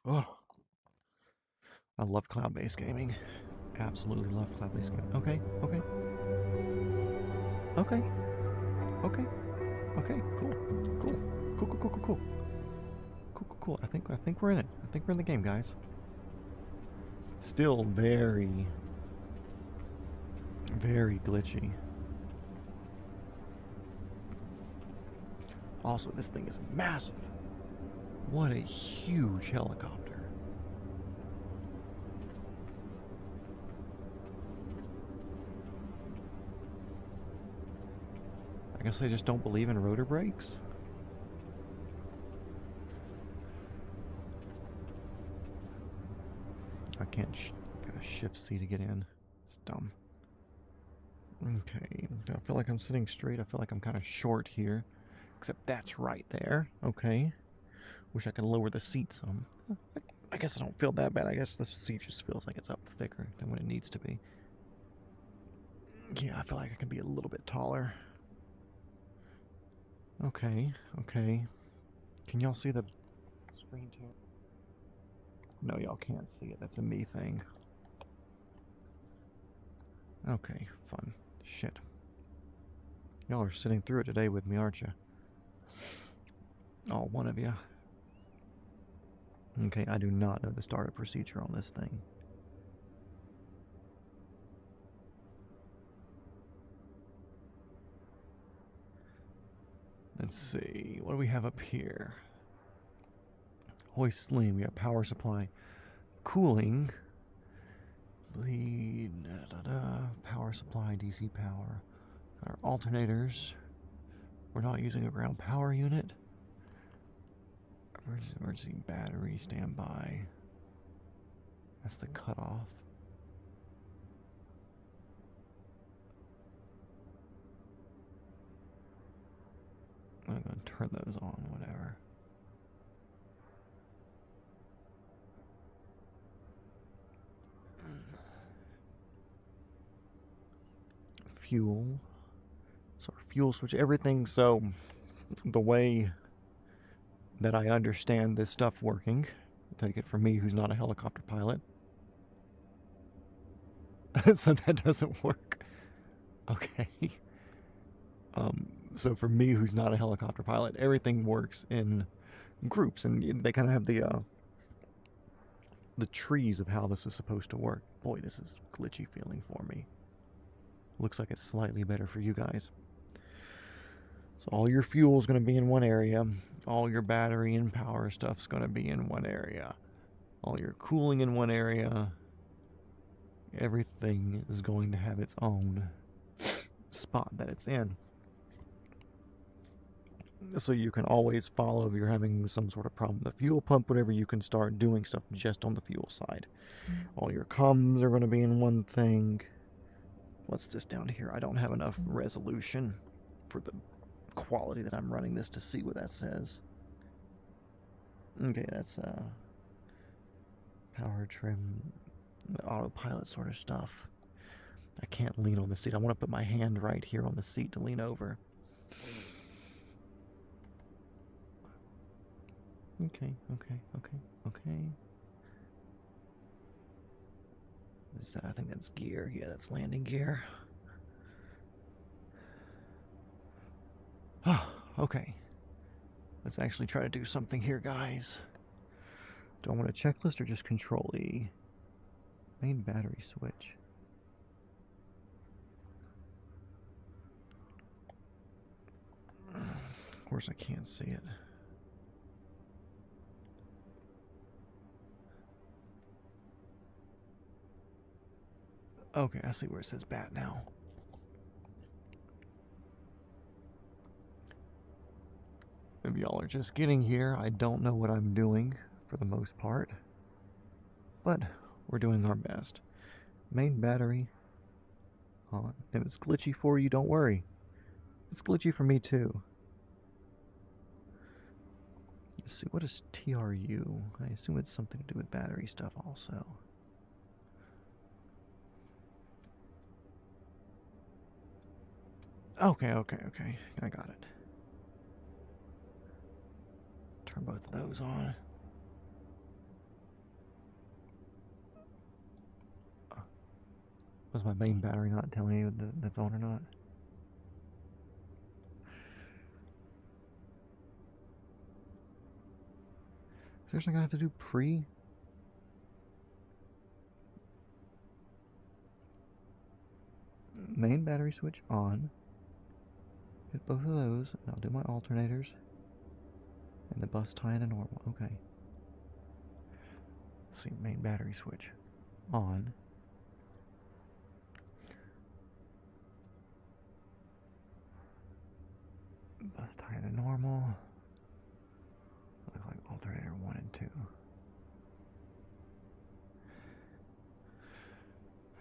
A: Oh, I love cloud-based gaming. Absolutely love cloud-based gaming. Okay. Cool. I think we're in it. I think we're in the game, guys. Still very, very glitchy. Also, this thing is massive. What a huge helicopter. I guess I just don't believe in rotor brakes. I can't gotta shift C to get in. It's dumb. Okay, I feel like I'm sitting straight. I feel like I'm kind of short here. Except that's right there. Okay. Wish I could lower the seat some. I guess I don't feel that bad. I guess the seat just feels like it's up thicker than what it needs to be. Yeah, I feel like I can be a little bit taller. Okay. Can y'all see the screen too? No, y'all can't see it. That's a me thing. Okay, fun. Shit. Y'all are sitting through it today with me, aren't you? All one of you. Okay, I do not know the startup procedure on this thing. Let's see, what do we have up here? Hoist sling, we have power supply. Cooling. Bleed, power supply, DC power. Got our alternators. We're not using a ground power unit. Emergency battery, standby. That's the cutoff. I'm going to turn those on, whatever. Fuel. So fuel switch, everything. So the way that I understand this stuff working, take it from me who's not a helicopter pilot. So that doesn't work. Okay. So for me who's not a helicopter pilot, everything works in groups, and they kind of have the trees of how this is supposed to work. Boy, this is glitchy feeling for me. Looks like it's slightly better for you guys. So all your fuel is going to be in one area. All your battery and power stuff's going to be in one area. All your cooling in one area. Everything is going to have its own spot that it's in. So you can always follow if you're having some sort of problem with the fuel pump, whatever, you can start doing stuff just on the fuel side. All your comms are going to be in one thing. What's this down here? I don't have enough resolution for the quality that I'm running this to see what that says. Okay, that's power trim, autopilot sort of stuff. I can't lean on the seat. I want to put my hand right here on the seat to lean over. Okay. Is that, I think that's gear. Yeah, that's landing gear. Oh, okay. Let's actually try to do something here, guys. Do I want a checklist or just Control E? Main battery switch. Of course I can't see it. Okay, I see where it says bat now. If y'all are just getting here, I don't know what I'm doing for the most part, but we're doing our best. Main battery on. If it's glitchy for you, don't worry. It's glitchy for me too. Let's see, what is TRU? I assume it's something to do with battery stuff also. Okay. I got it. Turn both of those on. Was my main battery not telling you that that's on or not? Seriously, I have to do pre? Main battery switch on. Hit both of those, and I'll do my alternators. And the bus tie in a normal. Okay. Let's see, main battery switch on. Bus tie in a normal. Looks like alternator 1 and 2.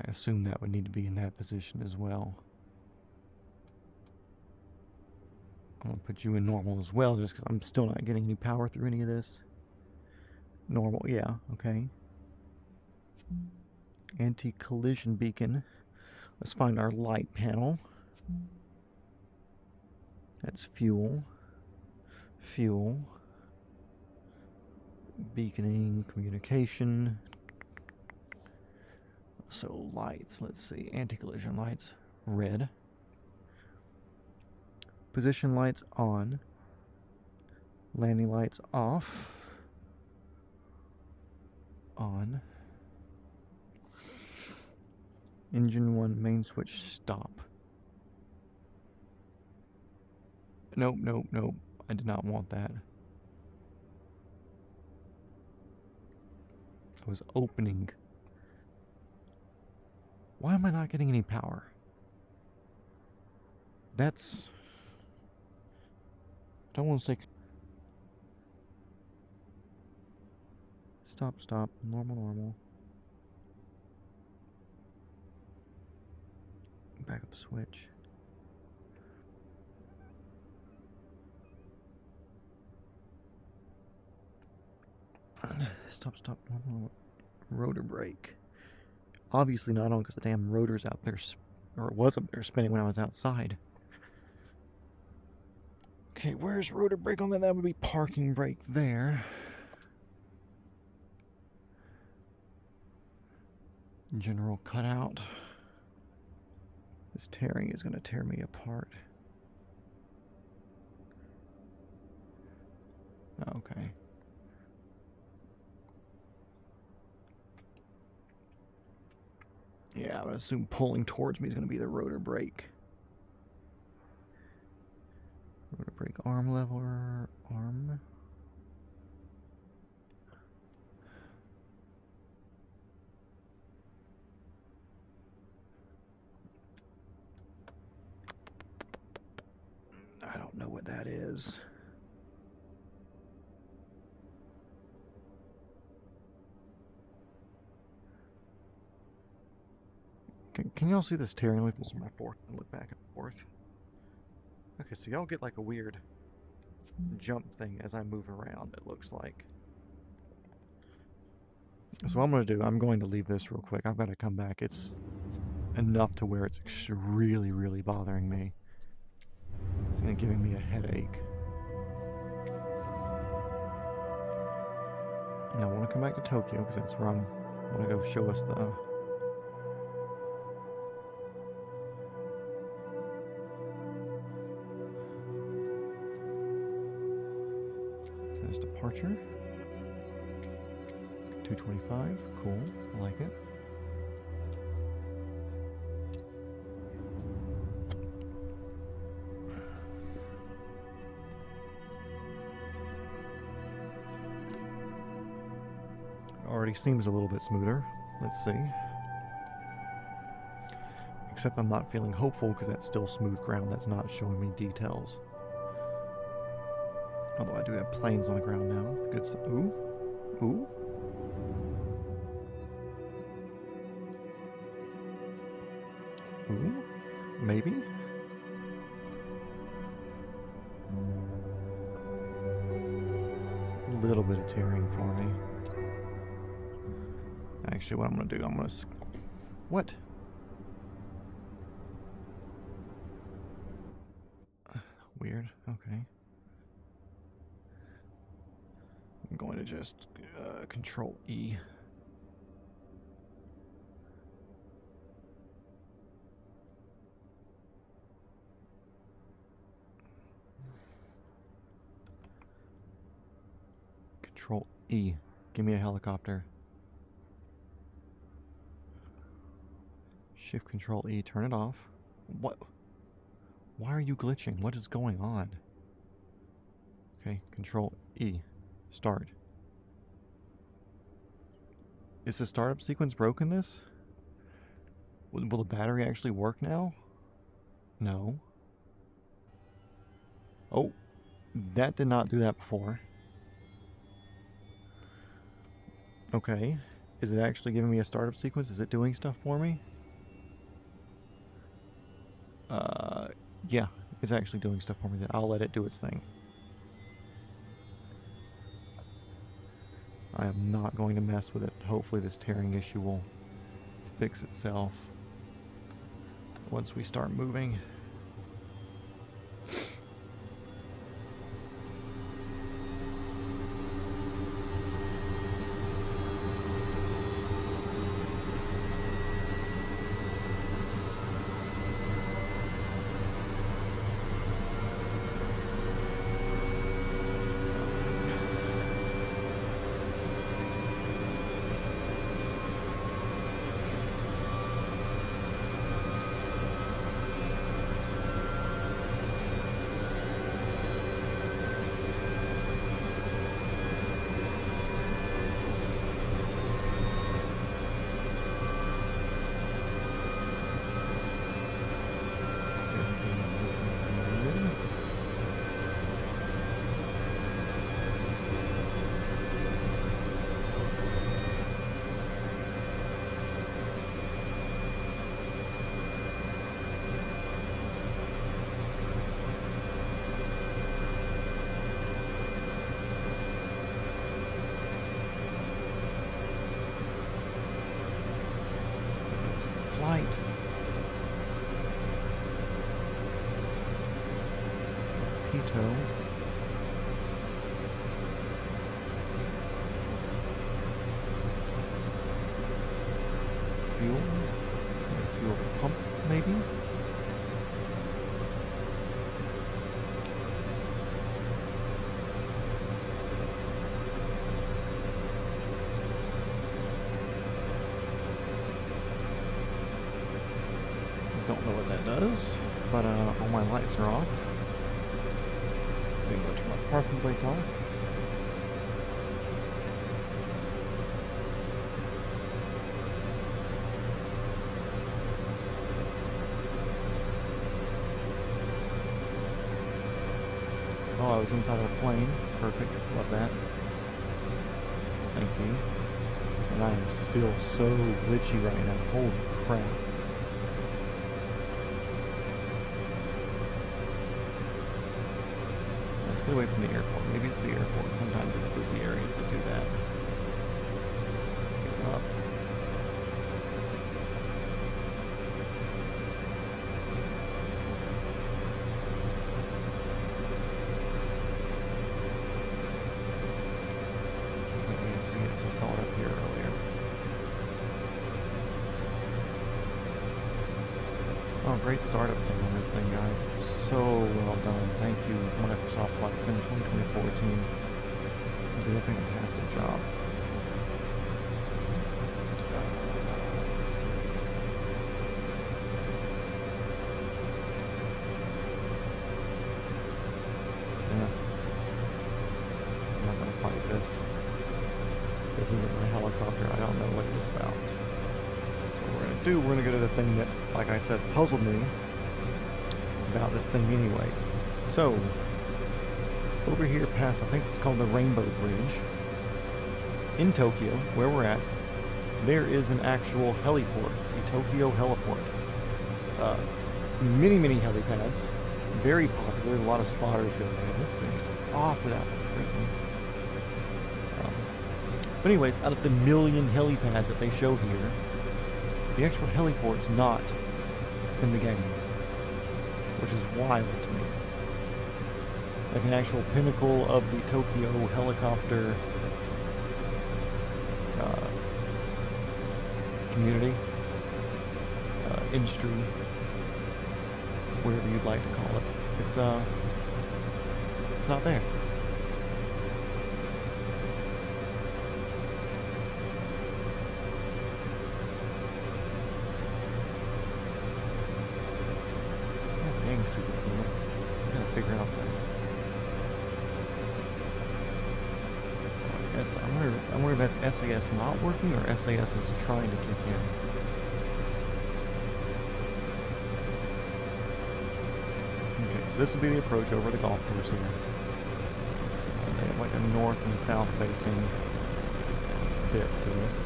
A: I assume that would need to be in that position as well. I'm going to put you in normal as well, just because I'm still not getting any power through any of this. Normal, yeah, okay. Anti-collision beacon. Let's find our light panel. That's fuel. Fuel. Beaconing, communication. So lights, let's see. Anti-collision lights, red. Position lights on. Landing lights off. On. Engine 1 main switch stop. Nope. I did not want that. I was opening. Why am I not getting any power? That's... I don't want to say... Stop. Normal. Backup switch. Stop. Normal. Rotor brake. Obviously not on because the damn rotor's out there, or it was up there spinning when I was outside. Okay, where's rotor brake on that? That would be parking brake there. General cutout. This tearing is going to tear me apart. Okay. Yeah, I would assume pulling towards me is going to be the rotor brake. Rotor brake arm leveler, arm. I don't know what that is. Can y'all see this tearing loop? This is my fork. Look back and forth. Okay, so y'all get like a weird jump thing as I move around, it looks like. So what I'm going to do, I'm going to leave this real quick. I've got to come back. It's enough to where it's really, really bothering me. And giving me a headache. And I want to come back to Tokyo because that's where I'm going to go show us the... Says departure. 225, cool, I like it. Already seems a little bit smoother. Let's see. Except I'm not feeling hopeful because that's still smooth ground. That's not showing me details. Although I do have planes on the ground now. Good stuff. Ooh. Ooh. Ooh. Maybe. A little bit of tearing for me. Actually, what I'm going to do, I'm going to... What? Weird. Okay. I'm going to just Control E. Control E. Give me a helicopter. Shift Control E. Turn it off. What? Why are you glitching? What is going on? Okay. Control E. Start. Is the startup sequence broken this? Will the battery actually work now? No. Oh. That did not do that before. Okay. Is it actually giving me a startup sequence? Is it doing stuff for me? Yeah. It's actually doing stuff for me. I'll let it do its thing. I am not going to mess with it. Hopefully this tearing issue will fix itself once we start moving. Flight. Pito. Fuel. Fuel pump, maybe? Don't know what that does, but all my lights are off. Let's see, let's turn my parking brake off. Oh, I was inside of a plane. Perfect. Love that. Thank you. And I am still so glitchy right now. Holy crap. Get away from the airport. Maybe it's the airport. Sometimes it's busy areas that do that. Get up. I saw it up here earlier. Oh, great startup thing on this thing, guys. It's so well done. Thank you, Microsoft Flight Sim 2024 team. You did a fantastic job. Let's see. Yeah. I'm not going to fight this. This isn't my helicopter. I don't know what it is about. So what we're going to do, we're going to go to the thing that, like I said, puzzled me about this thing anyways. So, over here past, I think it's called the Rainbow Bridge, in Tokyo, where we're at, there is an actual heliport, the Tokyo heliport. Many helipads, very popular, a lot of spotters go there. This thing is off without freaking. But anyways, out of the million helipads that they show here, the actual heliport is not in the game, which is wild to me. Like an actual pinnacle of the Tokyo helicopter community, industry, whatever you'd like to call it. It's not there. Super cool. I gotta figure out that. I wonder if that's SAS not working or SAS is trying to kick in. Okay, so this will be the approach over the golf course here. They have like a north and south facing bit for this.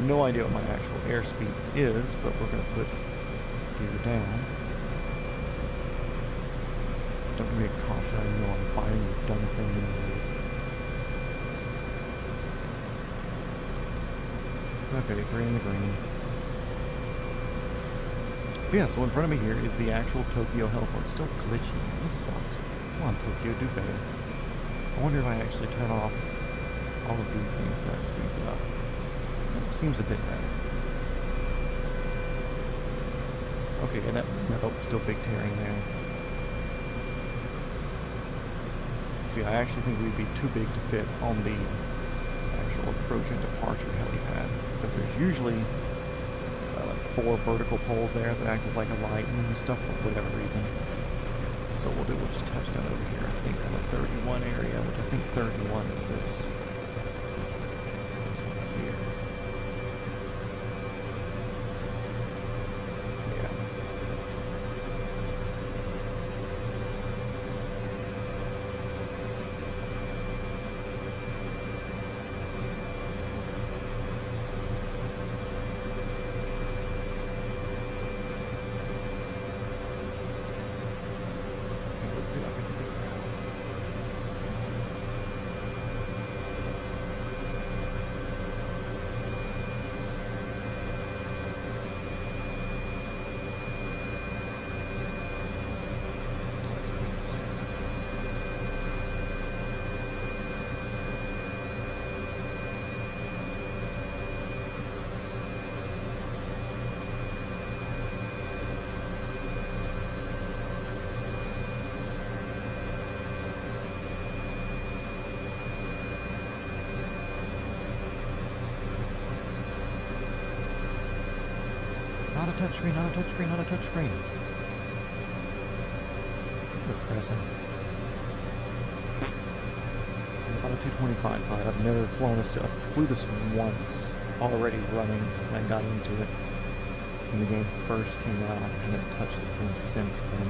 A: No idea what my actual airspeed is, but we're gonna put gear down. Don't give me a caution, I know I'm firing your dumb thing anyways. Okay, green. But yeah, so in front of me here is the actual Tokyo heliport. Still glitchy. This sucks. Come on, Tokyo, do better. I wonder if I actually turn off all of these things so that speeds it up. That seems a bit better. Okay, and that, nope, still big tearing there. See, I actually think we'd be too big to fit on the actual approach and departure helipad, because there's usually like 4 vertical poles there that act as like a light and stuff for whatever reason. So we'll just touch down over here, I think on the 31 area, which I think 31 is this one here. Let's see if I can figure out. Not a touchscreen, not a touchscreen, not a touchscreen. Depressing. About a 225 pilot. I've never flown this. I flew this once, already running, and I got into it when the game first came out. I haven't touched this thing since then.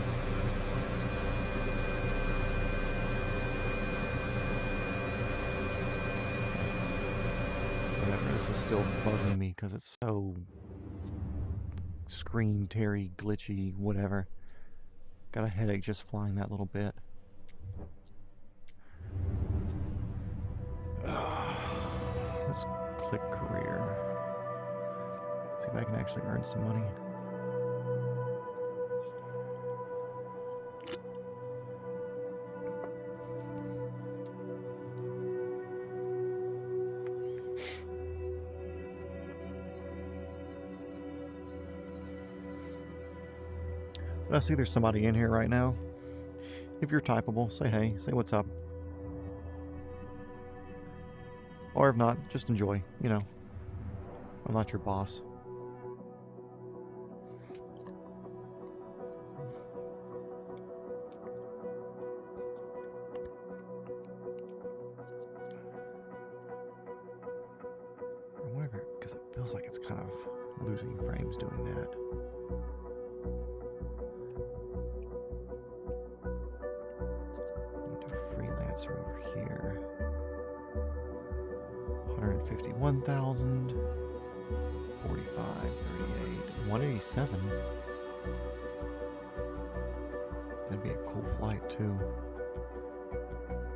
A: Whatever, this is still bugging me because it's so screen teary, glitchy, whatever. Got a headache just flying that little bit. Click career. See if I can actually earn some money. But I see there's somebody in here right now. If you're typable, say hey, say what's up. Or if not, just enjoy, you know. I'm not your boss. Or whatever, because it feels like it's kind of losing frames doing that. Freelancer over here. 151,000. 45, 38, 187. That'd be a cool flight too.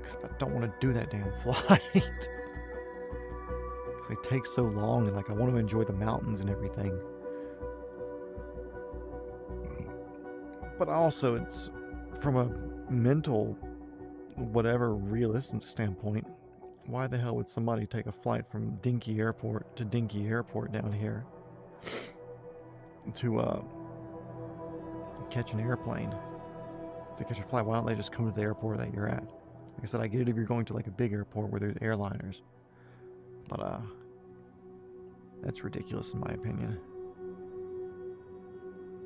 A: Except I don't want to do that damn flight. Because they take so long, and like I want to enjoy the mountains and everything. But also, it's from a mental, whatever, realistic standpoint. Why the hell would somebody take a flight from Dinky Airport to Dinky Airport down here to catch an airplane, to catch a flight? Why don't they just come to the airport that you're at? Like I said, I get it if you're going to like a big airport where there's airliners, but that's ridiculous in my opinion.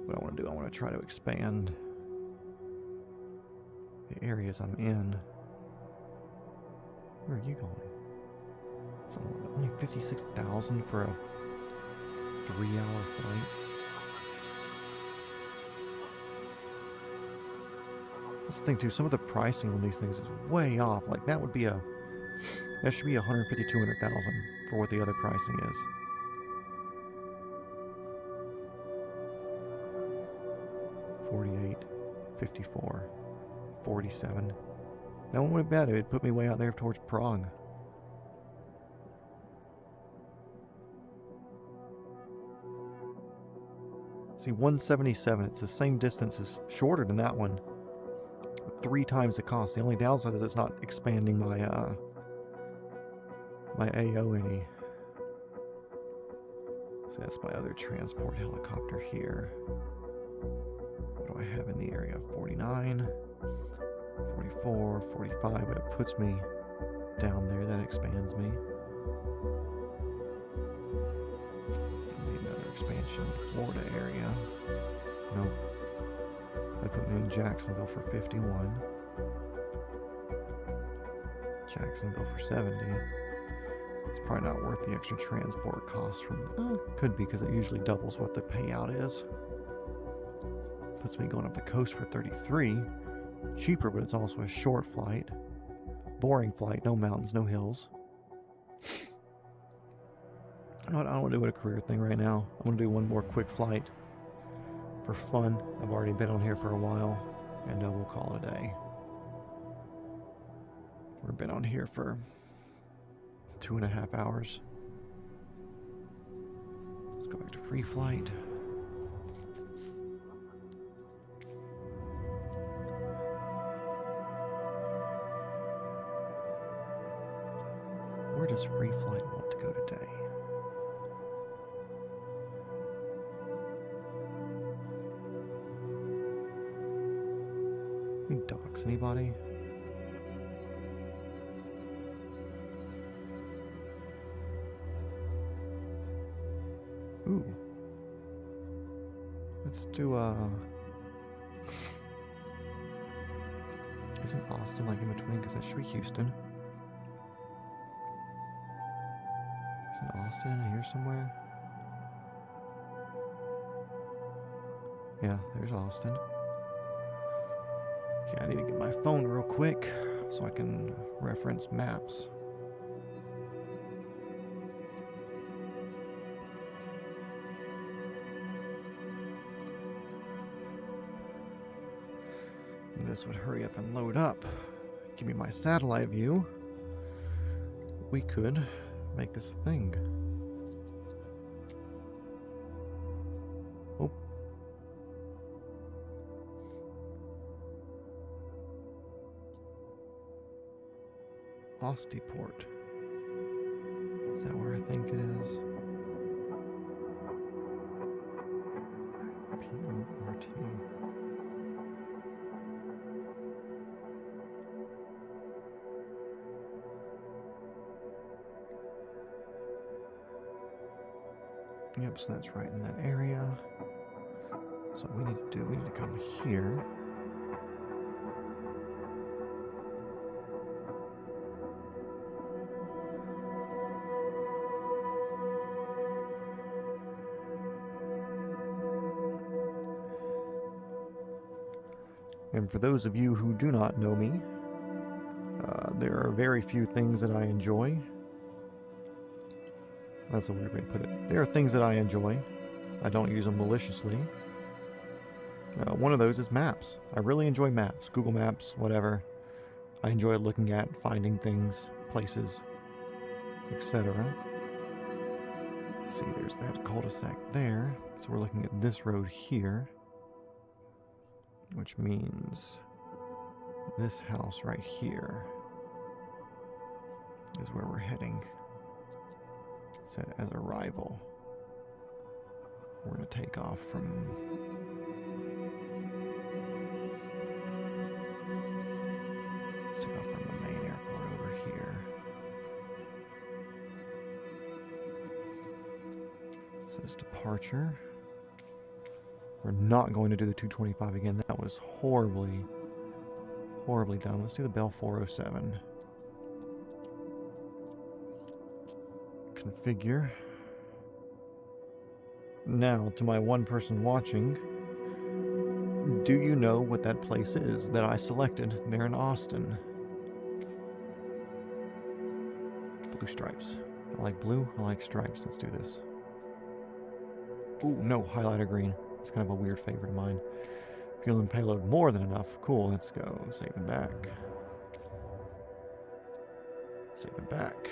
A: What I want to do, I want to try to expand the areas I'm in. Where are you going? It's only 56,000 for a 3-hour flight. That's the thing too, some of the pricing on these things is way off. Like that would be that should be 150, 200,000 for what the other pricing is. $48, $54, $47. That one would be bad. It would put me way out there towards Prague. See, 177. It's the same distance, as shorter than that one. 3 times the cost. The only downside is it's not expanding my my AO any. So that's my other transport helicopter here. What do I have in the area? 49. 44, 45, but it puts me down there. That expands me. Maybe another expansion, Florida area. Nope. That put me in Jacksonville for 51. Jacksonville for 70. It's probably not worth the extra transport costs from... could be, because it usually doubles what the payout is. Puts me going up the coast for 33. Cheaper, but it's also a short flight. Boring flight, no mountains, no hills. I don't want to do a career thing right now. I want to do one more quick flight for fun. I've already been on here for a while, and we'll call it a day. We've been on here for 2.5 hours. Let's go back to free flight. Where does free flight want to go today? We dox anybody? Ooh. Let's do isn't Austin like in between? Because that should be Houston. Isn't Austin in here somewhere? Yeah, there's Austin. Okay, I need to get my phone real quick so I can reference maps. This would hurry up and load up. Give me my satellite view. We could make this a thing. Ostiport. Is that where I think it is? P-O-R-T. Yep, so that's right in that area. So what we need to do, we need to come here. And for those of you who do not know me, there are very few things that I enjoy. That's a weird way to put it. There are things that I enjoy. I don't use them maliciously. One of those is maps. I really enjoy maps. Google Maps, whatever. I enjoy looking at, finding things, places, etc. See, there's that cul-de-sac there. So we're looking at this road here, which means this house right here is where we're heading. Set as a rival. We're going to take off from... Let's take off from the main airport over here. It says departure. We're not going to do the 225 again. That was horribly, horribly done. Let's do the Bell 407. Configure. Now, to my one person watching, do you know what that place is that I selected there in Austin? Blue stripes. I like blue, I like stripes. Let's do this. Ooh, no, highlighter green. It's kind of a weird favorite of mine. Fuel and payload more than enough. Cool, let's go. Save and back. Save and back.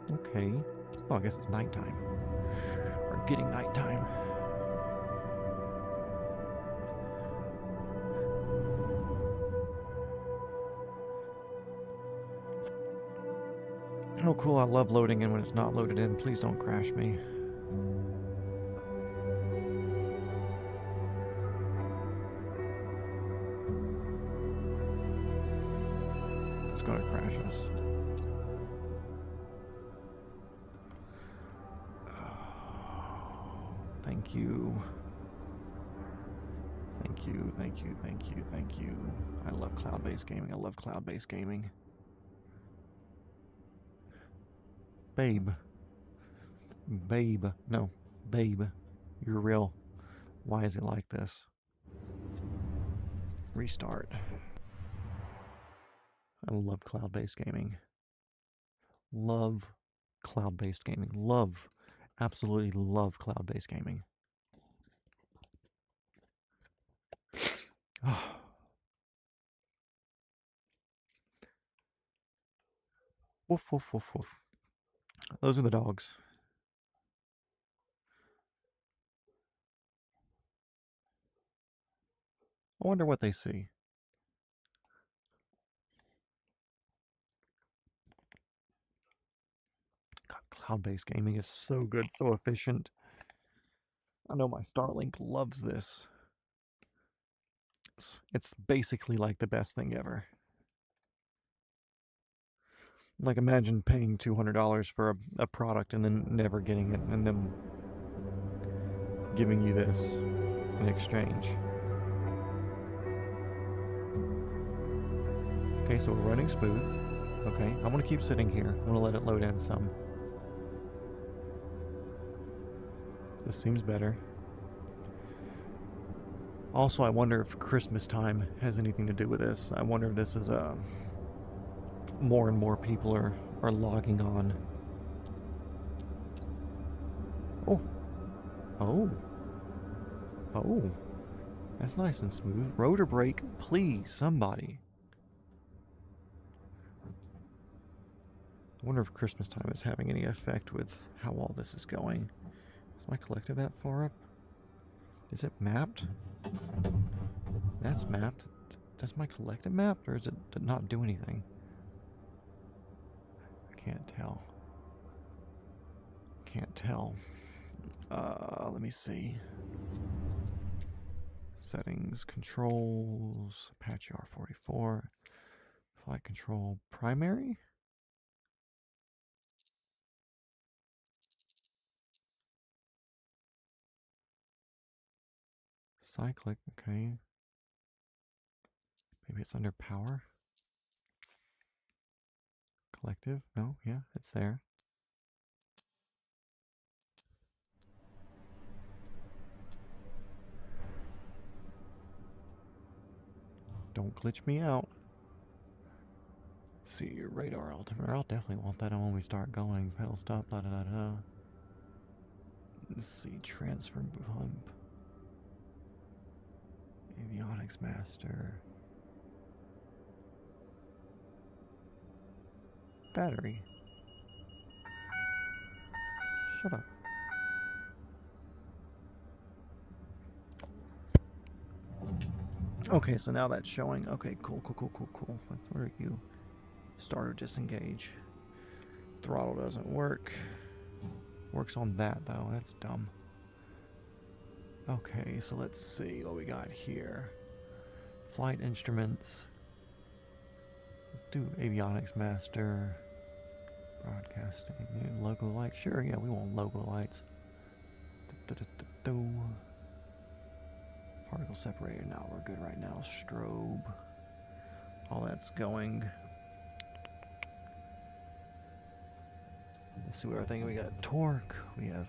A: Okay. Oh, I guess it's nighttime. We're getting nighttime. Oh, cool. I love loading in when it's not loaded in. Please don't crash me. It's going to crash us. Thank you. Thank you, thank you, thank you, thank you. I love cloud-based gaming. I love cloud-based gaming. Babe. Babe. No. Babe. You're real. Why is it like this? Restart. I love cloud-based gaming. Love cloud-based gaming. Love. Absolutely love cloud-based gaming. Oh. Woof, woof, woof, woof. Those are the dogs. I wonder what they see. God, cloud-based gaming is so good, so efficient. I know my Starlink loves this. It's basically like the best thing ever. Like, imagine paying $200 for a product and then never getting it, and them giving you this in exchange. Okay, so we're running smooth. Okay, I want to keep sitting here. I want to let it load in some. This seems better. Also, I wonder if Christmas time has anything to do with this. I wonder if this is more and more people are logging on. Oh. Oh. Oh. That's nice and smooth. Rotor brake, please, somebody. I wonder if Christmas time is having any effect with how all this is going. Is my collector that far up? Is it mapped? That's mapped. Does my collective map, or is it did not do anything? I can't tell. Can't tell. Let me see. Settings, controls, Apache R44, flight control, primary? Cyclic, okay. Maybe it's under power? Collective? No, yeah, it's there. Don't glitch me out. See your radar altimeter. I'll definitely want that when we start going. Pedal stop, da da da da. Let's see, transfer pump. Avionics master. Battery. Shut up. Okay, so now that's showing. Okay, cool. Where are you? Starter disengage. Throttle doesn't work. Works on that though. That's dumb. Okay, so let's see what we got here. Flight instruments. Let's do avionics master. Broadcasting. Logo lights. Sure, yeah, we want logo lights. Particle separator. Now we're good right now. Strobe. All that's going. Let's see what we're thinking. We got torque. We have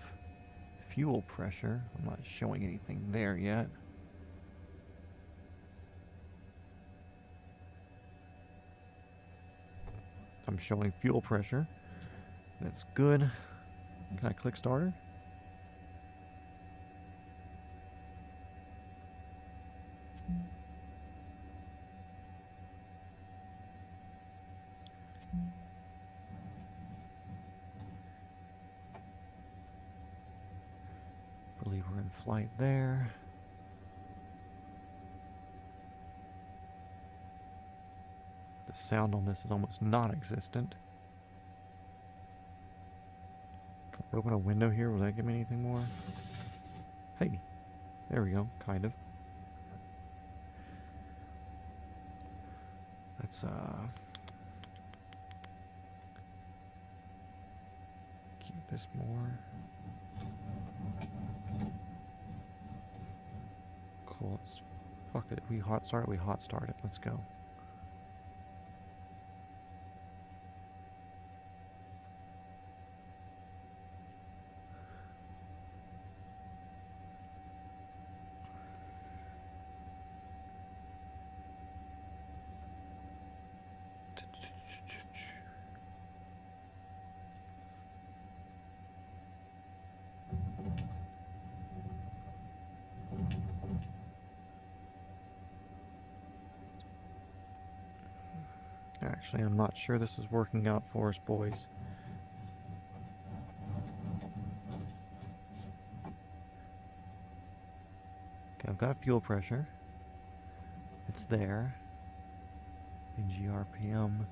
A: fuel pressure. I'm not showing anything there yet. I'm showing fuel pressure. That's good. Can I click starter? Believe we're in flight there. The sound on this is almost non-existent. Can I open a window here? Will that give me anything more? Hey, there we go, kind of. Let's keep this more. Cool. Let's fuck it. We hot start it. Let's go. Actually, I'm not sure this is working out for us, boys. Okay, I've got fuel pressure. It's there. NG RPM.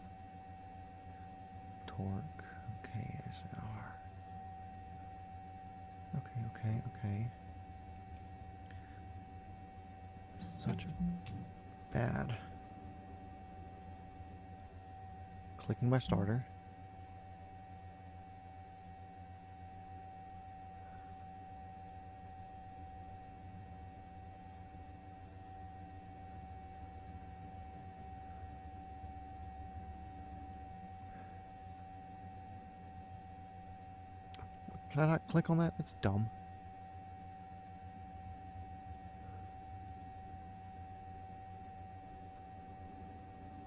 A: Torque. Okay, SR. Okay. Such a bad. Clicking my starter. Can I not click on that? That's dumb.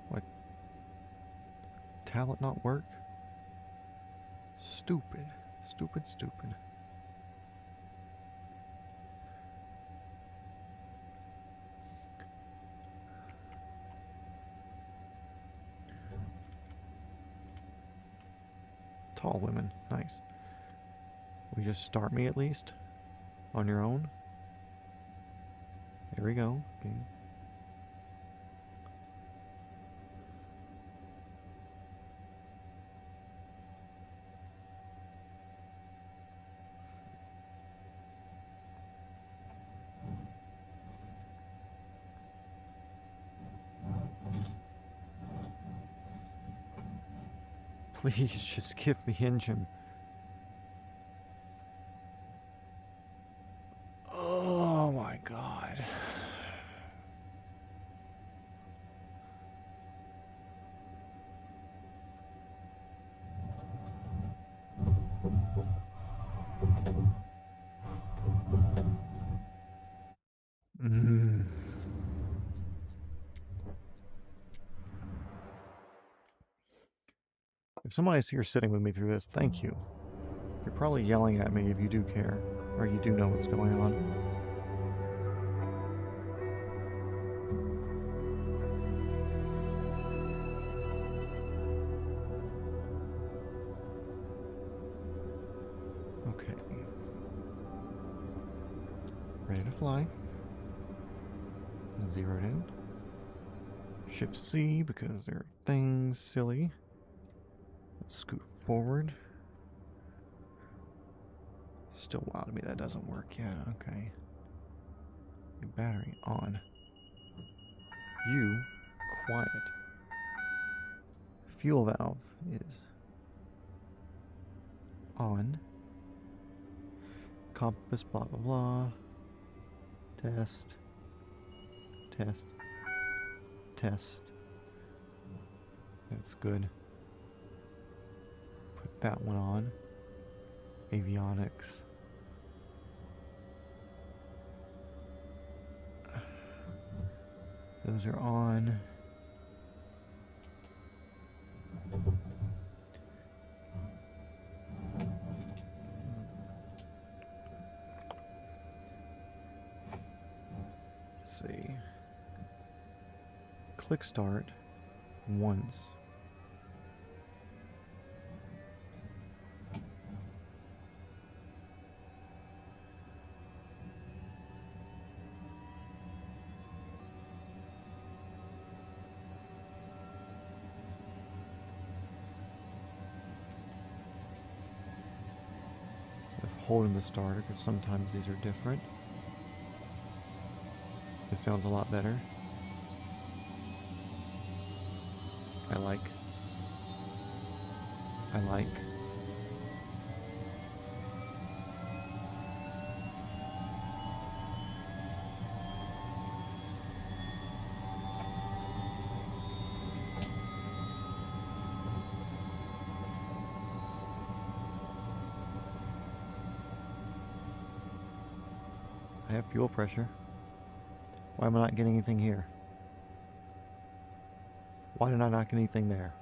A: What? Tablet not work? Stupid. Stupid. Tall women. Nice. Will you just start me at least? On your own? There we go. Okay. Please just give me engine. Oh my god. Mm. If somebody's here sitting with me through this, thank you. You're probably yelling at me if you do care, or you do know what's going on. Okay. Ready to fly. Zeroed in. Shift C because there are things silly. Let's scoot forward. Still wild to me that doesn't work yet. Okay. Your battery on. You quiet. Fuel valve is on. Compass blah blah blah. Test. Test. Test. That's good. Put that one on. Avionics. Those are on. Let's see. Click start once. Instead of holding the starter, because sometimes these are different. This sounds a lot better. I like. I have fuel pressure. Why am I not getting anything here? Why did I not get anything there?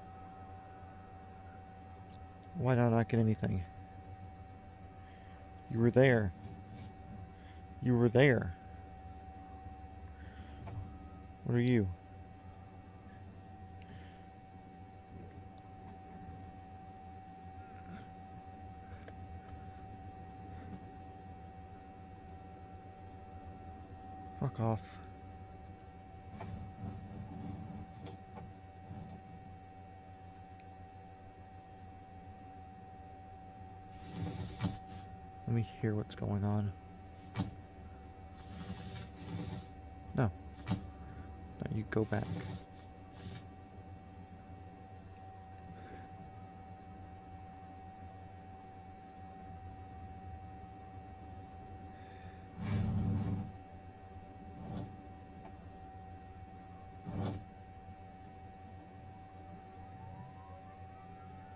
A: Why did I not get anything? You were there. You were there. What are you? Fuck off. Let me hear what's going on. No. No, you go back.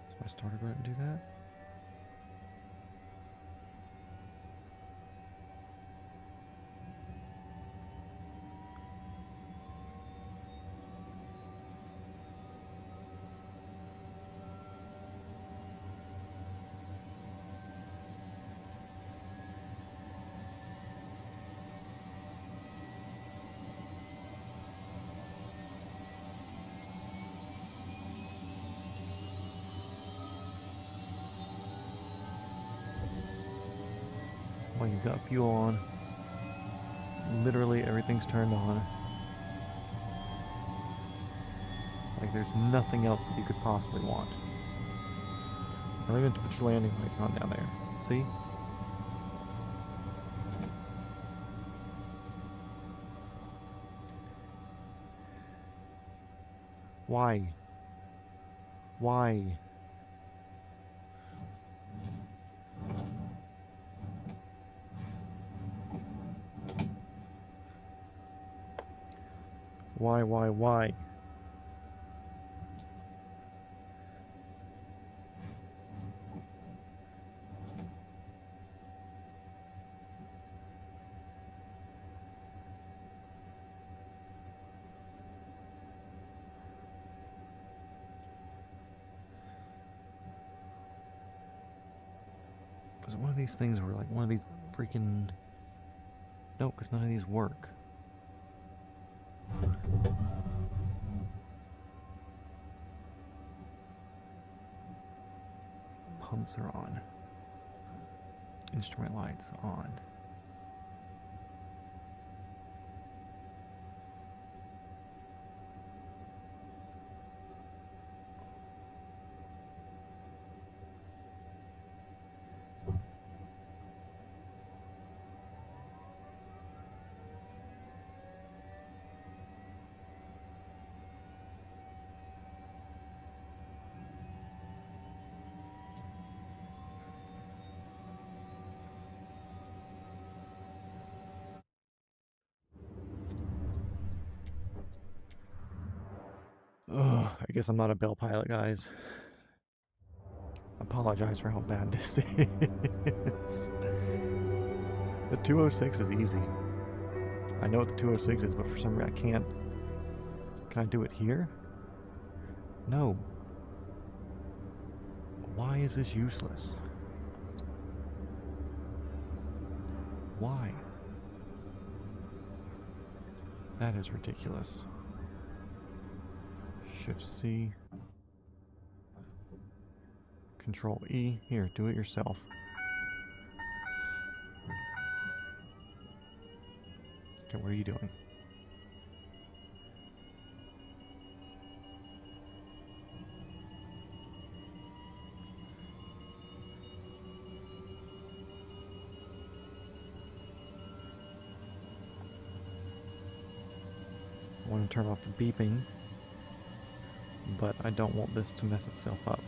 A: Does my starter button do that? Well, you've got fuel on. Literally everything's turned on. Like there's nothing else that you could possibly want. I don't even have to put your landing lights on down there. See? Why? Why? Why? Was it one of these things where, like, one of these freaking... No, because none of these work. Pumps are on. Instrument lights on. Ugh, I guess I'm not a Bell pilot, guys. Apologize for how bad this is. The 206 is easy. I know what the 206 is, but for some reason I can't. Can I do it here? No. Why is this useless? Why? That is ridiculous. Shift C. Control E. Here, do it yourself. Okay, what are you doing? I want to turn off the beeping, but I don't want this to mess itself up.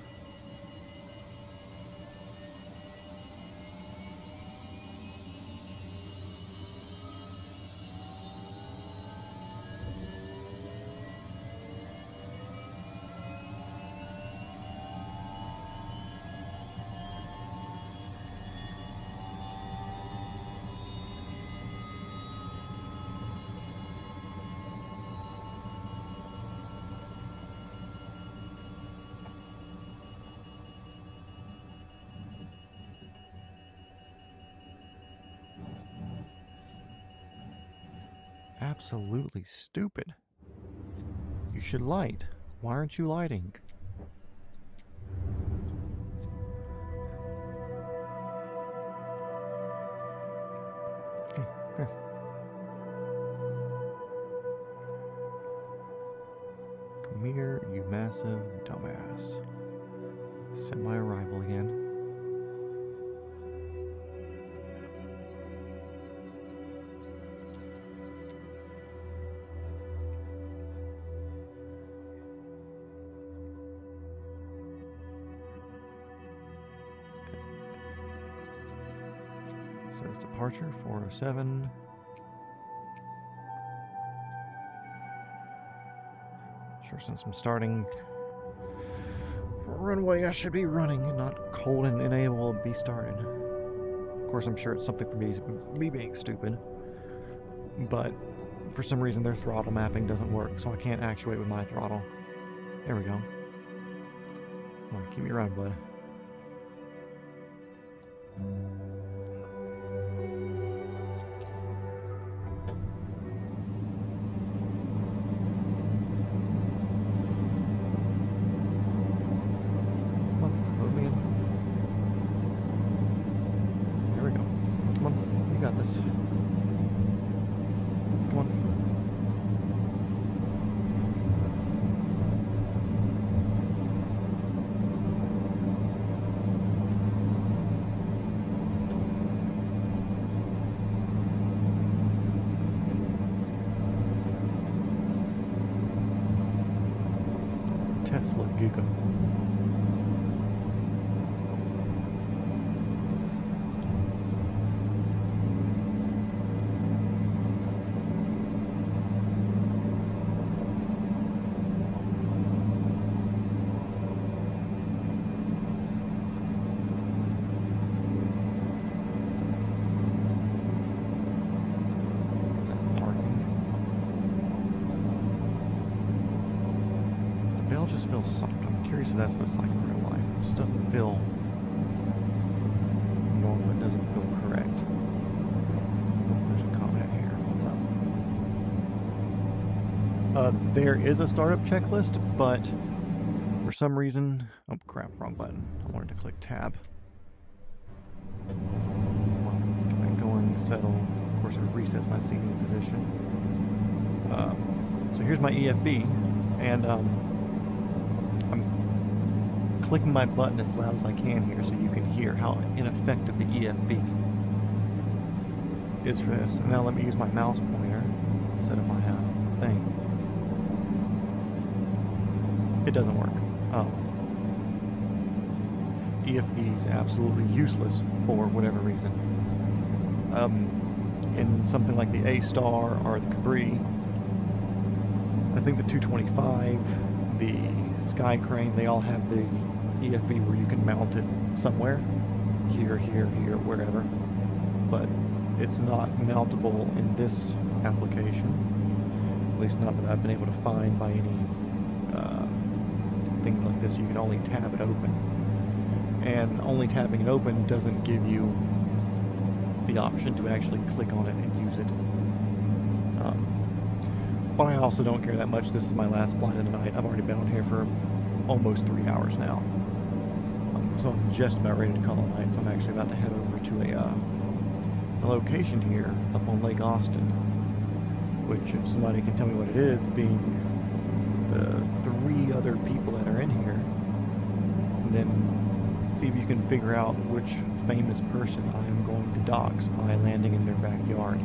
A: Absolutely stupid. You should light. Why aren't you lighting? Okay, here. Come here, you massive dumbass. Set my arrival again. Says departure 407. Sure, since I'm starting for a runway, I should be running and not cold and unable to be started. Of course, I'm sure it's something for me being stupid, but for some reason their throttle mapping doesn't work, so I can't actuate with my throttle. There we go. Come on, keep me running, bud. Tesla Giga. just feels soft. I'm curious if that's what it's like in real life. It just doesn't feel normal. It doesn't feel correct. There's a comment here. What's up? There is a startup checklist, but for some reason... Oh, crap. Wrong button. I wanted to click tab. Get back going. Settle. Of course, it resets my seating position. So here's my EFB, and I'm clicking my button as loud as I can here so you can hear how ineffective the EFB is for this. And now let me use my mouse pointer instead of my thing. It doesn't work. EFB is absolutely useless for whatever reason. In something like the A-Star or the Cabri, I think the 225, the Sky Crane, they all have the EFB where you can mount it somewhere. Here, wherever. But it's not mountable in this application. At least not that I've been able to find by any things like this. You can only tab it open. And only tapping it open doesn't give you the option to actually click on it and use it. But I also don't care that much. This is my last flight of the night. I've already been on here for almost 3 hours now. So I'm just about ready to call it night. So I'm actually about to head over to a location here up on Lake Austin, which if somebody can tell me what it is, being the 3 other people that are in here, and then see if you can figure out which famous person I am going to dox by landing in their backyard.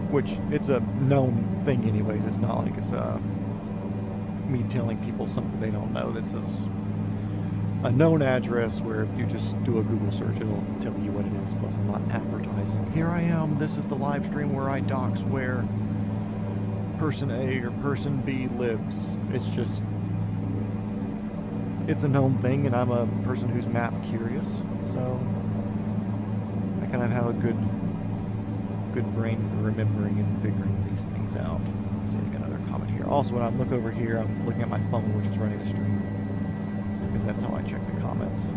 A: Which, it's a known thing anyways. It's not like it's me telling people something they don't know. This is a known address where if you just do a Google search, it'll tell you what it is. Plus, I'm not advertising. Here I am. This is the live stream where I dox where person A or person B lives. It's just... it's a known thing, and I'm a person who's map curious, so I kind of have a good brain for remembering and figuring these things out. Let's see, I got another comment here. Also, when I look over here, I'm looking at my phone, which is running the stream, because that's how I check the comments.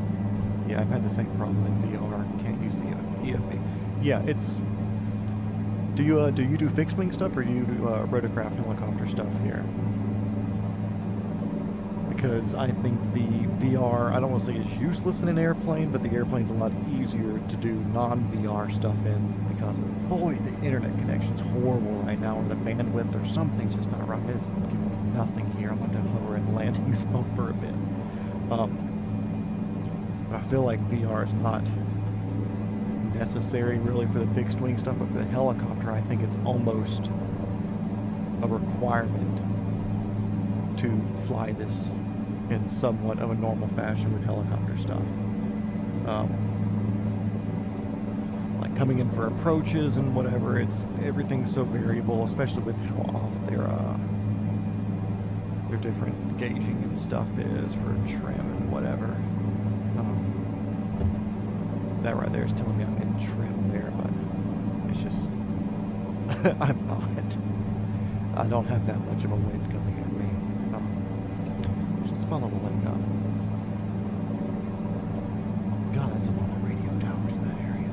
A: Yeah, I've had the same problem in VR. Can't use the EFB. Yeah, it's... Do you do fixed wing stuff, or do you do rotorcraft helicopter stuff here? Because I think the VR, I don't want to say it's useless in an airplane, but the airplane's a lot easier to do non-VR stuff in, because, boy, the internet connection's horrible right now, or the bandwidth or something's just not right. It's giving me nothing here. I'm going to hover in the landing zone for a bit. But I feel like VR is not necessary really for the fixed wing stuff, but for the helicopter, I think it's almost a requirement to fly this in somewhat of a normal fashion with helicopter stuff. Like coming in for approaches and whatever, everything's so variable, especially with how off their different gauging and stuff is for trim and whatever. That right there is telling me I'm in trim there, but it's just I'm not. I don't have that much of a wind coming at me. Just follow the link up. God, that's a lot of radio towers in that area.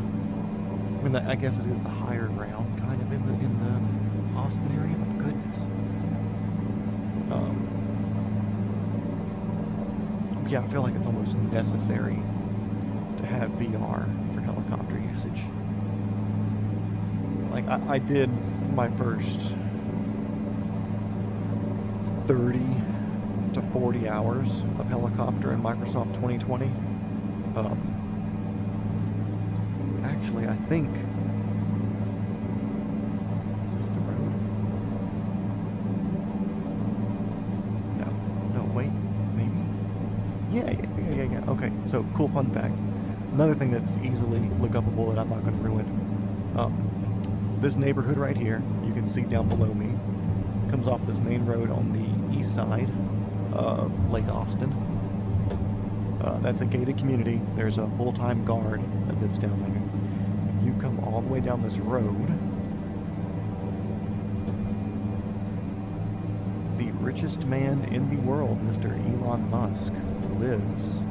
A: I mean, I guess it is the higher ground kind of in the Austin area, but goodness. Yeah, I feel like it's almost necessary to have VR for helicopter usage. Like, I did my first 30 to 40 hours of helicopter in Microsoft 2020. Actually, I think... Is this the road? No, wait, maybe? Yeah. Okay, so cool fun fact. Another thing that's easily look-upable that I'm not going to ruin. This neighborhood right here, you can see down below me, comes off this main road on the east side of Lake Austin. That's a gated community. There's a full-time guard that lives down there. You come all the way down this road, the richest man in the world, Mr. Elon Musk, lives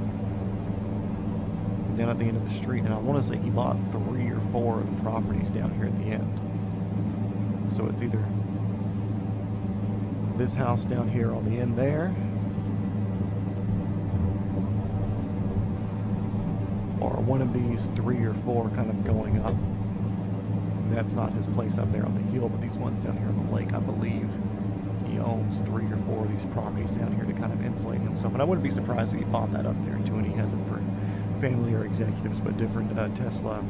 A: down at the end of the street. And I want to say he bought 3 or 4 of the properties down here at the end. So it's either this house down here on the end there, or one of these 3 or 4 kind of going up. That's not his place up there on the hill, but these ones down here on the lake, I believe he owns 3 or 4 of these properties down here to kind of insulate himself. And I wouldn't be surprised if he bought that up there too, and he has it for family or executives, but different Tesla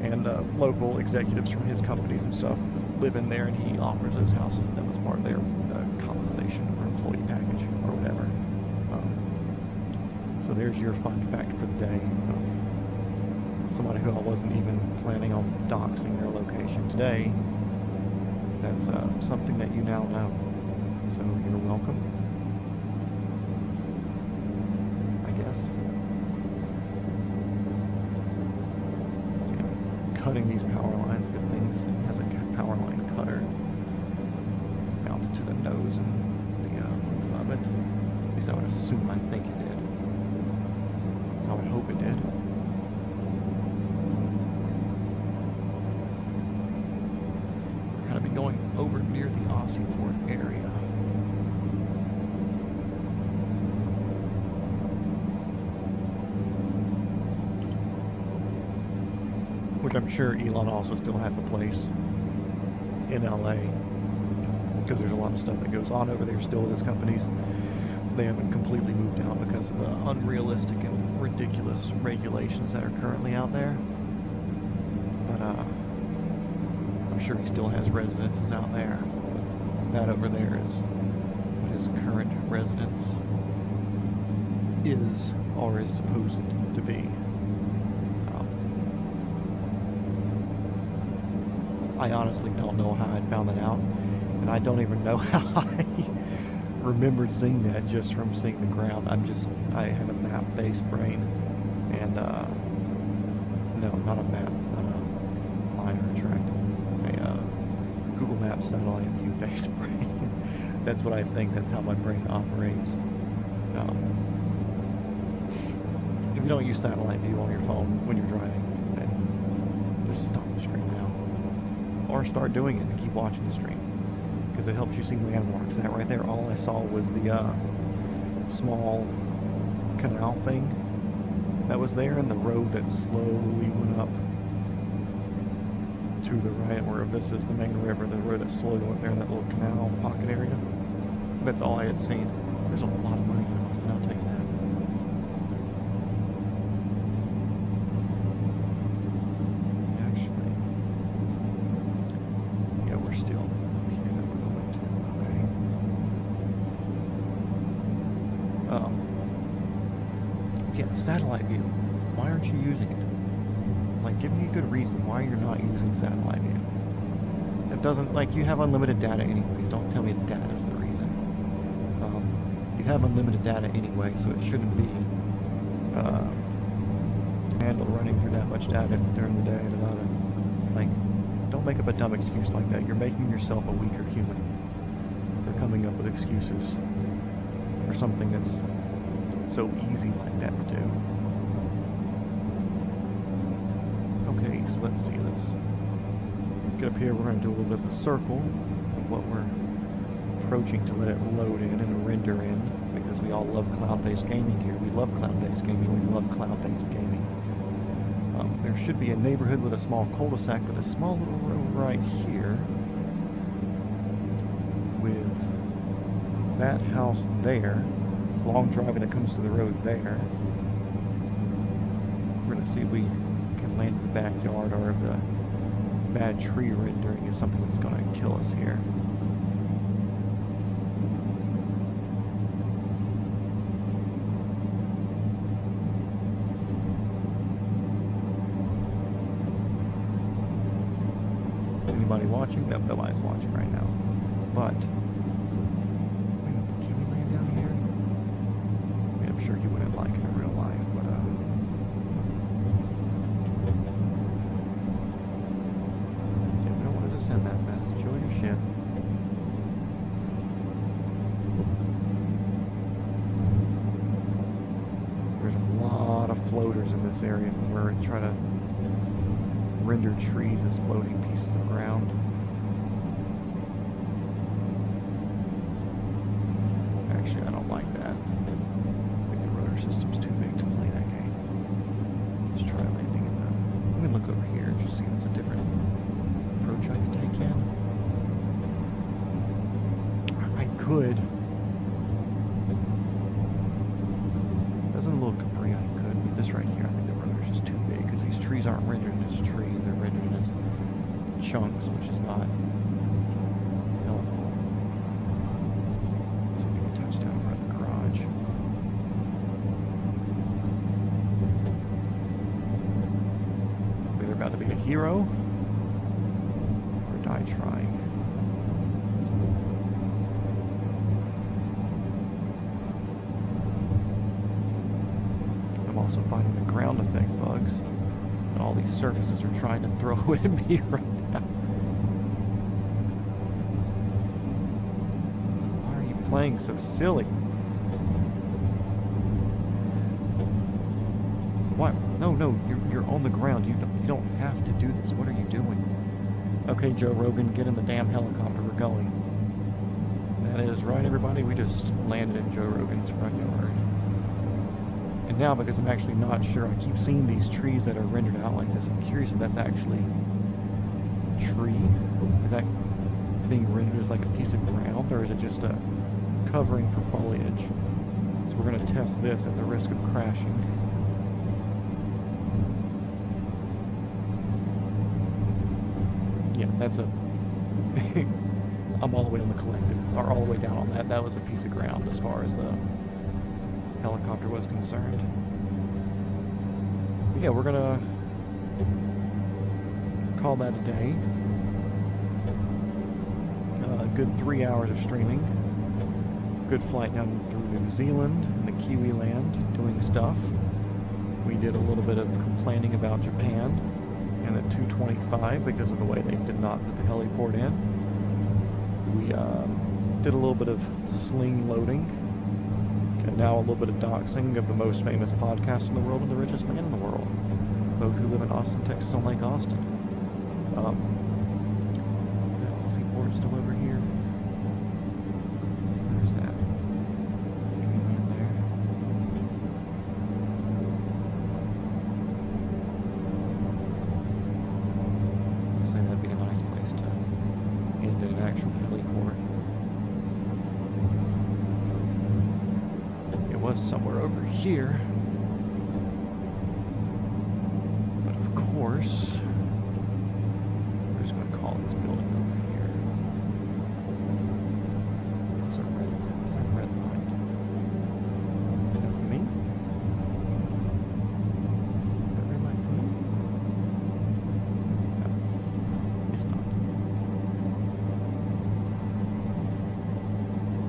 A: and local executives from his companies and stuff live in there, and he offers those houses to them as part of their compensation or employee package or whatever. So there's your fun fact for the day of somebody who I wasn't even planning on doxing their location today. That's something that you now know. So you're welcome, I guess. See, I'm cutting these power lines. Good thing this thing has a power line cutter mounted to the nose and the roof of it. At least I would assume, I think it did. I would hope it did. We're going to be going over near the Ossiport area. Which I'm sure Elon also still has a place in LA, because there's a lot of stuff that goes on over there still with his companies. They haven't completely moved out because of the unrealistic and ridiculous regulations that are currently out there. But I'm sure he still has residences out there. That over there is what his current residence is, or is supposed to be. I honestly don't know how I found that out, and I don't even know how I remembered seeing that just from seeing the ground. I have a map-based brain, and no, not a map, not a line or a track, a Google Maps satellite view-based brain. That's what I think. That's how my brain operates. If you don't use satellite view on your phone when you're driving, then just stop the stream now, or start doing it and keep watching the stream, because it helps you see landmarks. That right there, all I saw was the small canal thing that was there, and the road that slowly went up to the right, where this is the main river, the road that slowly went there in that little canal pocket area. That's all I had seen. There's a lot of money in Austin, I'll tell you that. Actually, yeah, we're still here. We're going to, okay. Yeah, satellite view. Why aren't you using it? Like, give me a good reason why you're not using satellite view. It doesn't, like, you have unlimited data anyways. Don't tell me data is the reason. You have unlimited data anyway, so it shouldn't be handle running through that much data during the day and about it. Like, don't make up a dumb excuse like that. You're making yourself a weaker human for coming up with excuses for something that's so easy like that to do. Okay, so let's see. Let's get up here. We're going to do a little bit of a circle of what we're approaching to let it load in and render in, because we all love cloud-based gaming here. We love cloud-based gaming. We love cloud-based gaming. There should be a neighborhood with a small cul-de-sac with a small little road right here with that house there, long driveway that comes to the road there. We're going to see if we can land in the backyard, or if the bad tree rendering is something that's going to kill us here. Anybody watching? Nope, nobody's watching right now. But can we land down here? I mean, I'm sure he wouldn't like it in real life, but see, we don't want to descend that fast. Chill your shit. rotors in this area from where it try to render trees as floating pieces of ground. Actually, I don't like that. I think the rotor system's too big to play that game. Let's try landing in the... Let me look over here and just see if it's a different approach I can take in. I could. As in a little Capri, I could. But this right here, I think the rotor's just too big because these trees aren't rendered as trees. They're rendered as chunks, which is not helpful. So we can touch down for the garage. We're either about to be a hero or die trying. I'm also finding the ground effect bugs that all these surfaces are trying to throw at me right now. Why are you playing so silly? What? No, you're on the ground. You don't have to do this. What are you doing? Okay, Joe Rogan, get in the damn helicopter. We're going. That is right, everybody. We just landed in Joe Rogan's front yard. And now, because I'm actually not sure, I keep seeing these trees that are rendered out like this. I'm curious if that's actually a tree. Is that being rendered as like a piece of ground, or is it just a covering for foliage? So we're going to test this at the risk of crashing. Yeah, that's a big... I'm all the way on the collective, or all the way down on that. That was a piece of ground as far as the helicopter was concerned. But yeah, we're gonna call that a day. A good 3 hours of streaming. Good flight down through New Zealand and the Kiwi land, doing stuff. We did a little bit of complaining about Japan and the 225 because of the way they did not put the heliport in. We did a little bit of sling loading. And now a little bit of doxing of the most famous podcast in the world and the richest man in the world. Both who live in Austin, Texas on Lake Austin. The Aussie port still over here. Where's that? In there. I'd say that'd be a nice place to end in an actual heliport. Was somewhere over here, but of course we're just going to call this building over here. It's a red light. Is that for me? Is that red light for me? No, it's not.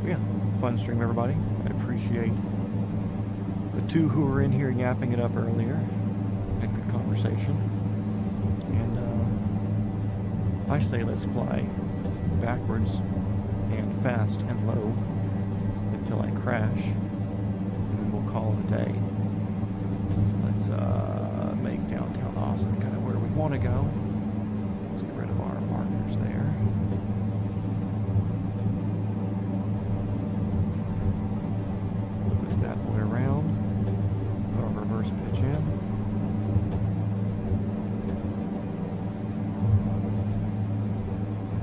A: But yeah, fun stream, everybody. I appreciate the two who were in here yapping it up earlier. Had good conversation. And I say let's fly backwards and fast and low until I crash. And then we'll call it a day. So let's make downtown Austin kind of where we want to go. Let's get rid of our markers there. Move this bad boy around. Reverse pitch in.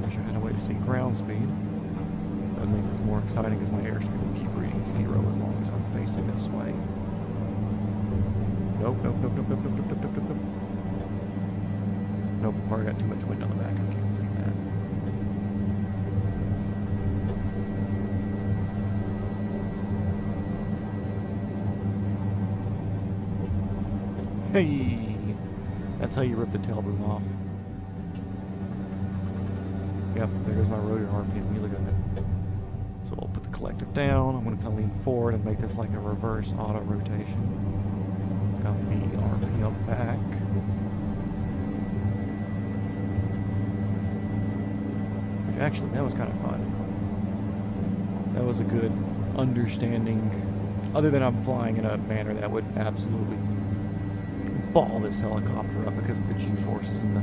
A: Wish I had a way to see ground speed. That would make this more exciting because my airspeed will keep reading 0 as long as I'm facing this way. Nope. Nope, I've already got too much wind on the back. I can't see that. Hey! That's how you rip the tail boom off. Yep, there goes my rotor arm getting me. Look at that. So we'll put the collective down. I'm going to kind of lean forward and make this like a reverse auto rotation. Got the RPM back. Which actually, that was kind of fun. That was a good understanding. Other than I'm flying in a manner that would absolutely ball this helicopter up because of the G-forces and the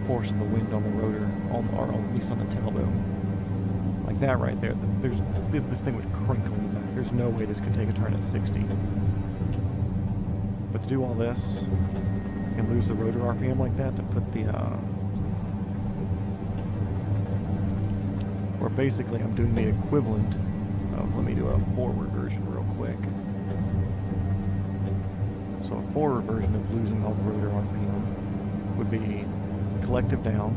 A: force of the wind on the rotor, or at least on the tailbone. Like that right there, this thing would crinkle back. There's no way this could take a turn at 60. But to do all this and lose the rotor RPM like that, to put the, or basically I'm doing the equivalent of, let me do a forward version real quick. So a forward version of losing all the rotor RPM would be collective down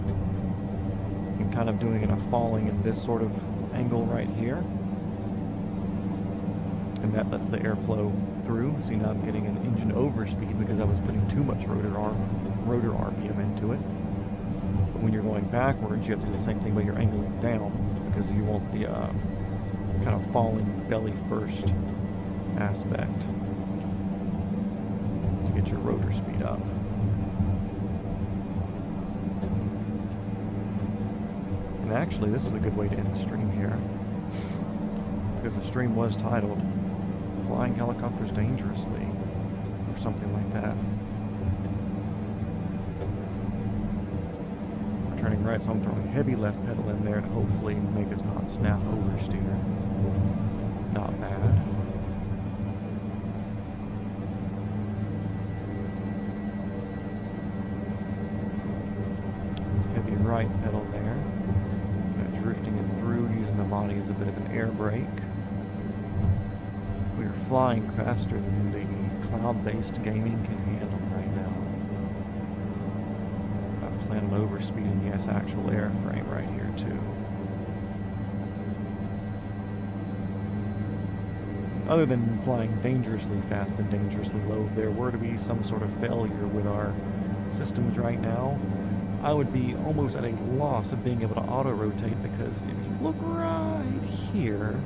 A: and kind of doing it a falling in this sort of angle right here, and that lets the airflow through. See, now I'm getting an engine overspeed because I was putting too much rotor RPM into it. But when you're going backwards, you have to do the same thing, but you're angling down because you want the kind of falling belly first aspect to get your rotor speed up. And actually, this is a good way to end the stream here, because the stream was titled Flying Helicopters Dangerously, or something like that. We're turning right, so I'm throwing heavy left pedal in there to hopefully make us not snap oversteer. Not bad. This heavy right pedal there. Drifting it through, using the body as a bit of an air brake. We are flying faster than the cloud-based gaming can handle right now. I plan on overspeeding, yes, actual airframe right here too. Other than flying dangerously fast and dangerously low, if there were to be some sort of failure with our systems right now, I would be almost at a loss of being able to auto-rotate, because if you look right here,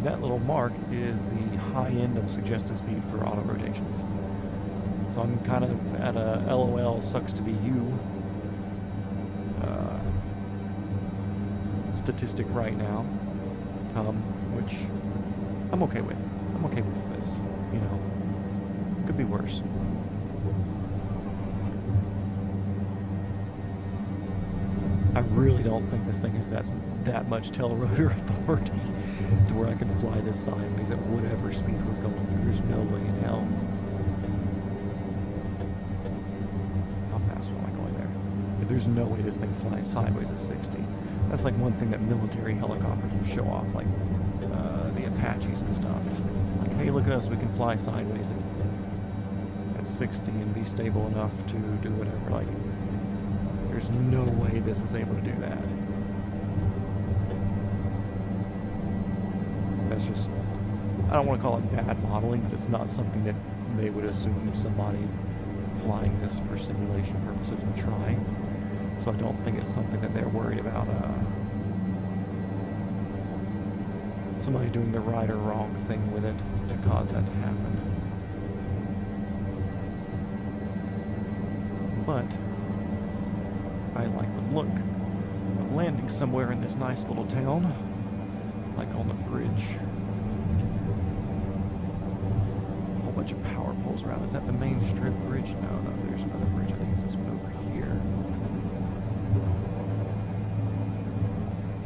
A: that little mark is the high end of suggested speed for auto-rotations. So I'm kind of at a LOL sucks to be you statistic right now, which I'm okay with. I'm okay with this, you know. Could be worse. I really don't think this thing has that much tail rotor authority to where I can fly this sideways at whatever speed we're going. There's no way in hell. How fast am I going there? But there's no way this thing flies sideways at 60. That's like one thing that military helicopters will show off, like the Apaches and stuff. Like, hey, look at us, we can fly sideways at 60 and be stable enough to do whatever. Like, there's no way this is able to do that. That's just, I don't want to call it bad modeling, but it's not something that they would assume somebody flying this for simulation purposes would try. So I don't think it's something that they're worried about somebody doing the right or wrong thing with it to cause that to happen. But I like the look of landing somewhere in this nice little town, like on the bridge. A whole bunch of power poles around. Is that the main strip bridge? No, there's another bridge. I think it's this one over here.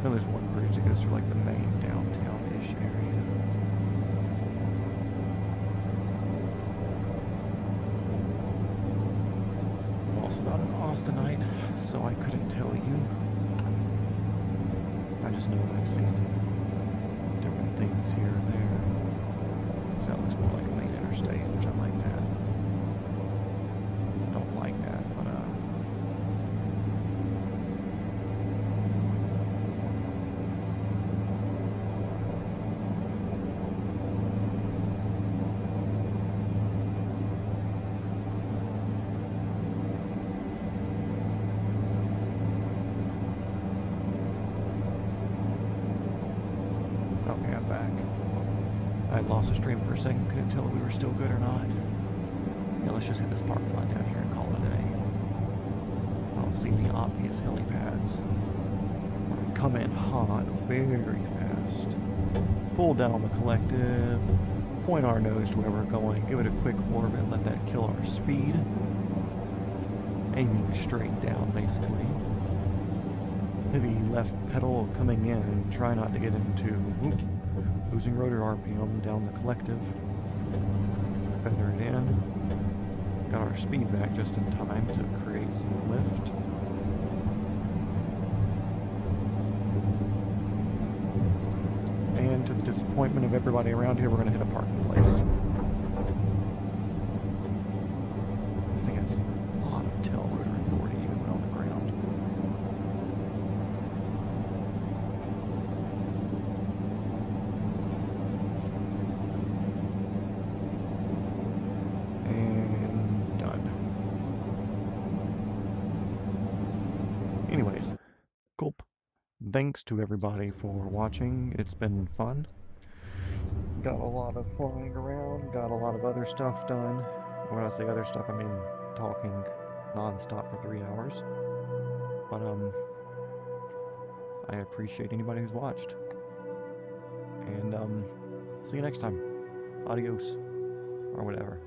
A: No, there's one bridge that goes through like the main downtown-ish area. I'm also not an Austinite, so I couldn't tell you. I just know that I've seen different things here and there. So that looks more like a main interstate, which I like that. Don't like that, but okay, I'm back. I lost the stream for a second, couldn't tell if we were still good or not. Yeah, let's just hit this parking lot down here and call it a day. I don't see any obvious helipads. Come in hot, very fast. Full down on the collective, point our nose to where we're going, give it a quick orbit, let that kill our speed. Aiming straight down, basically. Heavy left pedal coming in, and try not to get into losing rotor RPM down the collective. Feather it in. Got our speed back just in time to create some lift. And to the disappointment of everybody around here, we're going to hit a parking place. This thing has a lot of tail rotor authority even when on the ground. And done. Anyways, gulp. Thanks to everybody for watching. It's been fun. Got a lot of flying around, got a lot of other stuff done. When I say other stuff, I mean talking non-stop for 3 hours. But, I appreciate anybody who's watched. And, see you next time. Adios. Or whatever.